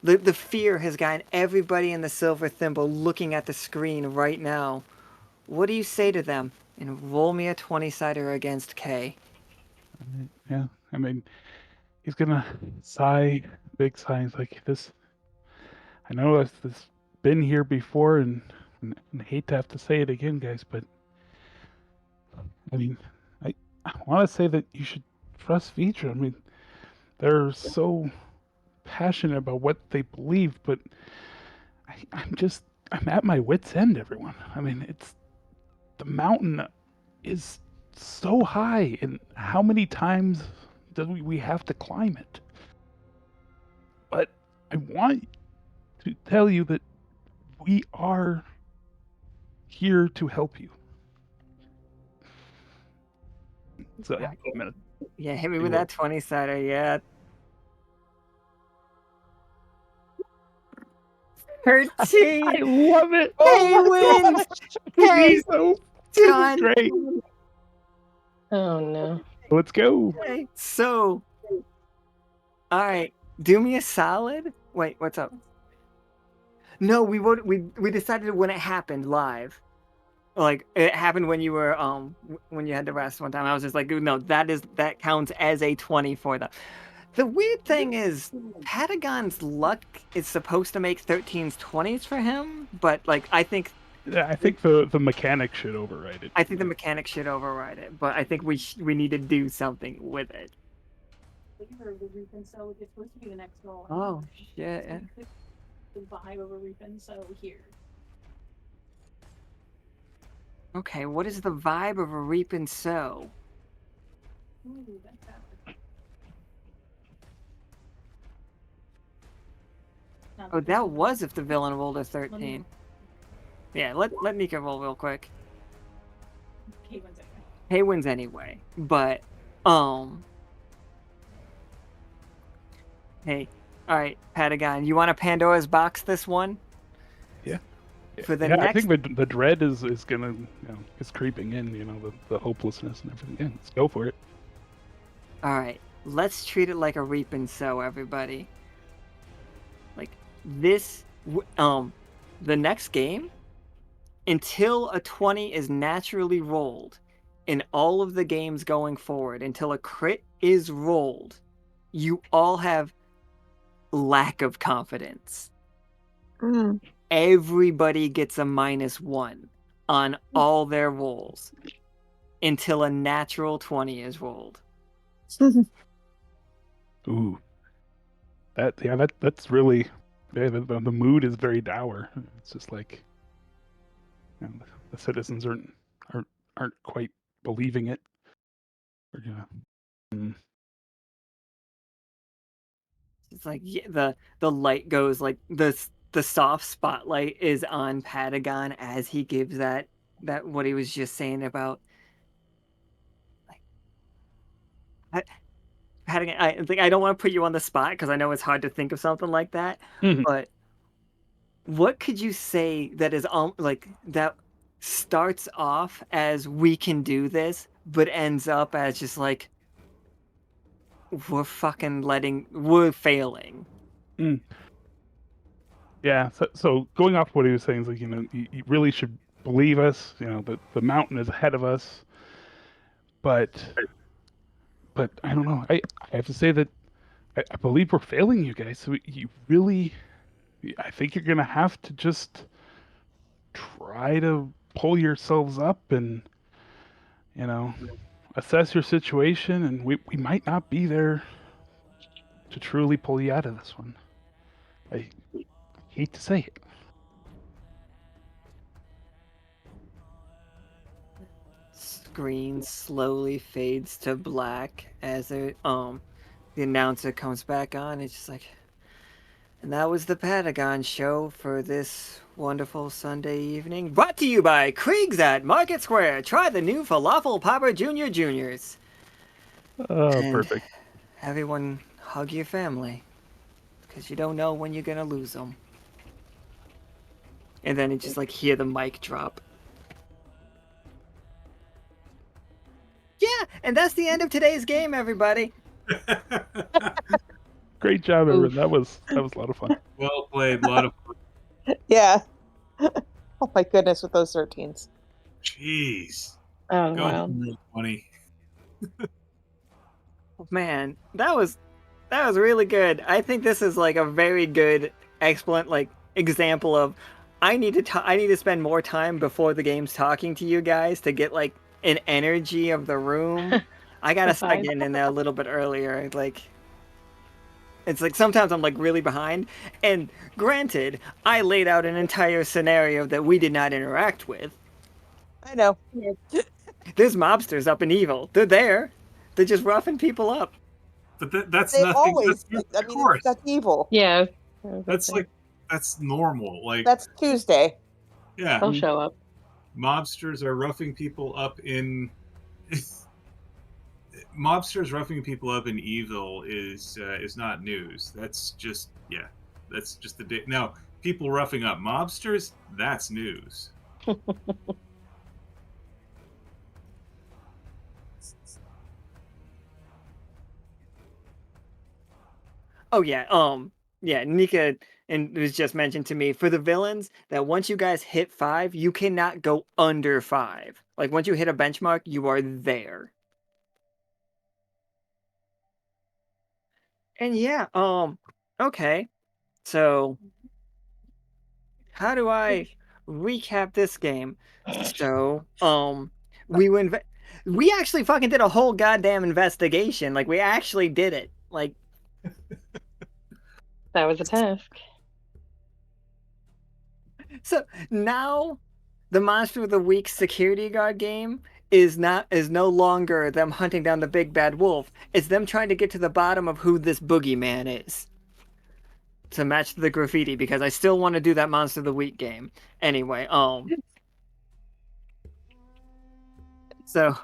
the fear has gotten everybody in the silver thimble looking at the screen right now. What do you say to them? And roll me a 20-sider against K. Yeah, I mean, he's gonna sigh, big sigh. He's like, this. I know this been here before, and hate to have to say it again, guys, but I mean, I want to say that you should trust Vidra. I mean, they're so passionate about what they believe, but I'm at my wit's end, everyone. I mean, the mountain is so high, and how many times do we have to climb it? But I want to tell you that we are here to help you. So yeah, I'm gonna Yeah, hit me with that 20-sider, yeah. 13! I love it! Hey wins! Hey, so done! great! Oh no. Let's go! Okay, so, alright, do me a solid. Wait, what's up? No, we decided when it happened live. Like it happened when you were when you had the rest one time. I was just like, no, that counts as a 20 for them. The weird thing is Patagon's luck is supposed to make 13s 20s for him, but like I think the mechanic should override it. I think the mechanic should override it, but I think we need to do something with it. So it's supposed to be the next roll. Oh shit! Yeah. The vibe of a reaping, so here. Okay, what is the vibe of a reap and sow? Ooh, that's bad. Oh, that was if the villain rolled a 13. Yeah, let Mika roll real quick. K wins anyway. Hay wins anyway, but hey, all right, Patagon, you want a Pandora's box this one? Yeah. For the yeah, next... I think the dread is gonna, is creeping in. The hopelessness and everything. Yeah, let's go for it. All right, let's treat it like a reap and sow, everybody. Like this, the next game, until a 20 is naturally rolled, in all of the games going forward, until a crit is rolled, you all have lack of confidence. Everybody gets a -1 on all their rolls until a natural 20 is rolled. Ooh, that's really, the mood is very dour. It's just like, the citizens aren't quite believing it. It's like the light goes, like the soft spotlight is on Patagon as he gives that what he was just saying about like Patagon. I don't want to put you on the spot because I know it's hard to think of something like that. Mhm. But what could you say that is like that starts off as we can do this, but ends up as just like we're failing. Yeah. So going off what he was saying is like, you really should believe us. That the mountain is ahead of us. But I don't know. I have to say that I believe we're failing you guys. So you really, I think you're gonna have to just try to pull yourselves up and you know assess your situation, and we might not be there to truly pull you out of this one. I hate to say it. Screen slowly fades to black as the announcer comes back on. It's just like, and that was the Patagon show for this wonderful Sunday evening. Brought to you by Krieg's at Market Square. Try the new Falafel Popper Junior Juniors. Oh, And perfect. everyone hug your family, because you don't know when you're gonna lose them. And then you just like hear the mic drop. Yeah, and that's the end of today's game, everybody. Great job, everyone. Oof. That was a lot of fun. Well played. A lot of fun. Yeah. Oh my goodness, with those 13s. Jeez. Oh Go wow. home, 20. Man, that was really good. I think this is like a very good, excellent like example of I need to spend more time before the game's talking to you guys to get like an energy of the room. I gotta The start vibe. getting in there a little bit earlier. Like it's like sometimes I'm like really behind. And granted, I laid out an entire scenario that we did not interact with. I know. There's mobsters up in Evil. They're there. They're just roughing people up. But that's They nothing. always. That's, I of mean, course. that's evil. Yeah. That's like that's normal. Like That's Tuesday. yeah, They'll show up. mobsters are roughing people up in. Mobsters roughing people up in Evil is not news. That's just that's just the day. Now people roughing up mobsters, that's news. Oh yeah, Nika and it was just mentioned to me for the villains that once you guys hit 5, you cannot go under 5. Like once you hit a benchmark, you are there. And yeah, okay. So how do I recap this game? So, we we actually fucking did a whole goddamn investigation. Like we actually did it. Like That was a task. so now the Monster of the Week security guard game is no longer them hunting down the big bad wolf. It's them trying to get to the bottom of who this boogeyman is. To match the graffiti because I still want to do that Monster of the Week game. Anyway, so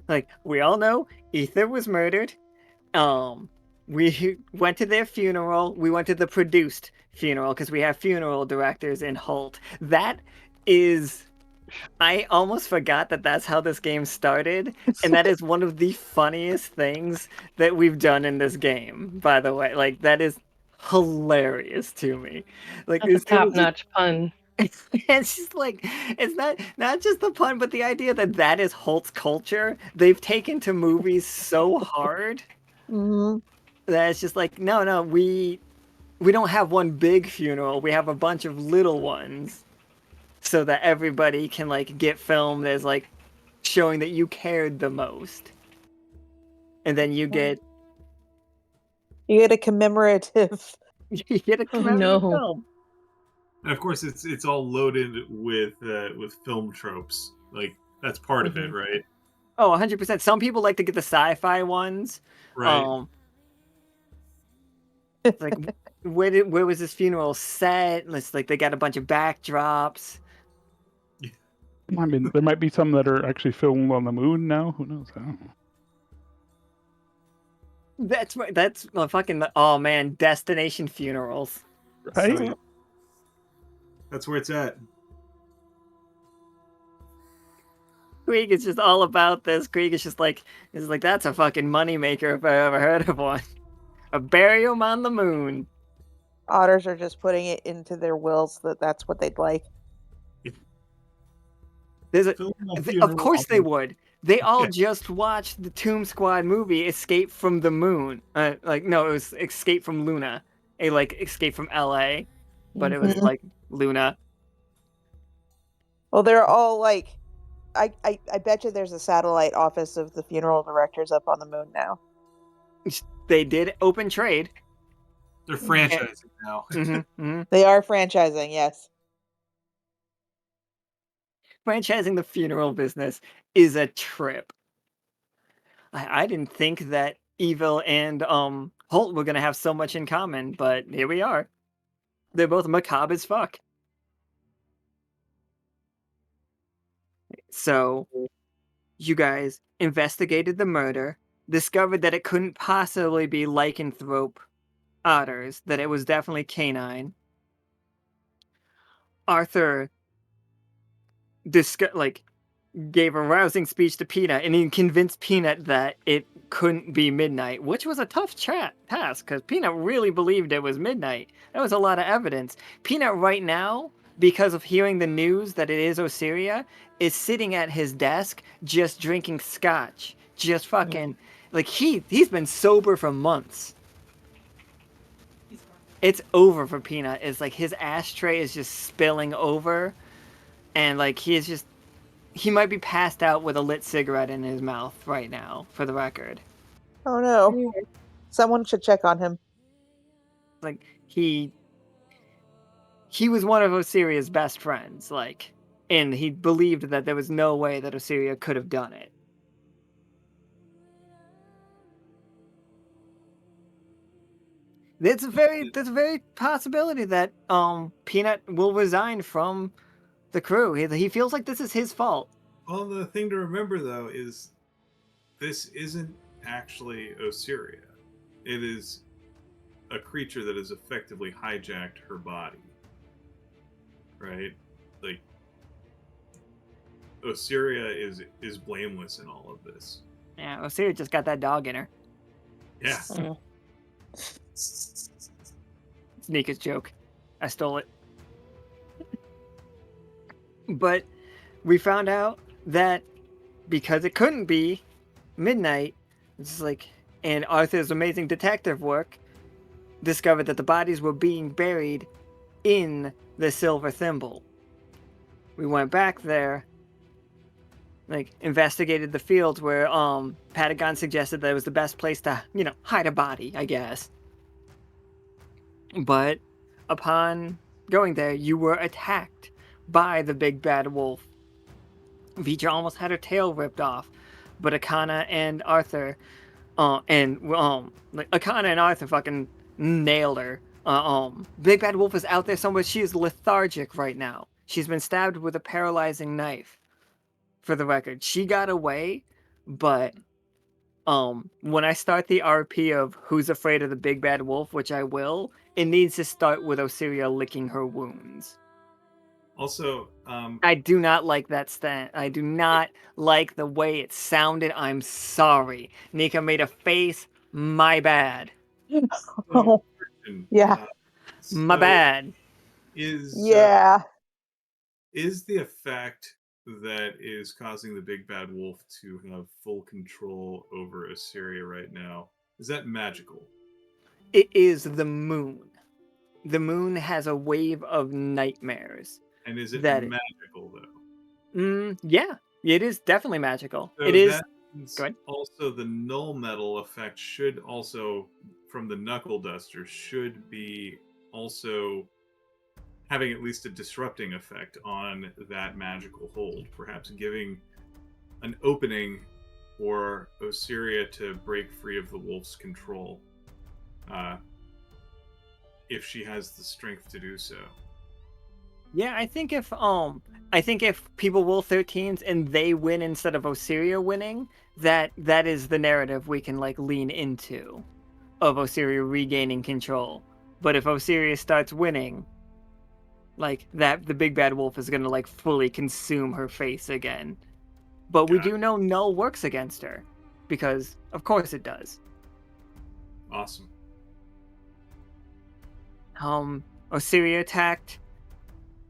like we all know Ether was murdered. We went to their funeral. We went to the produced funeral because we have funeral directors in Holt. That is I almost forgot that that's how this game started, and that is one of the funniest things that we've done in this game. By the way, like that is hilarious to me. Like That's a as soon as top-notch pun. it's just like it's not just the pun, but the idea that that is Holt's culture. They've taken to movies so hard Mm-hmm. that it's just like no, we don't have one big funeral. We have a bunch of little ones. So that everybody can like get filmed as like showing that you cared the most, and then you get a commemorative. you get a Oh, commemorative no. film. And of course, it's all loaded with film tropes. Like that's part of it, right? Oh, 100%. Some people like to get the sci-fi ones. Right. It's like where was this funeral set? It's like they got a bunch of backdrops. I mean, there might be some that are actually filmed on the moon now. Who knows? I don't know. That's fucking oh man, destination funerals. Right? So, that's where it's at. Krieg is just all about this. Krieg is just like that's a fucking moneymaker if I ever heard of one. A burial on the moon. Otters are just putting it into their wills that that's what they'd like. There's a, Film a of funeral course they album. would. They all Yeah. just watched the Tomb Squad movie, Escape from the Moon. No, it was Escape from Luna. Escape from L.A., but it was Mhm. like Luna. Well, they're all like, I bet you there's a satellite office of the funeral directors up on the moon now. They did open trade. They're franchising now. They are franchising, yes. Franchising the funeral business is a trip. I didn't think that Evil and Holt were gonna have so much in common, but here we are. They're both macabre as fuck. So, you guys investigated the murder, discovered that it couldn't possibly be lycanthrope otters, that it was definitely canine. Arthur gave a rousing speech to Peanut, and he convinced Peanut that it couldn't be midnight, which was a tough task because Peanut really believed it was midnight. That was a lot of evidence. Peanut right now, because of hearing the news that it is Osiria, is sitting at his desk just drinking scotch, just fucking he's been sober for months. He's fine. It's over for Peanut. It's like his ashtray is just spilling over, and like he might be passed out with a lit cigarette in his mouth right now, for the record. Oh no. Someone should check on him. Like, he was one of Osiria's best friends, and he believed that there was no way that Osiria could have done it. There's a very possibility that Peanut will resign from the crew. He feels like this is his fault. Well, the thing to remember, though, is this isn't actually Osiria. It is a creature that has effectively hijacked her body. Right? Like, Osiria is blameless in all of this. Yeah, Osiria just got that dog in her. Yeah. It's Nika's joke. I stole it. But we found out that because it couldn't be midnight, and Arthur's amazing detective work discovered that the bodies were being buried in the Silver Thimble. We went back there, investigated the fields where Patagon suggested that it was the best place to, hide a body, I guess. But upon going there, you were attacked by the big bad wolf. Vidra almost had her tail ripped off, but Akhana and Arthur, Akhana and Arthur fucking nailed her. Big bad wolf is out there somewhere. She is lethargic right now. She's been stabbed with a paralyzing knife. For the record, she got away, but when I start the RP of Who's Afraid of the Big Bad Wolf, which I will, it needs to start with Osiria licking her wounds. Also, I do not like that stand. I do not like the way it sounded. I'm sorry. Nika made a face. My bad. Oh, yeah. My bad. Yeah. Is the effect that is causing the big bad wolf to have full control over Osiria right now, is that magical? It is the moon. The moon has a wave of nightmares. And is it magical, though? Yeah. It is definitely magical. So it is. Go ahead. Also, the null metal effect should also, from the knuckle duster, should be also having at least a disrupting effect on that magical hold, perhaps giving an opening for Osiria to break free of the wolf's control, if she has the strength to do so. Yeah, I think if people roll 13s and they win instead of Osiria winning, that is the narrative we can lean into, of Osiria regaining control. But if Osiria starts winning, the big bad wolf is gonna fully consume her face again. But we do know null works against her, because of course it does. Awesome. Osiria attacked.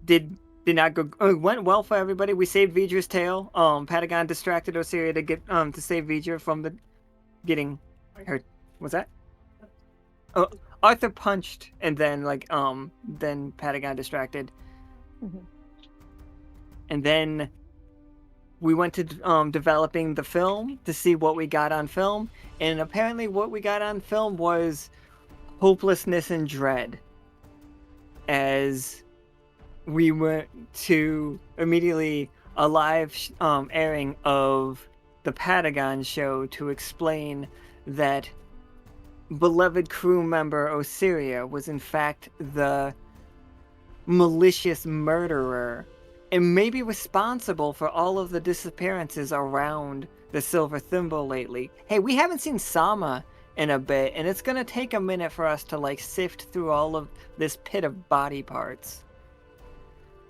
Did not go. It went well for everybody. We saved Vidra's tail. Patagon distracted Osiria to get to save Vidra from the getting hurt. What's that? Oh, Arthur punched, and then then Patagon distracted, Mhm. and then we went to developing the film to see what we got on film, and apparently what we got on film was hopelessness and dread, as we went to immediately a live airing of the Patagon show to explain that beloved crew member Osiria was in fact the malicious murderer and maybe responsible for all of the disappearances around the Silver Thimble lately. Hey, we haven't seen Sama in a bit, and it's gonna take a minute for us to sift through all of this pit of body parts.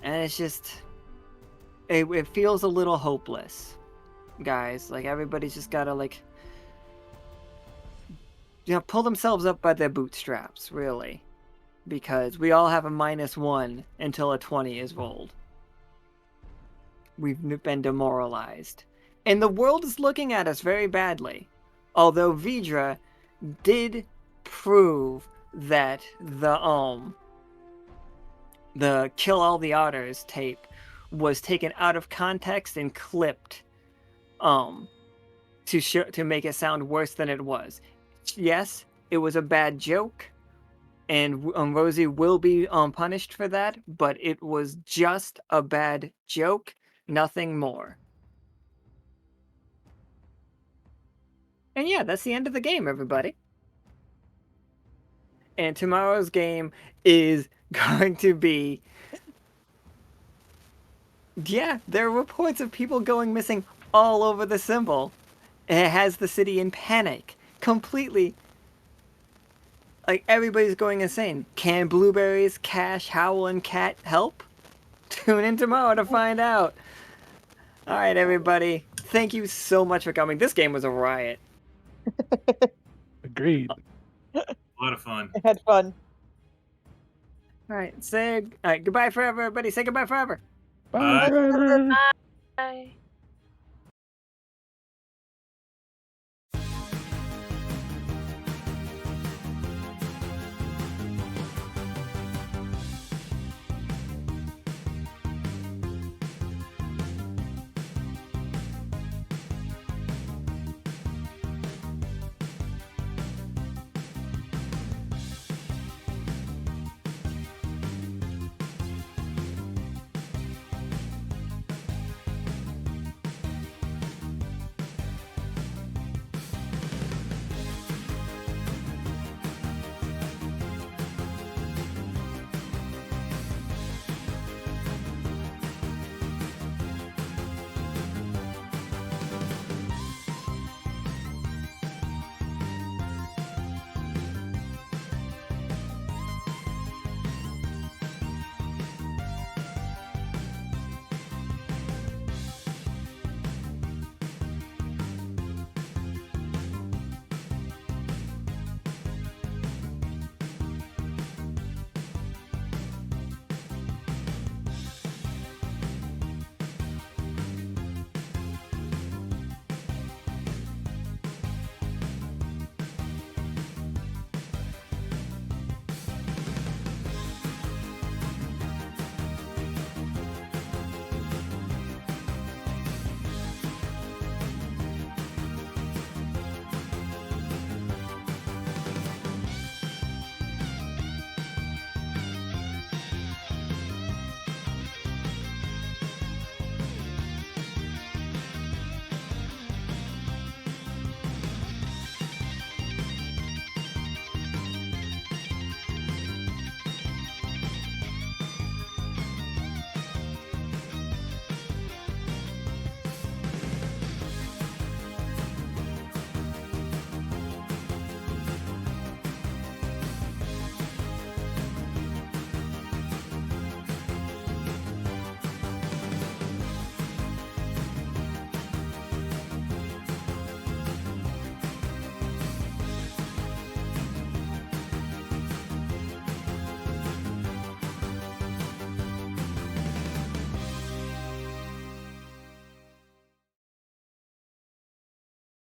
And it's just, it feels a little hopeless, guys. Everybody's just gotta pull themselves up by their bootstraps, really, because we all have a -1 until a 20 is rolled. We've been demoralized, and the world is looking at us very badly. Although Vidra did prove that the Kill All the Otters tape was taken out of context and clipped to make it sound worse than it was. Yes, it was a bad joke, and Rosie will be punished for that, but it was just a bad joke, nothing more. And yeah, that's the end of the game, everybody. And tomorrow's game is going to be... Yeah, there are reports of people going missing all over the symbol. It has the city in panic. Completely. Everybody's going insane. Can Blueberries, Cash, Howl, and Cat help? Tune in tomorrow to find out. Alright, everybody. Thank you so much for coming. This game was a riot. Agreed. A lot of fun. I had fun. Alright, goodbye forever, everybody. Say goodbye forever. Bye Bye. forever. Bye.